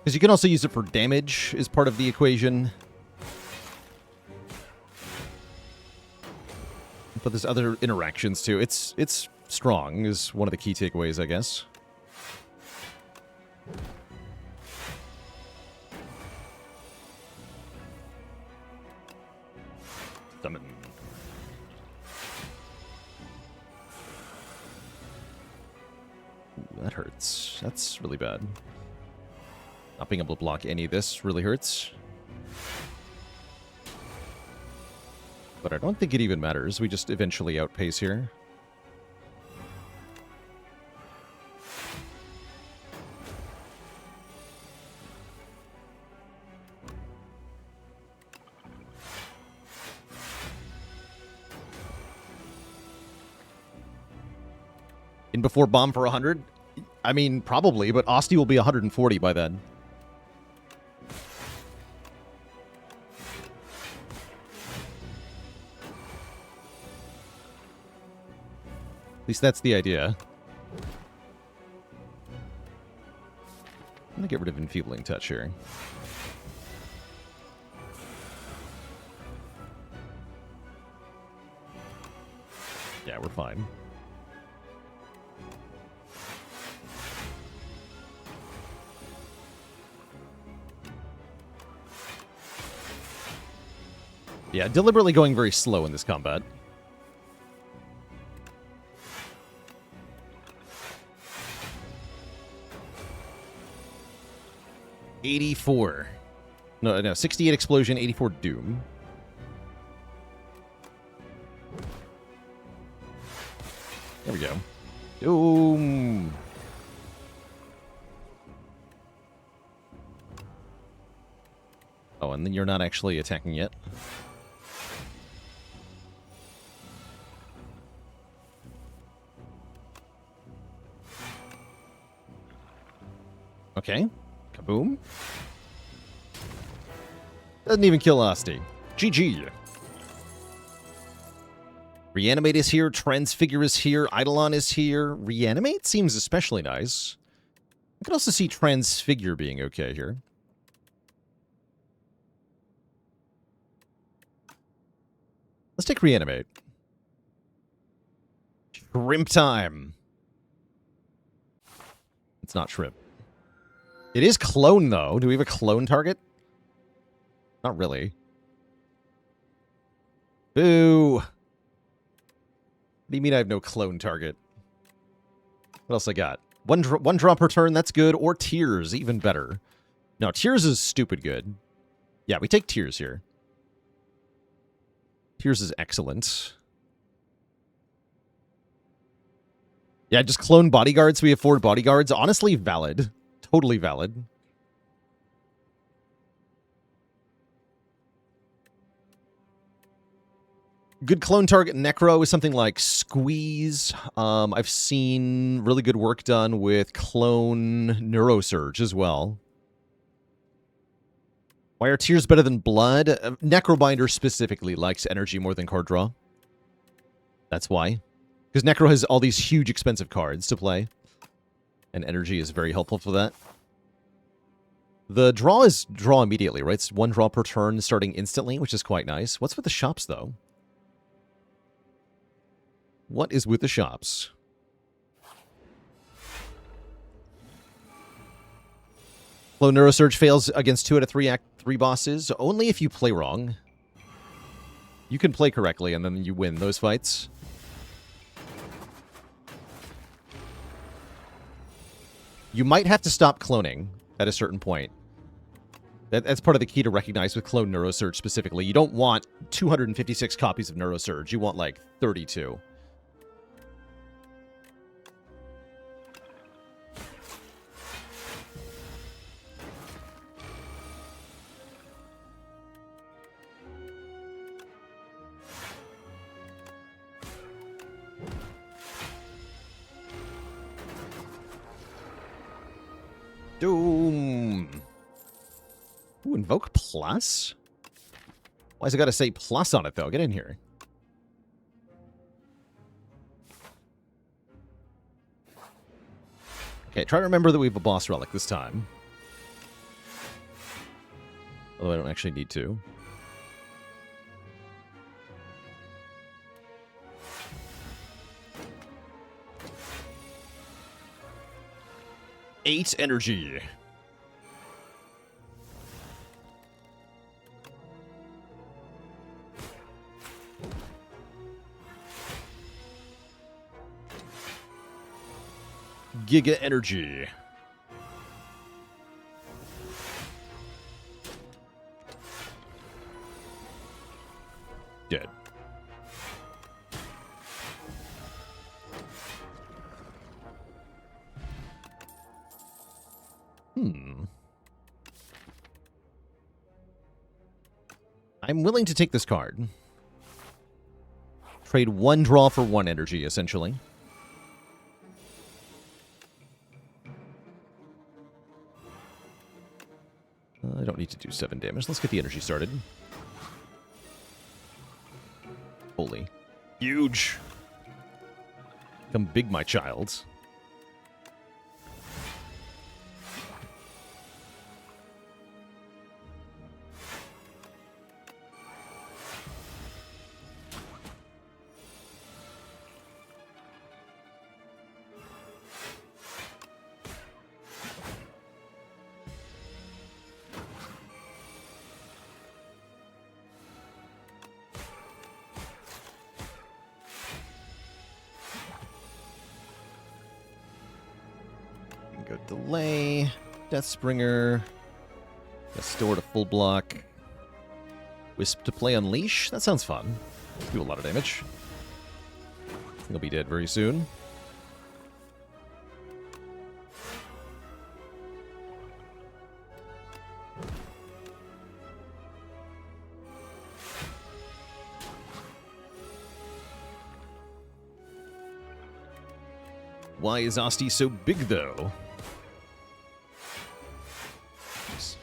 Because you can also use it for damage as part of the equation. But there's other interactions too. It's strong is one of the key takeaways, I guess. Summon. Ooh, that hurts. That's really bad. Not being able to block any of this really hurts. But I don't think it even matters. We just eventually outpace here. In before bomb for 100? I mean, probably, but Asti will be 140 by then. At least that's the idea. I'm going to get rid of Enfeebling Touch here. Yeah, we're fine. Yeah, deliberately going very slow in this combat. $84. No, 68 Explosion, 84 Doom. There we go. Doom. Oh, and then you're not actually attacking yet. Okay. Kaboom. Doesn't even kill Asti. GG. Reanimate is here. Transfigure is here. Eidolon is here. Reanimate seems especially nice. I can also see Transfigure being okay here. Let's take Reanimate. Shrimp time. It's not shrimp. It is clone, though. Do we have a clone target? Not really. Boo. What do you mean I have no clone target? What else I got? One drop per turn, that's good. Or Tears, even better. No, Tears is stupid good. Yeah, we take Tears here. Tears is excellent. Yeah, just clone bodyguards. We have 4 bodyguards. Honestly, valid. Totally valid. Good clone target Necro is something like Squeeze. I've seen really good work done with clone Neurosurge as well. Why are Tears better than Blood? Necrobinder specifically likes energy more than card draw. That's why. Because Necro has all these huge expensive cards to play. And energy is very helpful for that. The draw is draw immediately, right? It's 1 draw per turn starting instantly, which is quite nice. What's with the shops, though? What is with the shops? Low Neurosurge fails against 2 out of 3 Act 3 bosses. Only if you play wrong. You can play correctly, and then you win those fights. You might have to stop cloning at a certain point. That's part of the key to recognize with clone Neurosurge specifically. You don't want 256 copies of Neurosurge. You want, like, 32. Doom. Ooh, Invoke Plus? Why's it got to say plus on it, though? Get in here. Okay, try to remember that we have a boss relic this time. Although I don't actually need to. Eight energy. Giga energy. Dead. I'm willing to take this card. Trade 1 draw for 1 energy, essentially. I don't need to do 7 damage. Let's get the energy started. Holy. Huge. Come big, my child. Go delay, Deathspringer, Restore to full block, Wisp to play Unleash. That sounds fun. Do a lot of damage. I think he'll be dead very soon. Why is Asti so big, though? Nice.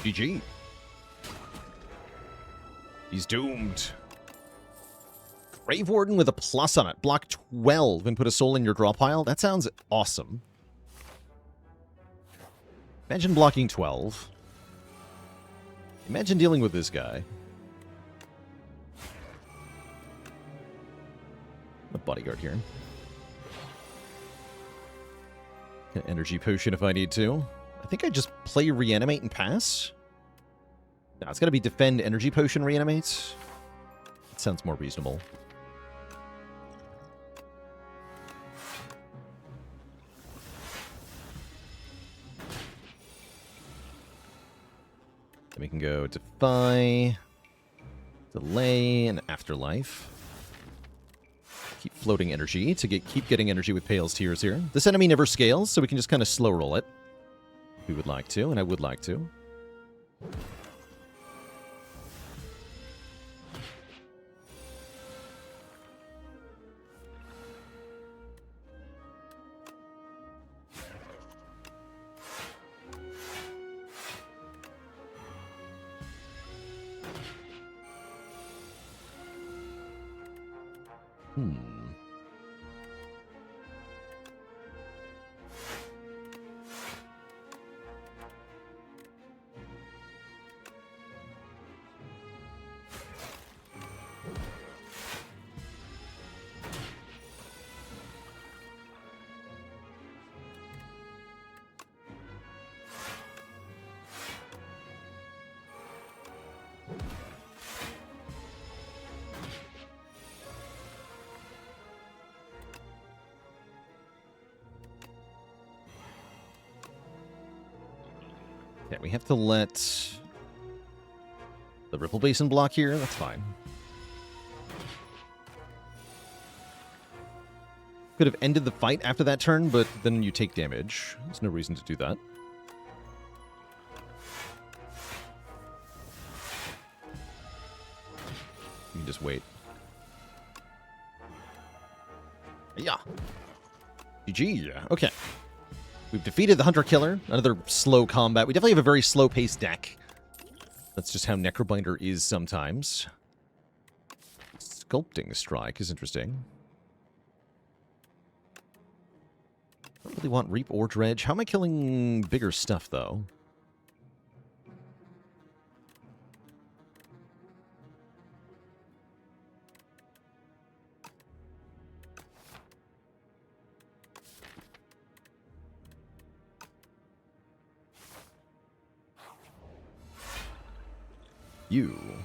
GG. He's doomed. Grave Warden with a plus on it. Block 12 and put a soul in your draw pile. That sounds awesome. Imagine blocking 12. Imagine dealing with this guy. A bodyguard here. An energy potion if I need to. I think I just play reanimate and pass. No, it's got to be defend, energy potion, reanimate. That sounds more reasonable. Then we can go defy, delay, and afterlife. Keep floating energy to keep getting energy with Pale's Tears here. This enemy never scales, so we can just kind of slow roll it. If we would like to, and I would like to. Yeah, we have to let the Ripple Basin block here. That's fine. Could have ended the fight after that turn, but then you take damage. There's no reason to do that. You can just wait. Yeah. GG. Okay. We've defeated the Hunter-Killer. Another slow combat. We definitely have a very slow-paced deck. That's just how Necrobinder is sometimes. Sculpting Strike is interesting. I don't really want Reap or Dredge. How am I killing bigger stuff, though?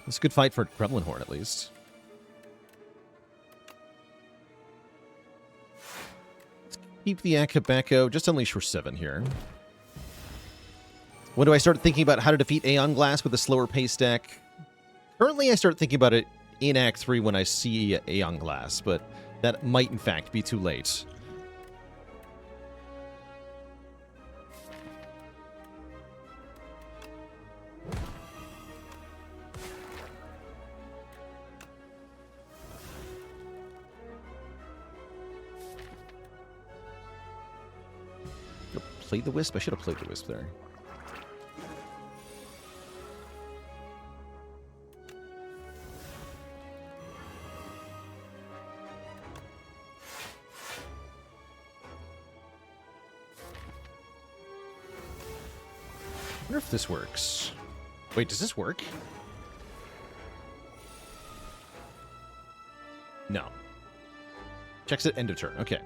It's a good fight for Gremlin Horn, at least. Let's keep the Akabeko. Just unleash for 7 here. When do I start thinking about how to defeat Aeon Glass with a slower pace deck? Currently, I start thinking about it in Act 3 when I see Aeon Glass, but that might, in fact, be too late. Played the Wisp? I should have played the Wisp there. I wonder if this works. Wait, does this work? No. Checks at end of turn. Okay.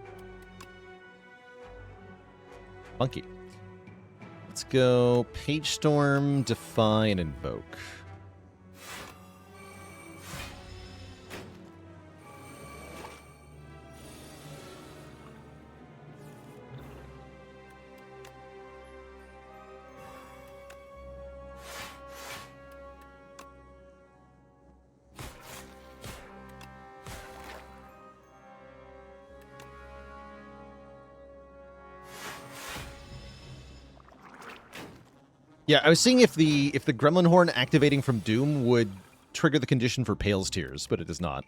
Funky. Let's go Page Storm, Defy, and Invoke. Yeah, I was seeing if the Gremlin Horn activating from Doom would trigger the condition for Pale's Tears, but it does not.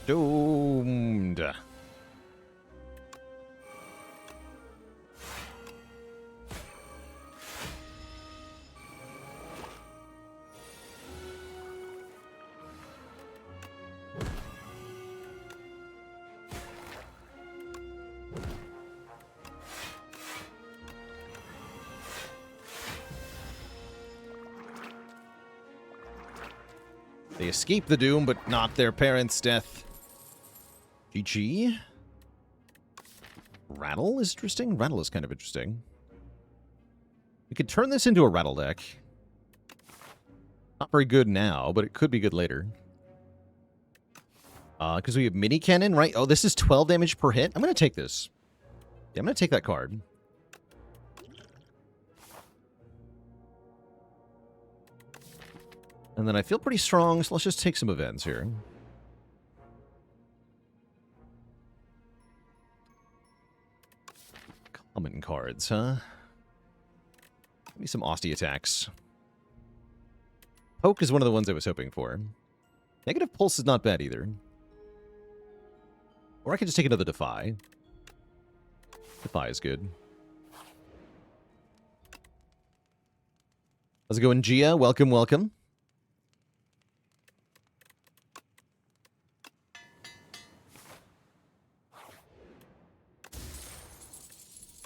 Doomed. They escape the doom, but not their parents' death. GG. Rattle is interesting. Rattle is kind of interesting. We could turn this into a rattle deck. Not very good now, but it could be good later. Because we have mini cannon, right? Oh, this is 12 damage per hit. I'm going to take this. Yeah, I'm going to take that card. And then I feel pretty strong, so let's just take some events here. Common cards, huh? Give me some Austie attacks. Poke is one of the ones I was hoping for. Negative Pulse is not bad either. Or I could just take another Defy. Defy is good. How's it going, Gia? Welcome, welcome.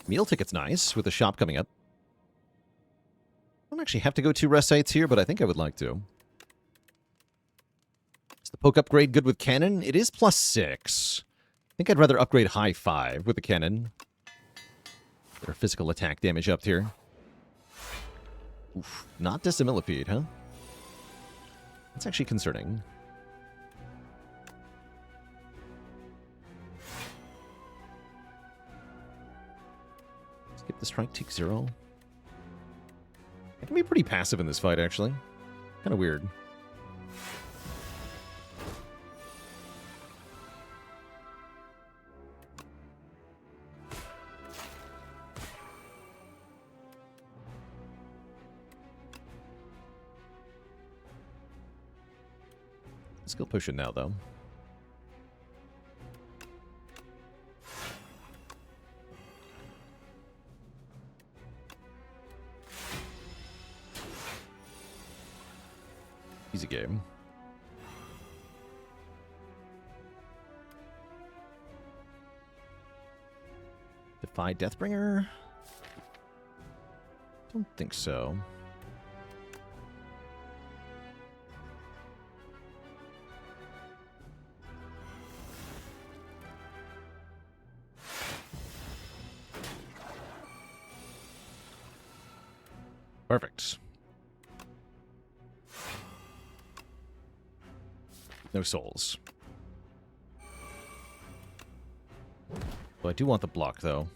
Meal ticket's nice, with the shop coming up. I don't actually have to go 2 rest sites here, but I think I would like to. Is the poke upgrade good with cannon? It is +6. I think I'd rather upgrade high 5 with the cannon. Get our physical attack damage up here. Oof, not Decimillipede, huh? That's actually concerning. Skip the strike, take 0. I can be pretty passive in this fight, actually. Kind of weird. Skill potion now, though. Easy game. Defy Deathbringer? Don't think so. Perfect. No souls. Well, I do want the block, though.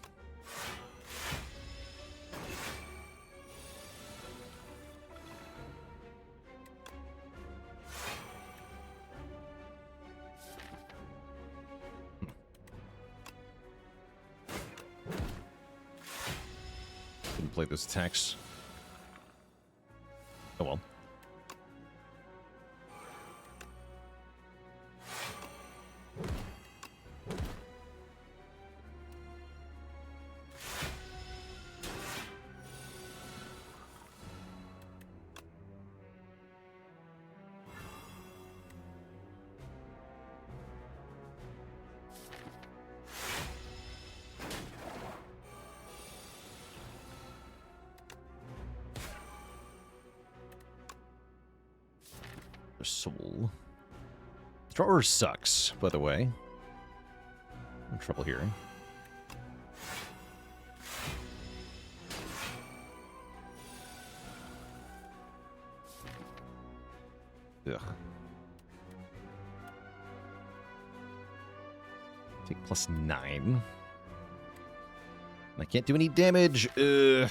Didn't play those attacks. Oh well. Soul. Thrower sucks, by the way. I'm in trouble here. Ugh. Take +9. I can't do any damage. Ugh.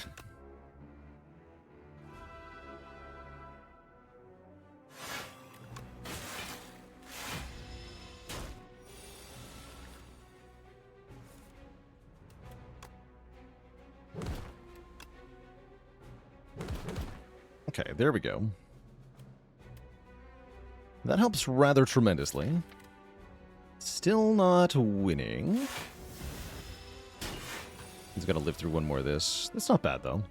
there we go. That helps rather tremendously. Still not winning. He's got to live through one more of this. That's not bad, though.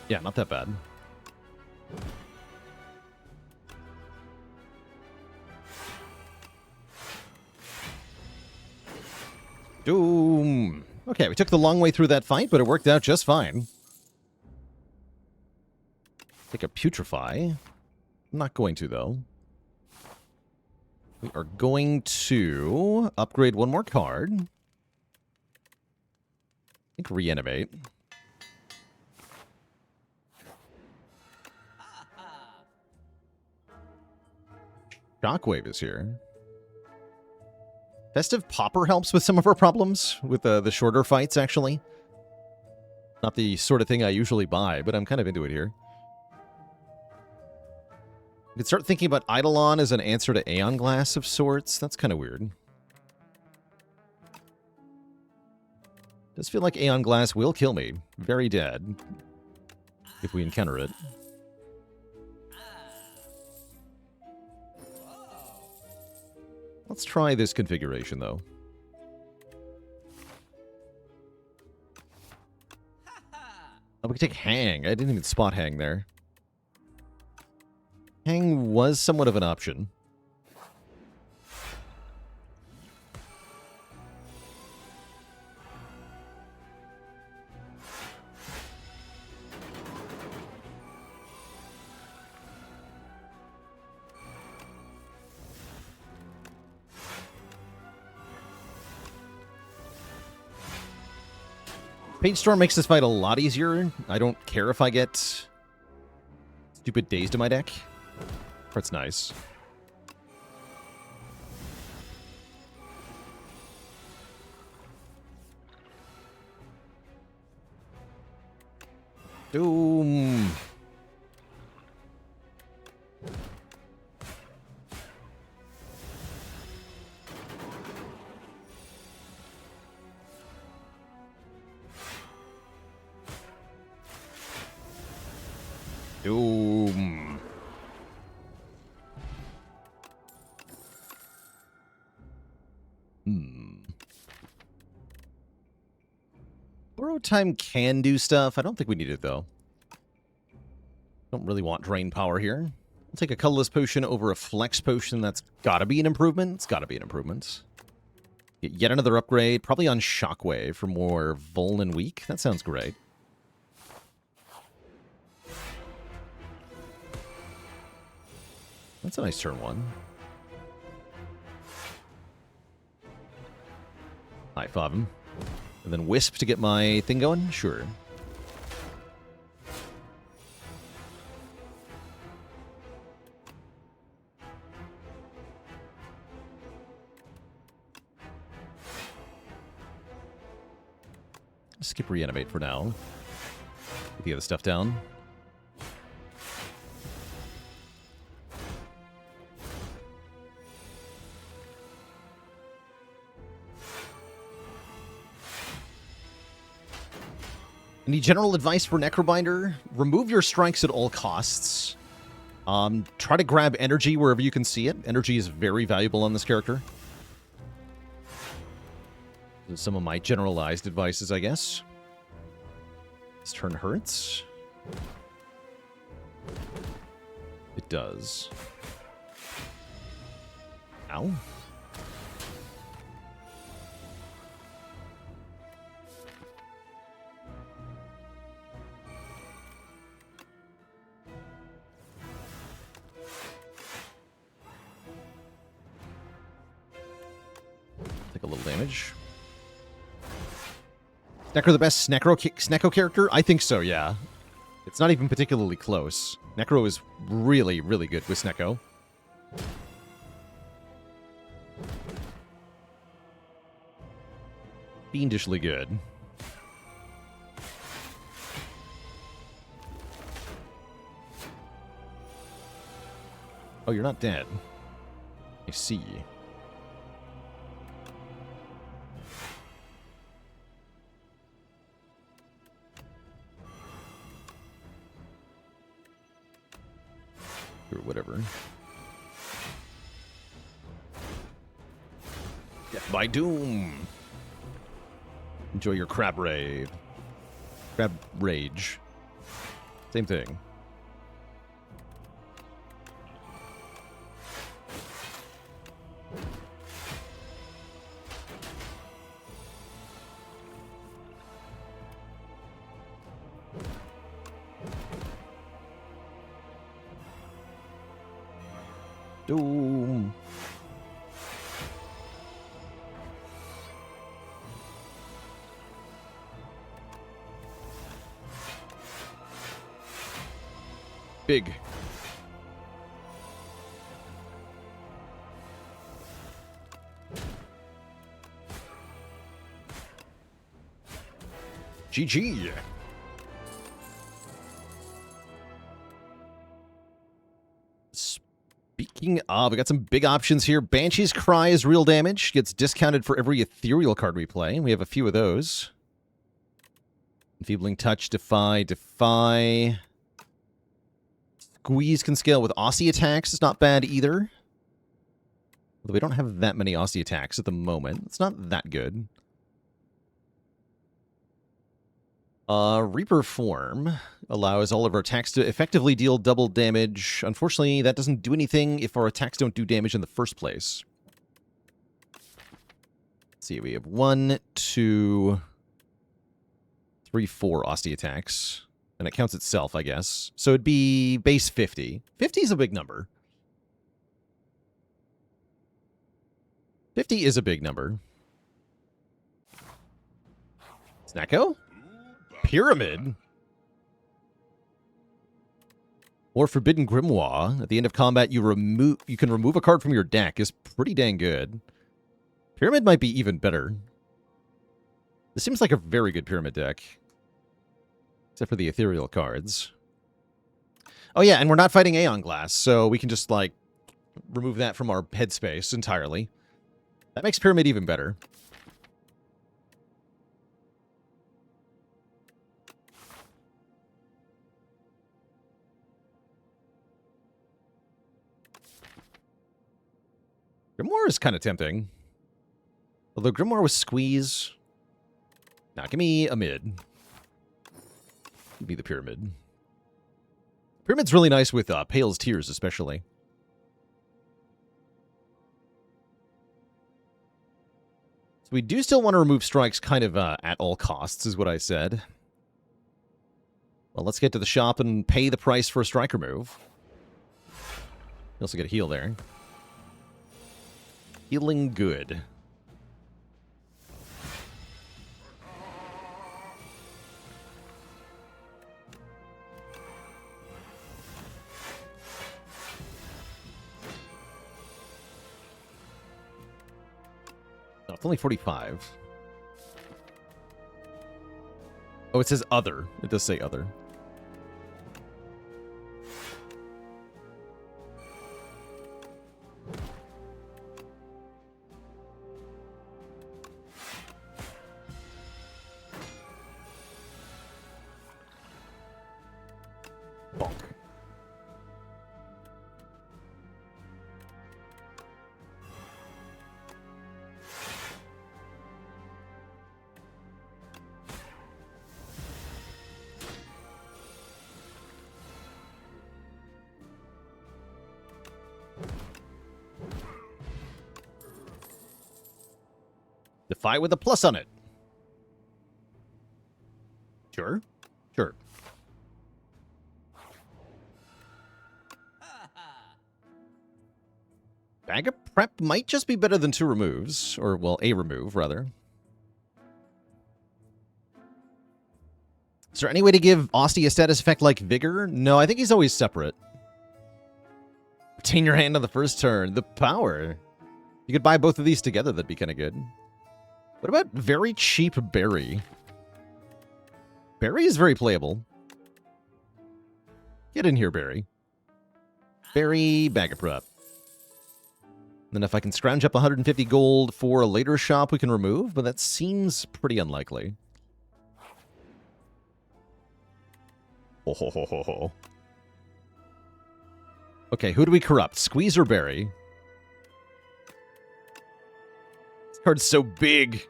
Yeah, not that bad. Doom. Okay, we took the long way through that fight, but it worked out just fine. Take a putrefy. I'm not going to, though. We are going to upgrade one more card. I think reanimate. Shockwave is here. Festive Popper helps with some of our problems, with the shorter fights, actually. Not the sort of thing I usually buy, but I'm kind of into it here. You could start thinking about Eidolon as an answer to Aeon Glass of sorts. That's kind of weird. Does feel like Aeon Glass will kill me. Very dead. If we encounter it. Let's try this configuration, though. Oh, we can take Hang. I didn't even spot Hang there. Hang was somewhat of an option. Page Storm makes this fight a lot easier. I don't care if I get stupid Dazed in my deck. That's nice. Doom. Doom. Borrow Time can do stuff. I don't think we need it, though. Don't really want Drain Power here. I'll take a Colorless Potion over a Flex Potion. That's gotta be an improvement. It's gotta be an improvement. Get yet another upgrade. Probably on Shockwave for more Vuln and Weak. That sounds great. That's a nice turn one. High five him. And then Wisp to get my thing going? Sure. Skip Reanimate for now. Get the other stuff down. Any general advice for Necrobinder? Remove your strikes at all costs. Try to grab energy wherever you can see it. Energy is very valuable on this character. Some of my generalized advices, I guess. This turn hurts. It does. Ow. Take a little damage. Necro the best Snecko character? I think so, yeah. It's not even particularly close. Necro is really, really good with Snecko. Fiendishly good. Oh, you're not dead. I see. Or whatever. Death by Doom. Enjoy your crab rave. Crab rage. Same thing. Doom. Big. GG. Speaking of, we got some big options here. Banshee's Cry is real damage. Gets discounted for every ethereal card we play. We have a few of those. Enfeebling Touch, Defy, Defy. Squeeze can scale with Aussie attacks. It's not bad either. Although we don't have that many Aussie attacks at the moment. It's not that good. Reaper Form allows all of our attacks to effectively deal double damage. Unfortunately, that doesn't do anything if our attacks don't do damage in the first place. Let's see, we have 1, 2, 3, 4 Aussie attacks. And it counts itself, I guess. So it'd be base 50. 50 is a big number. 50 is a big number. Snacko? Pyramid? Or Forbidden Grimoire. At the end of combat, you can remove a card from your deck. Is pretty dang good. Pyramid might be even better. This seems like a very good Pyramid deck. Except for the ethereal cards. Oh yeah, and we're not fighting Aeon Glass, so we can just, like, remove that from our headspace entirely. That makes Pyramid even better. Grimoire is kind of tempting. Although Grimoire with Squeeze... Nah, give me a mid. Give me the Pyramid. Pyramid's really nice with Pale's Tears, especially. So we do still want to remove strikes kind of at all costs, is what I said. Well, let's get to the shop and pay the price for a strike remove. You also get a heal there. Healing good. No, it's only 45. Oh, it says other. It does say other. Bonk. Defy with a plus on it. Sure. Sure. Bag of Prep might just be better than 2 removes. Or, well, a remove, rather. Is there any way to give Austie a status effect like Vigor? No, I think he's always separate. Retain your hand on the first turn. The power. You could buy both of these together. That'd be kind of good. What about very cheap Berry? Berry is very playable. Get in here, Berry. Berry, Bag of Prep. Then if I can scrounge up 150 gold for a later shop, we can remove, but that seems pretty unlikely. Oh, ho, ho, ho, ho. Okay, who do we corrupt? Squeeze or Berry? This card's so big.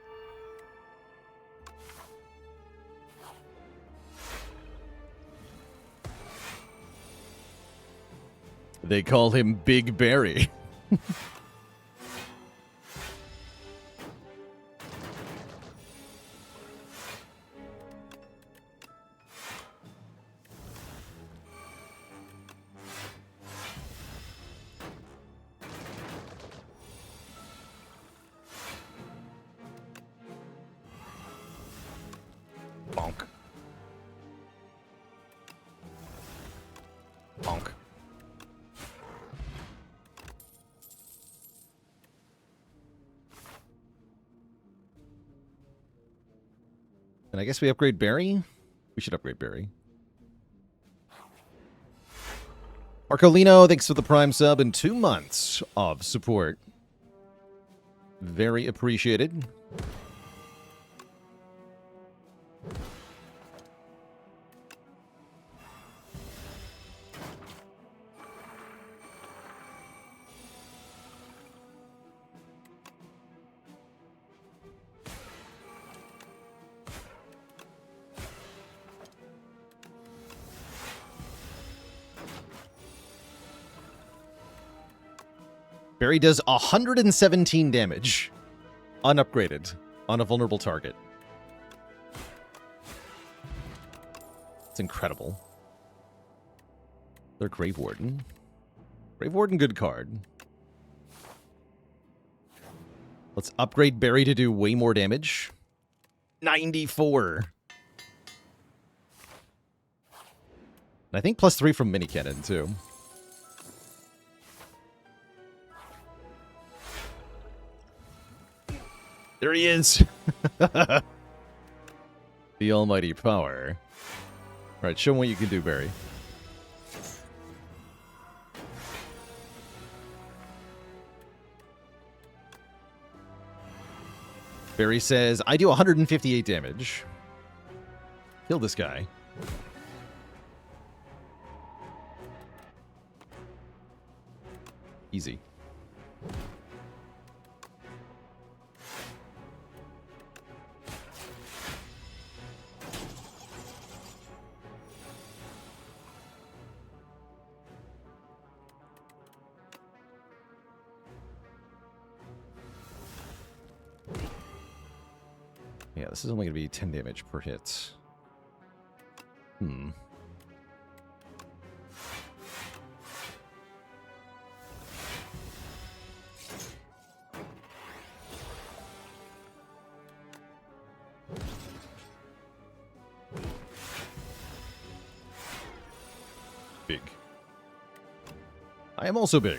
They call him Big Berry. Bonk. Bonk. And I guess we upgrade Barry? We should upgrade Barry. Marcolino, thanks for the Prime sub and 2 months of support. Very appreciated. Barry does 117 damage, unupgraded, on a vulnerable target. It's incredible. They're Grave Warden. Grave Warden, good card. Let's upgrade Barry to do way more damage. 94. And I think +3 from Mini Cannon, too. There he is! The almighty power. Alright, show him what you can do, Barry. Barry says, I do 158 damage. Kill this guy. Easy. Yeah, this is only going to be 10 damage per hit. Big. I am also big.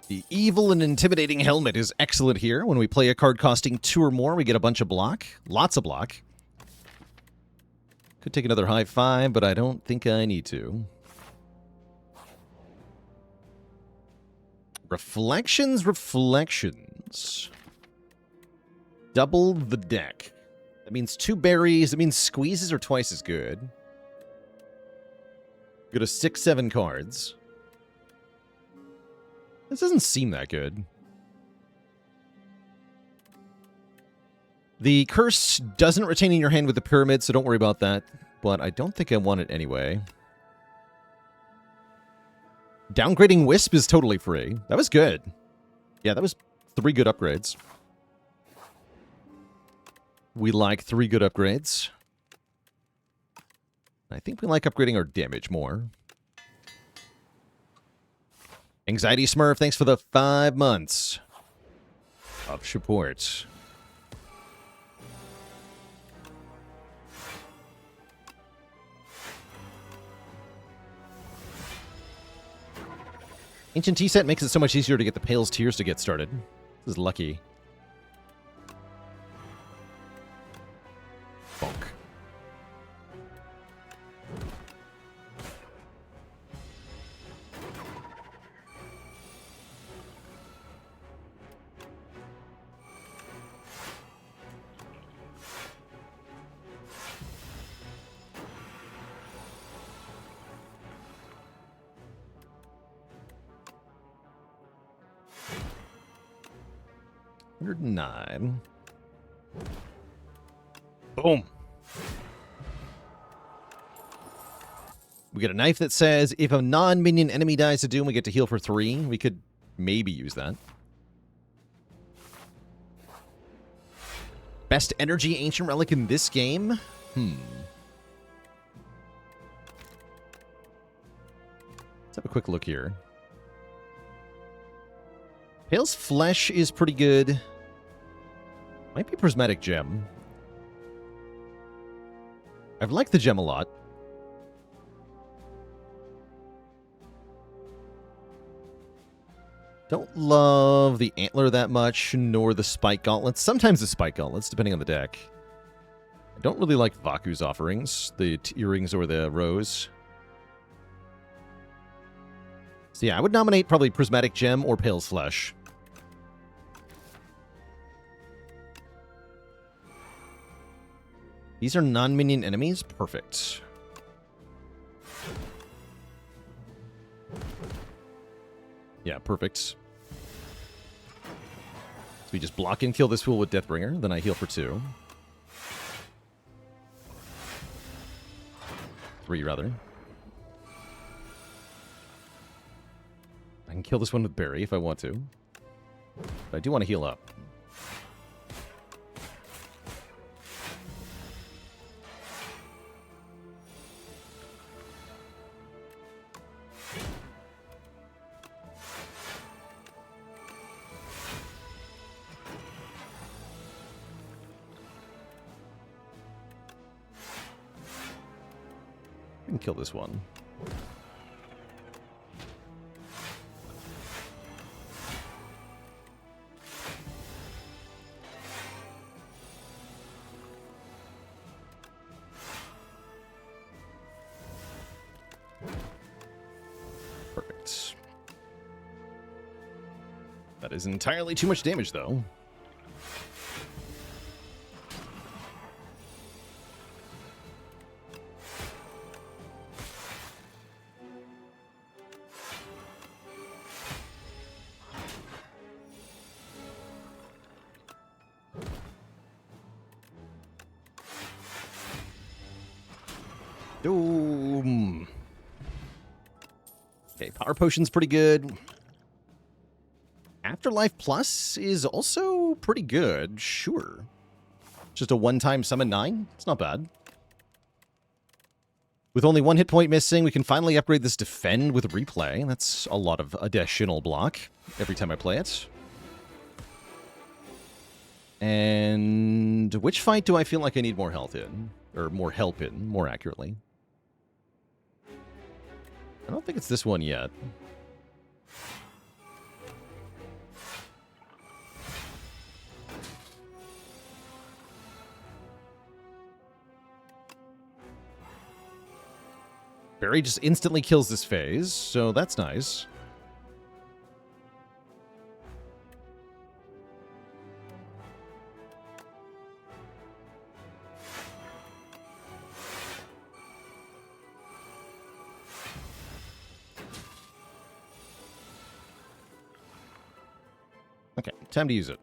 The evil and intimidating helmet is excellent here. When we play a card costing 2 or more, we get a bunch of block. Lots of block. Could take another high 5, but I don't think I need to. Reflections, reflections. Double the deck. That means 2 berries. That means squeezes are twice as good. Go to 6, 7 cards. This doesn't seem that good. The curse doesn't retain in your hand with the pyramid, so don't worry about that. But I don't think I want it anyway. Downgrading Wisp is totally free. That was good. Yeah, that was 3 good upgrades. We like 3 good upgrades. I think we like upgrading our damage more. Anxiety Smurf, thanks for the 5 months of support. Ancient Tea Set makes it so much easier to get the Pale's Tears to get started. This is lucky. Bonk. 109. Boom. We get a knife that says, if a non-minion enemy dies to Doom, we get to heal for 3. We could maybe use that. Best energy ancient relic in this game? Let's have a quick look here. Pale's Flesh is pretty good. Might be Prismatic Gem. I've liked the gem a lot. Don't love the Antler that much, nor the Spike Gauntlets. Sometimes the Spike Gauntlets, depending on the deck. I don't really like Vaku's offerings, the earrings or the rose. So yeah, I would nominate probably Prismatic Gem or Pale's Flesh. These are non-minion enemies? Perfect. Yeah, perfect. So we just block and kill this fool with Deathbringer, then I heal for 2. 3, rather. I can kill this one with Berry if I want to. But I do want to heal up. I can kill this one. Perfect. That is entirely too much damage, though. Doom. Okay, Power Potion's pretty good. Afterlife Plus is also pretty good, sure. Just a one-time summon 9? It's not bad. With only 1 hit point missing, we can finally upgrade this Defend with Replay. That's a lot of additional block every time I play it. And which fight do I feel like I need more health in? Or more help in, more accurately? I don't think it's this one yet. Barry just instantly kills this phase, so that's nice. Okay, time to use it.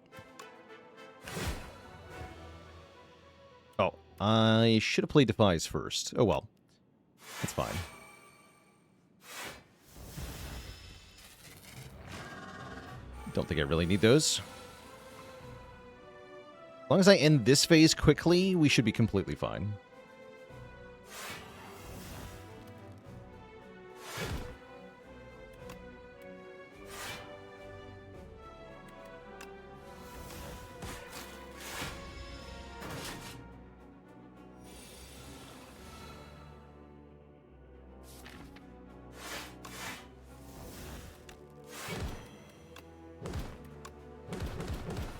Oh, I should have played Defies first. Oh well. That's fine. Don't think I really need those. As long as I end this phase quickly, we should be completely fine.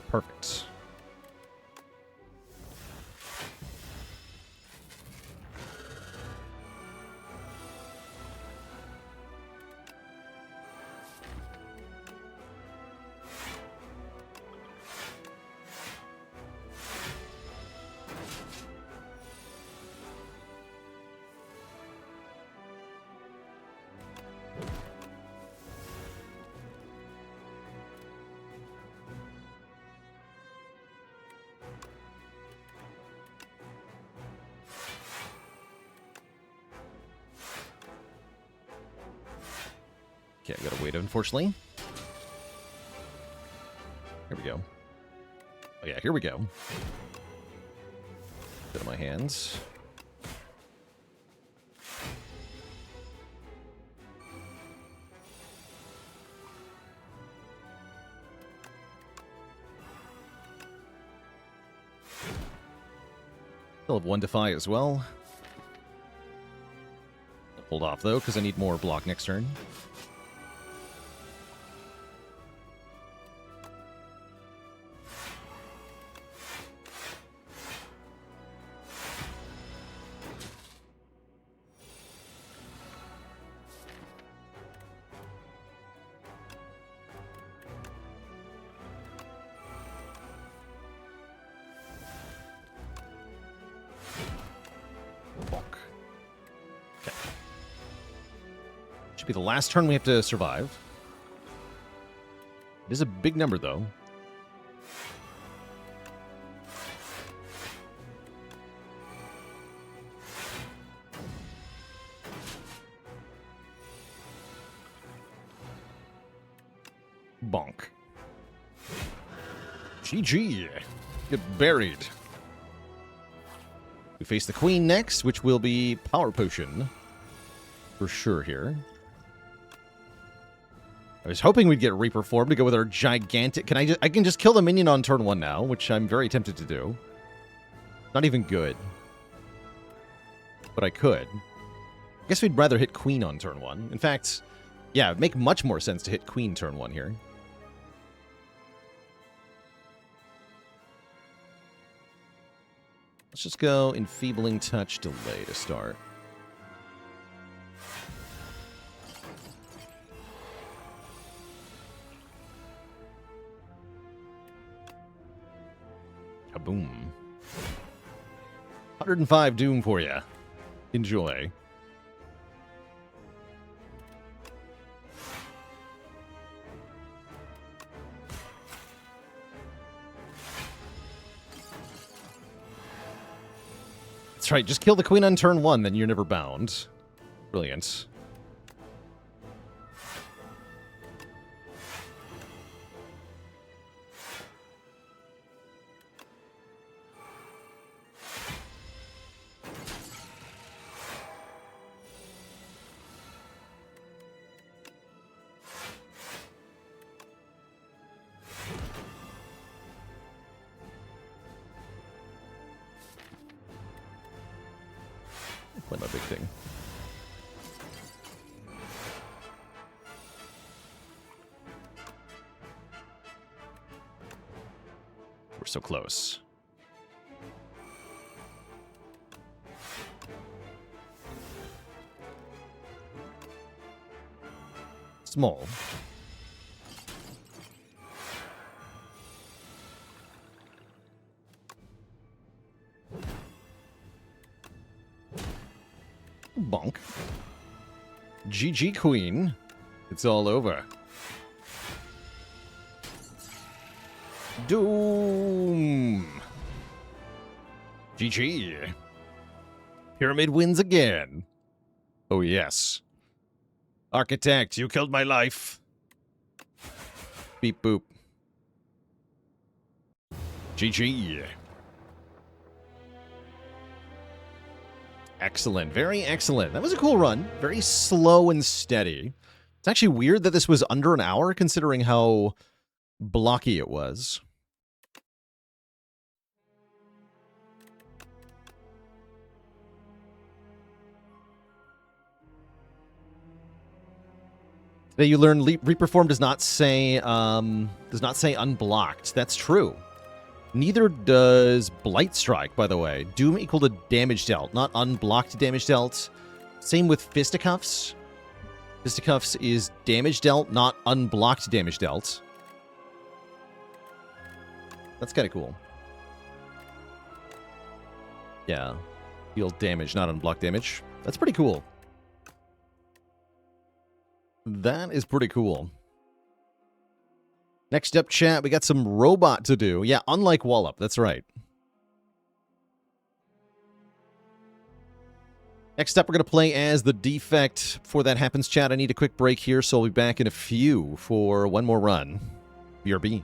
Perfect. Okay, I gotta wait, unfortunately. Here we go. Oh yeah, here we go. Get in my hands. Still have one Defy as well. Hold off, though, because I need more block next turn. Be the last turn we have to survive. It is a big number, though. Bonk. GG. Get buried. We face the Queen next, which will be Power Potion. For sure here. I was hoping we'd get Reperformed to go with our gigantic... I can just kill the minion on turn 1 now, which I'm very tempted to do. Not even good. But I could. I guess we'd rather hit Queen on turn 1. In fact, yeah, it'd make much more sense to hit Queen turn 1 here. Let's just go Enfeebling Touch Delay to start. Kaboom. 105 Doom for you. Enjoy. That's right, just kill the Queen on turn 1, then you're never bound. Brilliant. Play my big thing. We're so close. Small. Bonk. GG Queen. It's all over. Doom. GG. Pyramid wins again. Oh yes. Architect, you killed my life. Beep boop. GG. Excellent. Very excellent. That was a cool run. Very slow and steady. It's actually weird that this was under an hour, considering how blocky it was. Today you learn Reperform does not say unblocked. That's true. Neither does Blight Strike, by the way. Doom equal to damage dealt, not unblocked damage dealt. Same with Fisticuffs. Fisticuffs is damage dealt, not unblocked damage dealt. That's kind of cool. Yeah. Deal damage, not unblocked damage. That's pretty cool. That is pretty cool. Next up, chat, we got some robot to do. Yeah, unlike Wallop, that's right. Next up, we're going to play as the Defect. Before that happens, chat, I need a quick break here, so I'll be back in a few for one more run. BRB.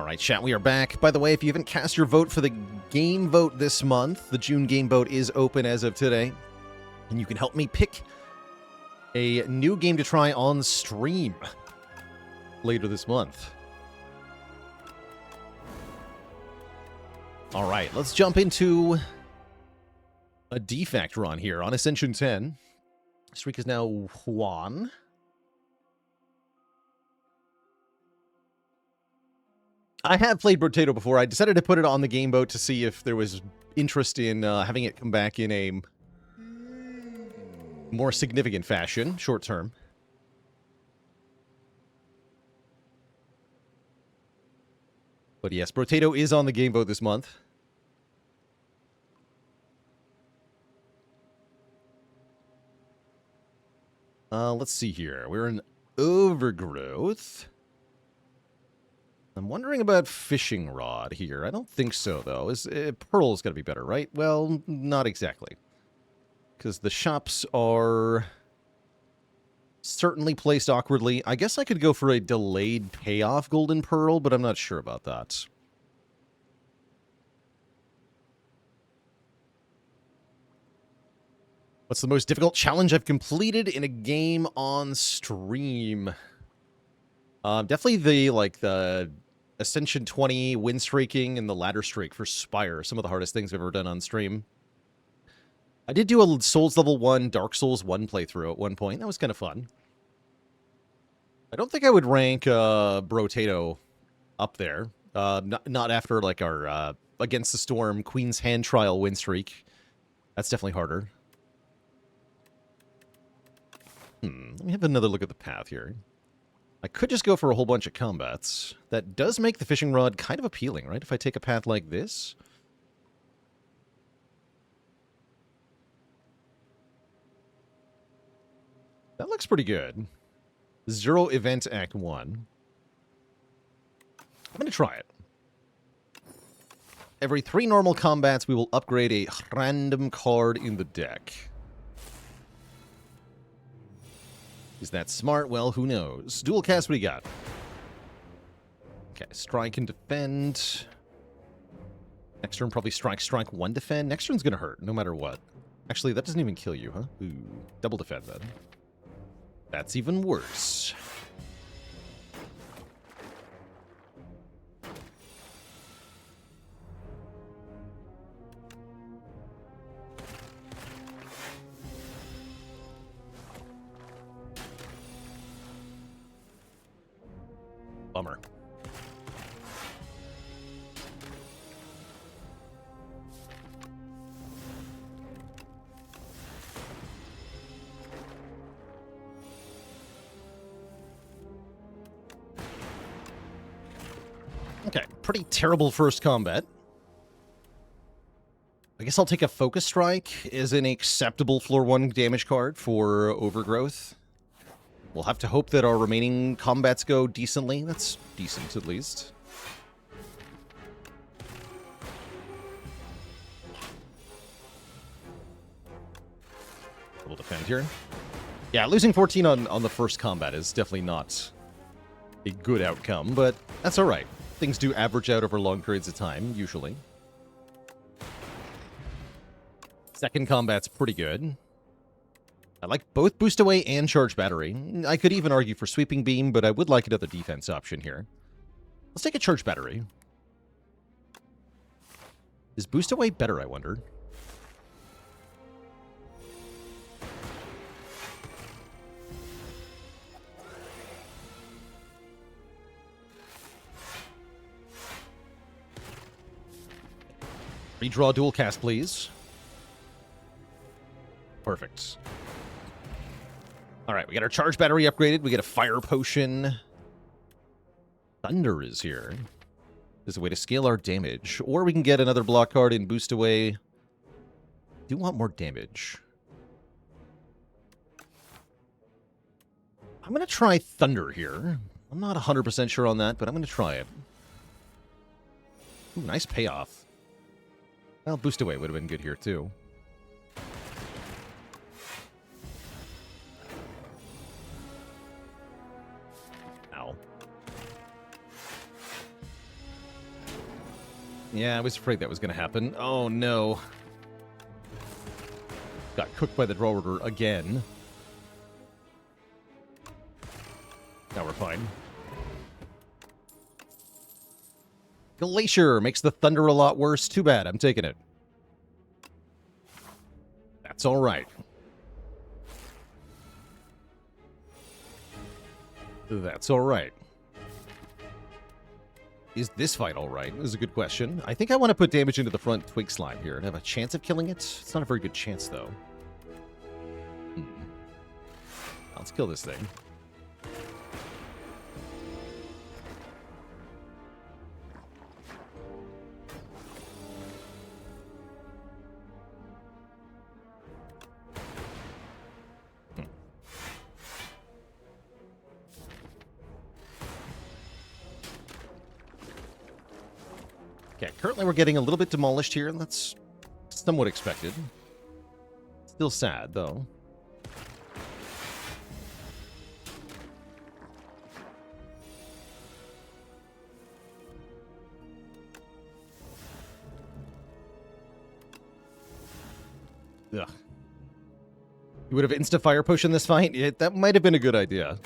All right, chat, we are back. By the way, if you haven't cast your vote for the game vote this month, the June game vote is open as of today. And you can help me pick a new game to try on stream later this month. All right, let's jump into a Defect run here on Ascension 10. Streak is now 1. I have played Brotato before. I decided to put it on the game boat to see if there was interest in having it come back in a more significant fashion, short term. But yes, Brotato is on the game boat this month. Let's see here. We're in Overgrowth. I'm wondering about Fishing Rod here. I don't think so, though. Pearl's got to be better, right? Well, not exactly. Because the shops are certainly placed awkwardly. I guess I could go for a delayed payoff Golden Pearl, but I'm not sure about that. What's the most difficult challenge I've completed in a game on stream? Definitely the Ascension 20 win streaking and the ladder streak for Spire. Some of the hardest things I've ever done on stream. I did do a Souls Level 1, Dark Souls 1 playthrough at one point. That was kind of fun. I don't think I would rank Brotato up there. Not after like our Against the Storm Queen's Hand Trial win streak. That's definitely harder. Let me have another look at the path here. I could just go for a whole bunch of combats. That does make the Fishing Rod kind of appealing, right? If I take a path like this. That looks pretty good. 0 Event Act 1. I'm going to try it. Every 3 normal combats, we will upgrade a random card in the deck. Is that smart? Well, who knows? Dual cast, what do you got? Okay, strike and defend. Next turn, probably strike, 1 defend. Next turn's gonna hurt, no matter what. Actually, that doesn't even kill you, huh? Ooh, double defend then. That's even worse. Bummer. Okay, pretty terrible first combat. I guess I'll take a Focus Strike as an acceptable floor 1 damage card for Overgrowth. We'll have to hope that our remaining combats go decently. That's decent, at least. We'll defend here. Yeah, losing 14 on the first combat is definitely not a good outcome, but that's all right. Things do average out over long periods of time, usually. Second combat's pretty good. I like both Boost Away and Charge Battery. I could even argue for Sweeping Beam, but I would like another defense option here. Let's take a Charge Battery. Is Boost Away better, I wonder? Redraw dual cast, please. Perfect. All right, we got our Charge Battery upgraded. We get a Fire Potion. Thunder is here. There's a way to scale our damage. Or we can get another block card and Boost Away. Do want more damage. I'm going to try Thunder here. I'm not 100% sure on that, but I'm going to try it. Ooh, nice payoff. Well, Boost Away would have been good here, too. Ow. Yeah, I was afraid that was going to happen. Oh, no. Got cooked by the draw order again. Now we're fine. Glacier makes the thunder a lot worse. Too bad. I'm taking it. That's all right. That's all right. Is this fight all right? This is a good question. I think I want to put damage into the front twig slime here and have a chance of killing it. It's not a very good chance, though. Let's kill this thing. Okay, currently we're getting a little bit demolished here, and that's somewhat expected. Still sad, though. Ugh. You would have insta-fire potion this fight? That might have been a good idea.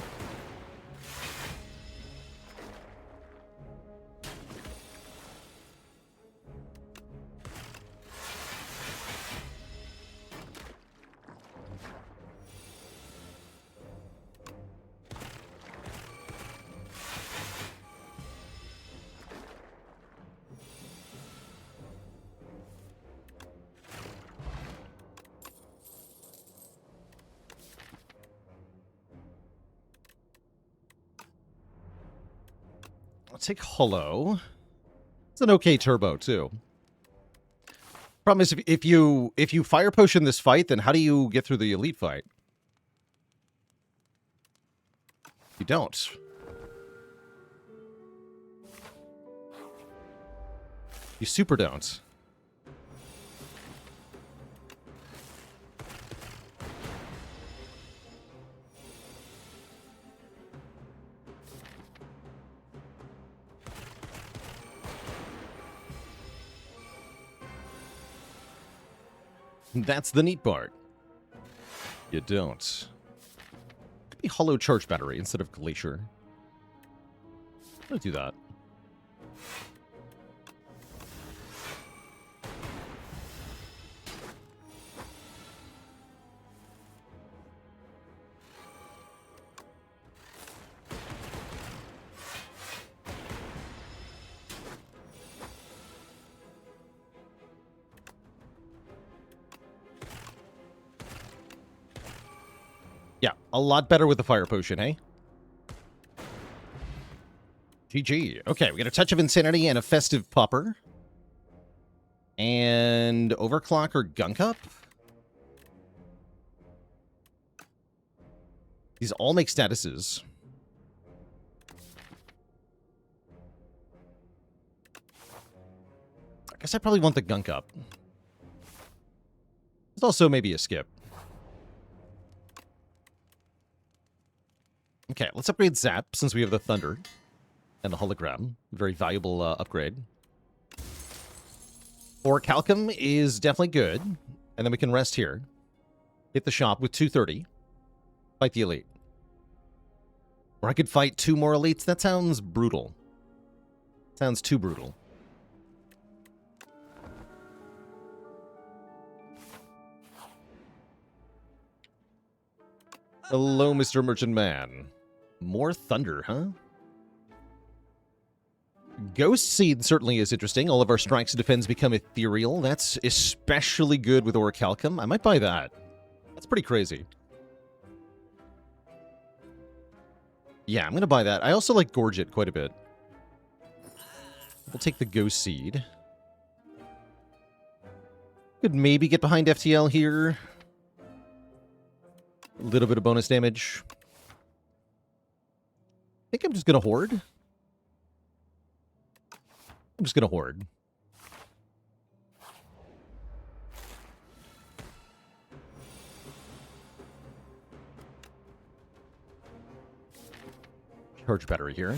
I'll take Hollow. It's an okay turbo, too. Problem is, if you fire potion this fight, then how do you get through the elite fight? You don't. You super don't. That's the neat part. You don't. Could be Hollow Charge Battery instead of Glacier. I'm gonna do that. Yeah, a lot better with the fire potion, hey? GG. Okay, we got a Touch of Insanity and a Festive Popper. And Overclock or Gunk Up? These all make statuses. I guess I probably want the Gunk Up. There's also maybe a skip. Okay, let's upgrade Zap, since we have the Thunder and the Hologram. Very valuable upgrade. Orichalcum is definitely good. And then we can rest here. Hit the shop with 230. Fight the Elite. Or I could fight 2 more Elites. That sounds brutal. Sounds too brutal. Hello, Mr. Merchant Man. More thunder, huh? Ghost Seed certainly is interesting. All of our strikes and defends become ethereal. That's especially good with Orichalcum. I might buy that. That's pretty crazy. Yeah, I'm going to buy that. I also like Gorge It quite a bit. We'll take the Ghost Seed. Could maybe get behind FTL here. A little bit of bonus damage. I think I'm just going to hoard. I'm just going to hoard. Charge battery here.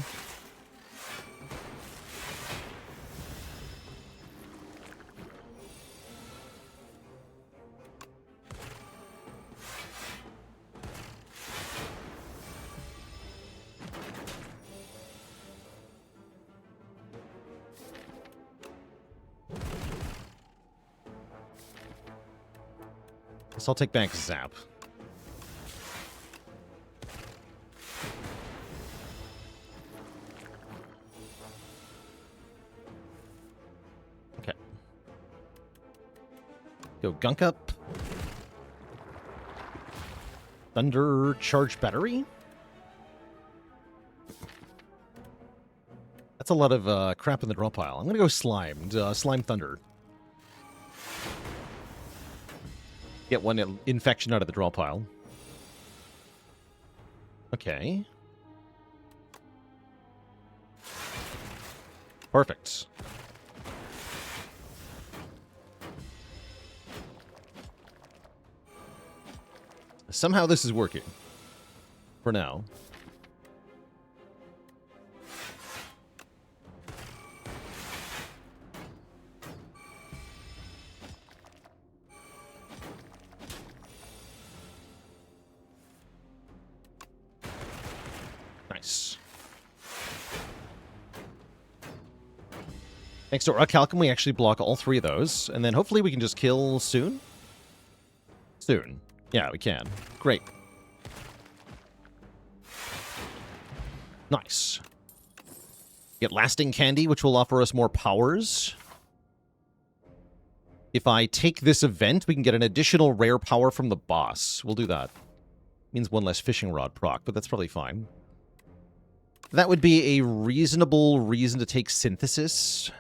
so I'll take back Zap. Okay. Go Gunk Up. Thunder Charge Battery? That's a lot of crap in the draw pile. I'm going to go Slimed. Slime Thunder. Get one infection out of the draw pile. Okay. Perfect. Somehow this is working. For now. Nice. Thanks to Orichalcum, we actually block all three of those, and then hopefully we can just kill soon? Soon. Yeah, we can. Great. Nice. Get Lasting Candy, which will offer us more powers. If I take this event, we can get an additional rare power from the boss. We'll do that. Means one less fishing rod proc, but that's probably fine. That would be a reasonable reason to take Synthesis.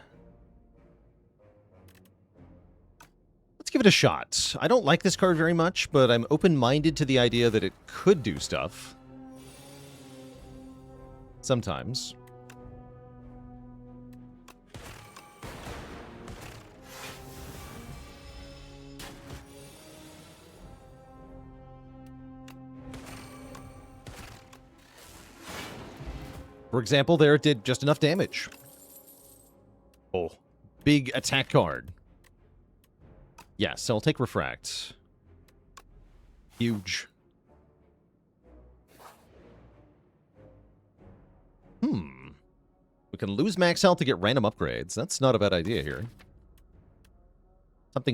Let's give it a shot. I don't like this card very much, but I'm open-minded to the idea that it could do stuff. Sometimes. For example, there it did just enough damage. Oh, big attack card. Yes, so I'll take Refract. Huge. We can lose max health to get random upgrades. That's not a bad idea here.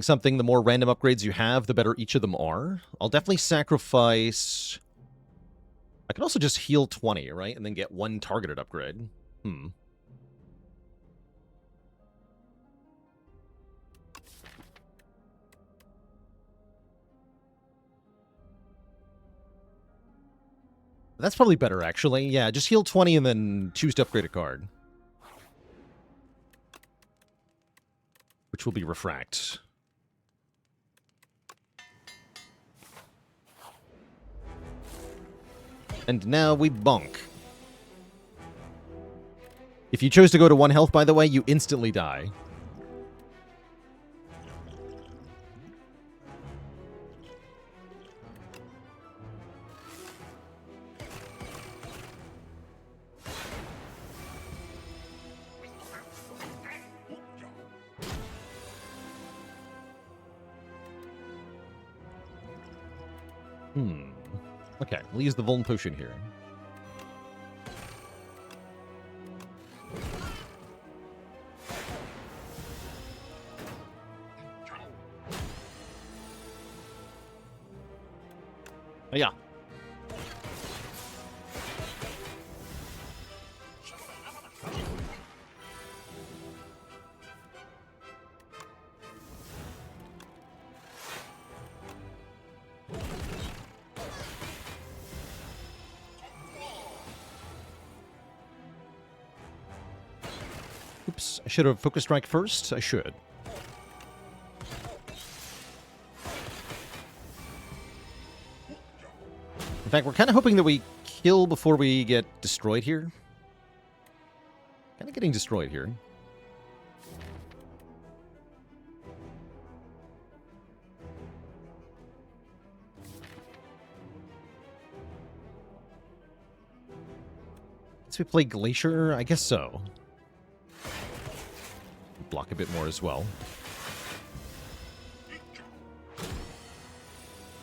Something, the more random upgrades you have, the better each of them are. I'll definitely sacrifice... I could also just heal 20, right? And then get one targeted upgrade. That's probably better, actually. Yeah, just heal 20 and then choose to upgrade a card. Which will be Refract. And now we bonk. If you chose to go to 1 health, by the way, you instantly die. Okay, we'll use the Vuln Potion here. Oh, yeah. Oops, I should have Focus Strike first. I should. In fact, we're kind of hoping that we kill before we get destroyed here. Kind of getting destroyed here. Guess we play Glacier? I guess so. Block a bit more as well.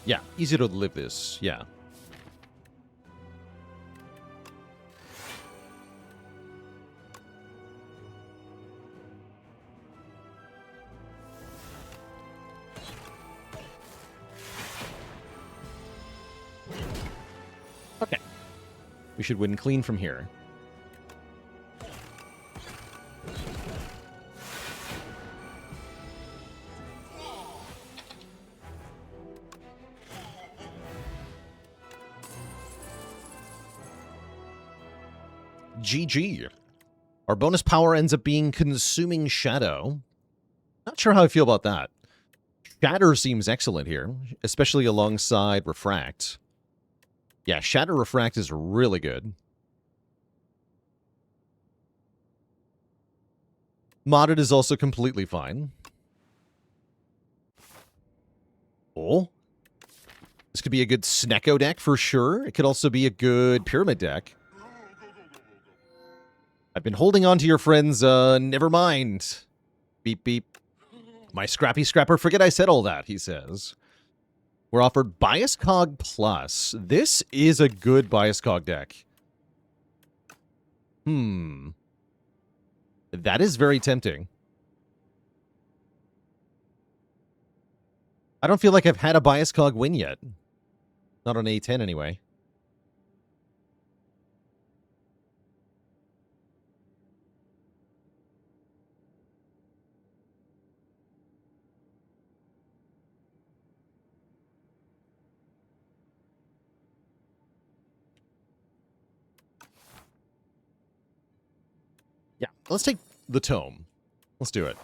Yeah, easy to live this. Yeah. We should win clean from here. GG. Our bonus power ends up being Consuming Shadow. Not sure how I feel about that. Shatter seems excellent here, especially alongside Refract. Yeah, Shatter Refract is really good. Modded is also completely fine. Oh. This could be a good Snecko deck for sure. It could also be a good Pyramid deck. I've been holding on to your friends, never mind. Beep, beep. My scrappy scrapper, forget I said all that, he says. We're offered Bias Cog Plus. This is a good Bias Cog deck. That is very tempting. I don't feel like I've had a Bias Cog win yet. Not on A10 anyway. Yeah, let's take the Tome. Let's do it.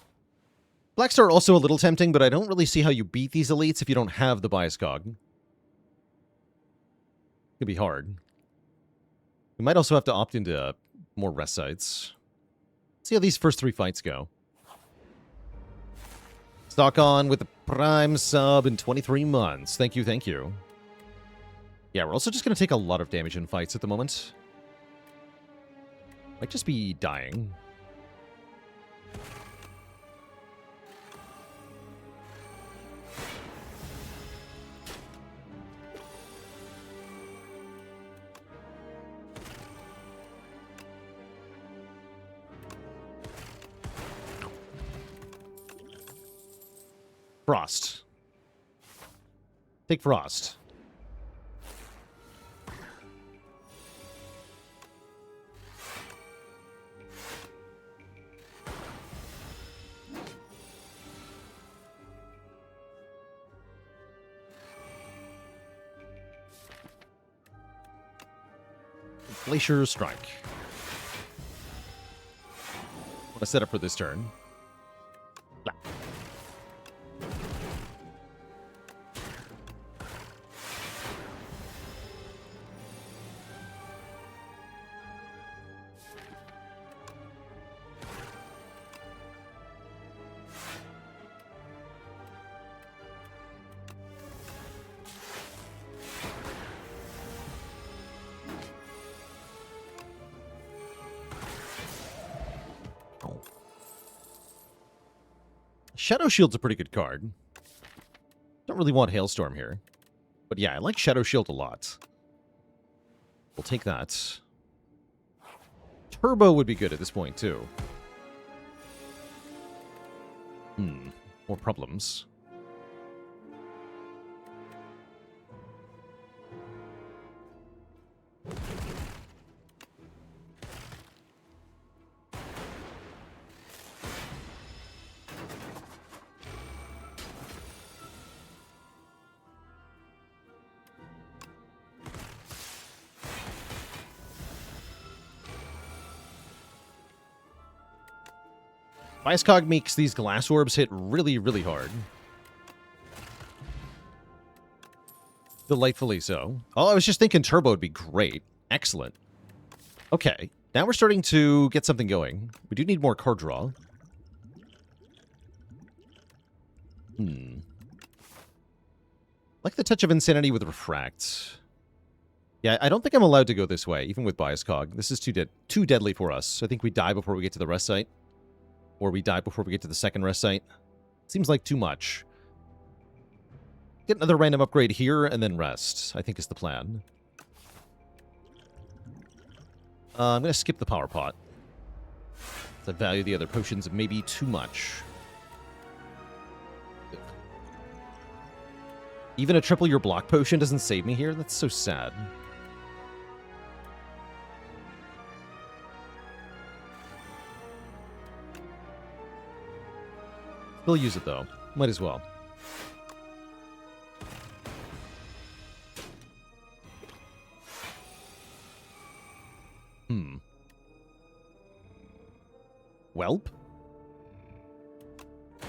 Blackstar also a little tempting, but I don't really see how you beat these elites if you don't have the Bias Cog. Could be hard. We might also have to opt into more rest sites. See how these first 3 fights go. Stock on with the Prime sub in 23 months. Thank you, thank you. Yeah, we're also just going to take a lot of damage in fights at the moment. Might just be dying. Frost. Take Frost. Glacier Strike. What a setup for this turn. Blah. Shadow Shield's a pretty good card. Don't really want Hailstorm here. But yeah, I like Shadow Shield a lot. We'll take that. Turbo would be good at this point, too. More problems. Bias Cog makes these glass orbs hit really, really hard. Delightfully so. Oh, I was just thinking Turbo would be great. Excellent. Okay, now we're starting to get something going. We do need more card draw. Like the touch of Insanity with Refract. Yeah, I don't think I'm allowed to go this way, even with Bias Cog. This is too deadly for us. I think we die before we get to the rest site. Or we die before we get to the second rest site. Seems like too much. Get another random upgrade here and then rest, I think is the plan. I'm going to skip the power pot. I value the other potions maybe too much. Even a triple your block potion doesn't save me here? That's so sad. We'll use it, though. Might as well. Welp?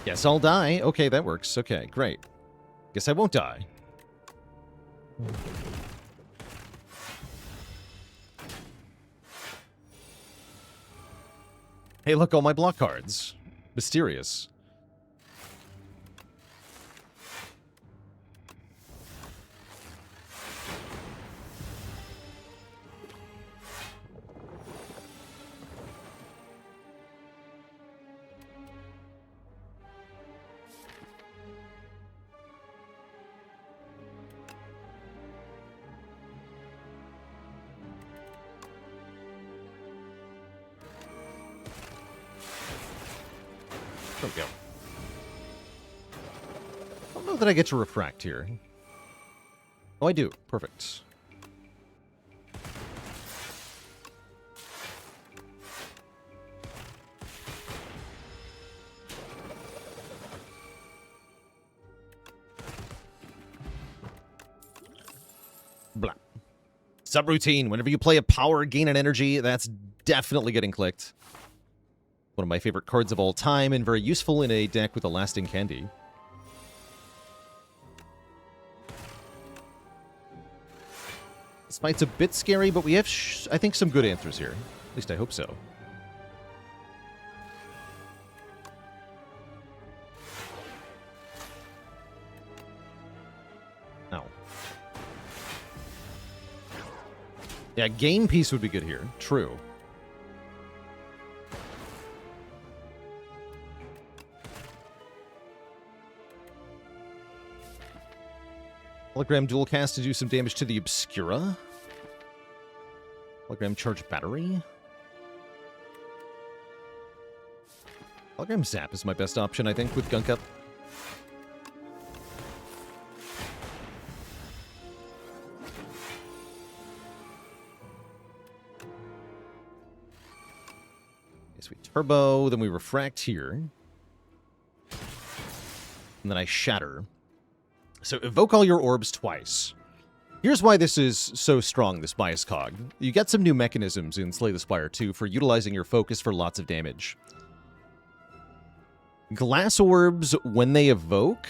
Guess I'll die. Okay, that works. Okay, great. Guess I won't die. Hey, look, all my block cards. Mysterious. There we go. I don't know that I get to refract here. Oh, I do. Perfect. Blah. Subroutine. Whenever you play a power, gain an energy, that's definitely getting clicked. One of my favorite cards of all time, and very useful in a deck with a lasting candy. This fight's a bit scary, but we have, I think, some good answers here. At least I hope so. Ow. Yeah, game piece would be good here. True. Hologram dual cast to do some damage to the Obscura. Hologram charge battery. Hologram zap is my best option, I think, with Gunk Up. Yes, we turbo, then we refract here. And then I shatter. So evoke all your orbs twice. Here's why this is so strong, this bias cog. You get some new mechanisms in Slay the Spire 2 for utilizing your focus for lots of damage. Glass orbs, when they evoke,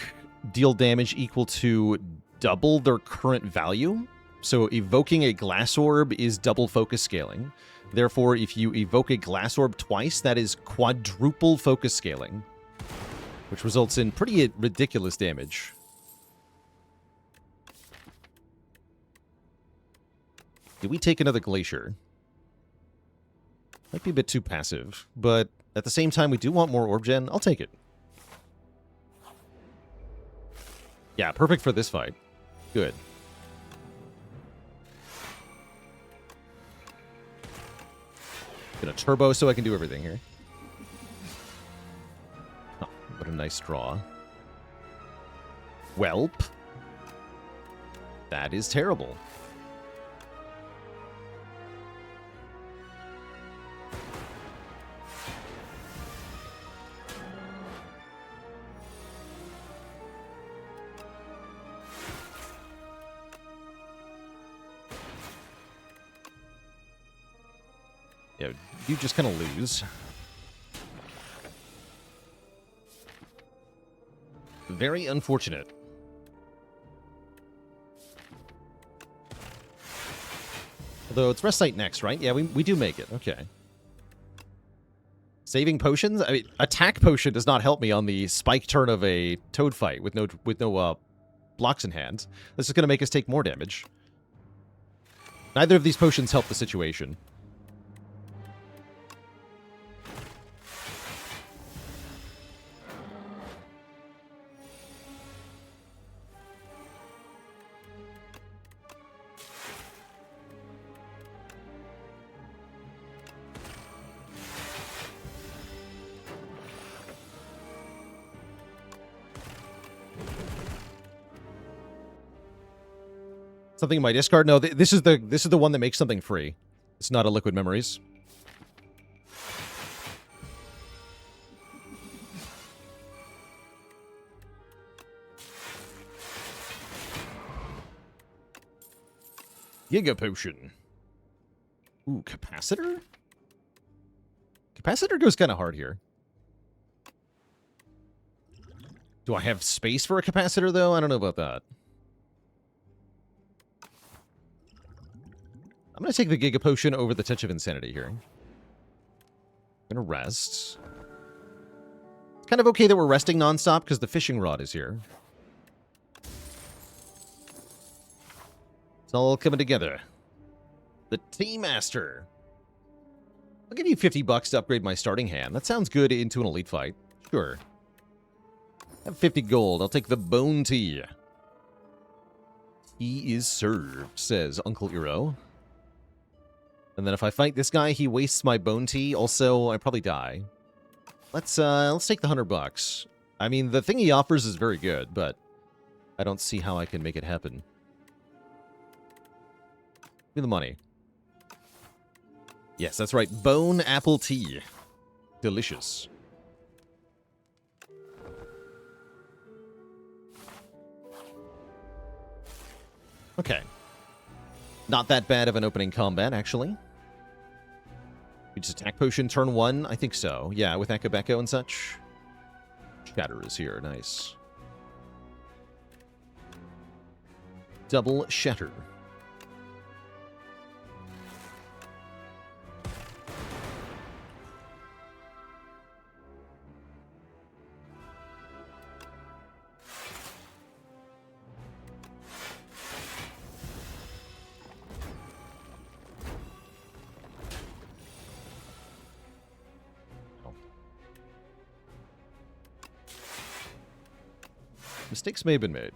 deal damage equal to double their current value. So evoking a glass orb is double focus scaling. Therefore, if you evoke a glass orb twice, that is quadruple focus scaling, which results in pretty ridiculous damage. Do we take another Glacier? Might be a bit too passive, but at the same time, we do want more Orb Gen. I'll take it. Yeah, perfect for this fight. Good. Gonna turbo so I can do everything here. Oh, what a nice draw. Welp. That is terrible. Yeah, you just kind of lose. Very unfortunate. Although it's Rest Site next, right? Yeah, we do make it. Okay. Saving potions? I mean, attack potion does not help me on the spike turn of a Toad fight with no blocks in hand. This is going to make us take more damage. Neither of these potions help the situation. Something in my discard? No, this is the one that makes something free. It's not a Liquid Memories. Giga Potion. Ooh, Capacitor? Capacitor goes kind of hard here. Do I have space for a Capacitor, though? I don't know about that. I'm going to take the Giga Potion over the Touch of Insanity here. I'm going to rest. It's kind of okay that we're resting nonstop because the Fishing Rod is here. It's all coming together. The Tea Master. I'll give you $50 to upgrade my starting hand. That sounds good into an elite fight. Sure. I have 50 gold. I'll take the Bone Tea. Tea is served, says Uncle Eero. And then if I fight this guy, he wastes my Bone Tea. Also, I probably die. Let's take the $100. I mean, the thing he offers is very good, but I don't see how I can make it happen. Give me the money. Yes, that's right. Bone apple tea. Delicious. Okay. Not that bad of an opening combat, actually. We just attack potion turn 1? I think so. Yeah, with Echo Becco and such. Shatter is here. Nice. Double Shatter. Mistakes may have been made.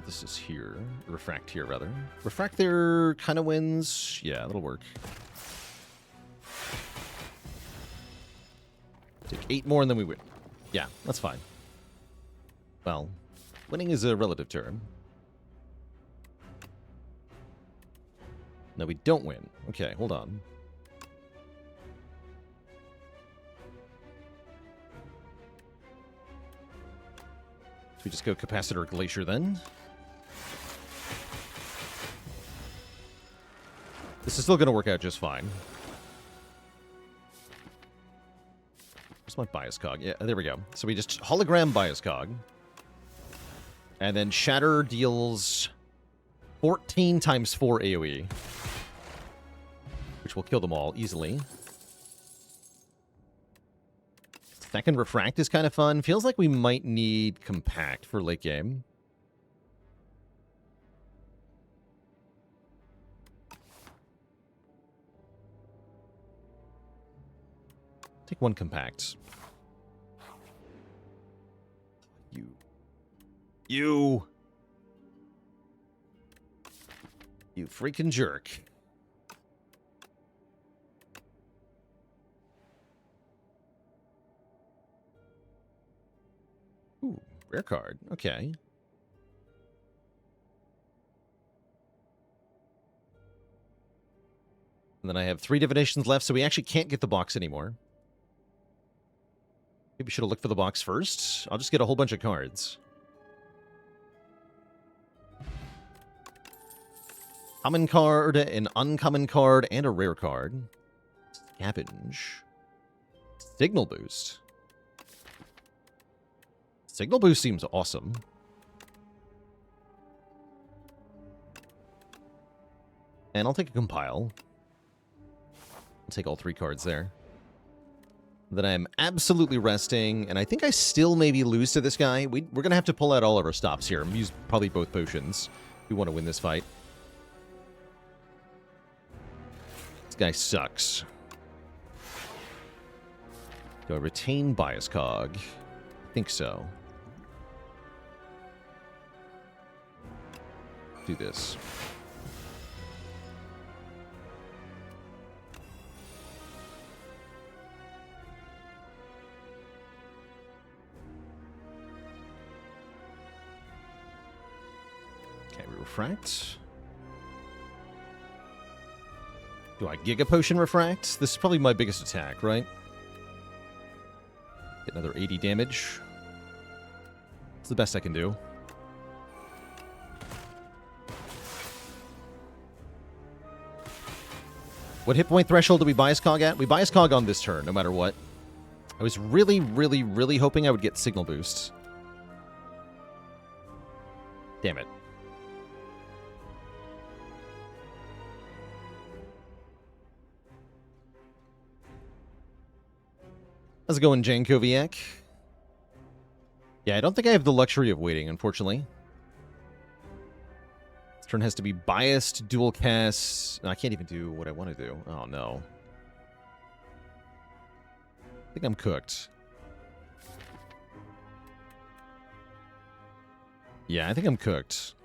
This is here. Refract here, rather. Refract there kind of wins. Yeah, that'll work. Take 8 more and then we win. Yeah, that's fine. Well, winning is a relative term. No, we don't win. Okay, hold on. So we just go Capacitor Glacier then. This is still going to work out just fine. Where's my Bias Cog? Yeah, there we go. So we just hologram Bias Cog. And then Shatter deals 14 times 4 AoE. Which will kill them all easily. Second Refract is kind of fun. Feels like we might need Compact for late game. Take 1 Compact. You freaking jerk. Ooh, rare card. Okay. And then I have 3 divinations left, so we actually can't get the box anymore. Maybe we should have looked for the box first. I'll just get a whole bunch of cards. Common card, an uncommon card, and a rare card. Scavenge. Signal Boost. Signal Boost seems awesome. And I'll take a Compile. I'll take all 3 cards there. Then I'm absolutely resting, and I think I still maybe lose to this guy. We're going to have to pull out all of our stops here. Use probably both potions if we want to win this fight. This guy sucks. Do I retain Bias Cog? I think so. Do this. Refract. Do I Giga Potion Refract? This is probably my biggest attack, right? Get another 80 damage. It's the best I can do. What hit point threshold do we bias cog at? We bias cog on this turn, no matter what. I was really, really, really hoping I would get signal boost. Damn it. How's it going, Jankoviak? Yeah, I don't think I have the luxury of waiting, unfortunately. This turn has to be biased, dual cast. No, I can't even do what I want to do. Oh, no. I think I'm cooked. Yeah, I think I'm cooked.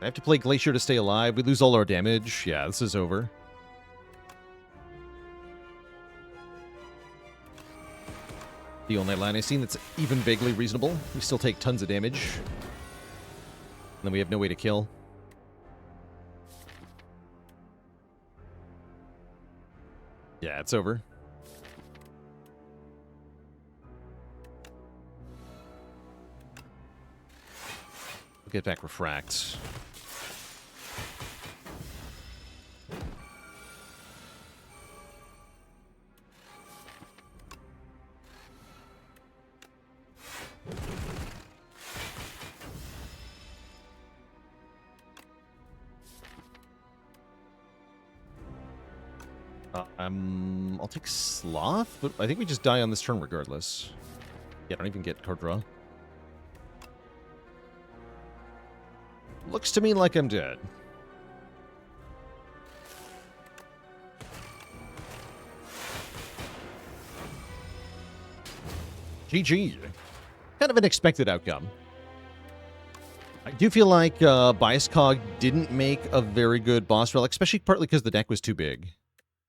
I have to play Glacier to stay alive. We lose all our damage. Yeah, this is over. The only line I've seen that's even vaguely reasonable. We still take tons of damage. And then we have no way to kill. Yeah, it's over. We'll get back Refract. I'll take Sloth, but I think we just die on this turn regardless. Yeah, I don't even get card draw. Looks to me like I'm dead. GG. Kind of an expected outcome. I do feel like Bias Cog didn't make a very good boss relic, especially partly because the deck was too big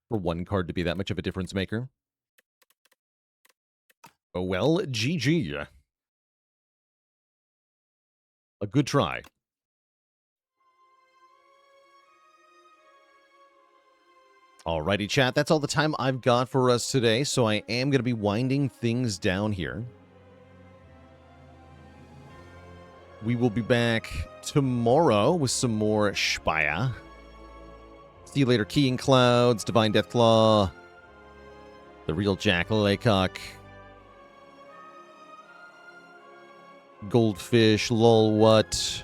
for one card to be that much of a difference maker. Oh well, GG. A good try. Alrighty, chat. That's all the time I've got for us today, so I am going to be winding things down here. We will be back tomorrow with some more Spire. See you later, Keying Clouds, Divine Deathclaw, The Real Jackal Laycock, Goldfish, Lol What,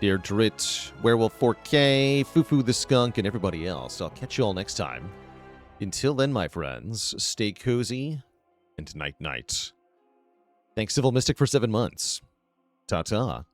Dear Drit, Werewolf 4K, Fufu the Skunk, and everybody else. I'll catch you all next time. Until then, my friends, stay cozy and night-night. Thanks, Civil Mystic, for 7 months. Ta-ta.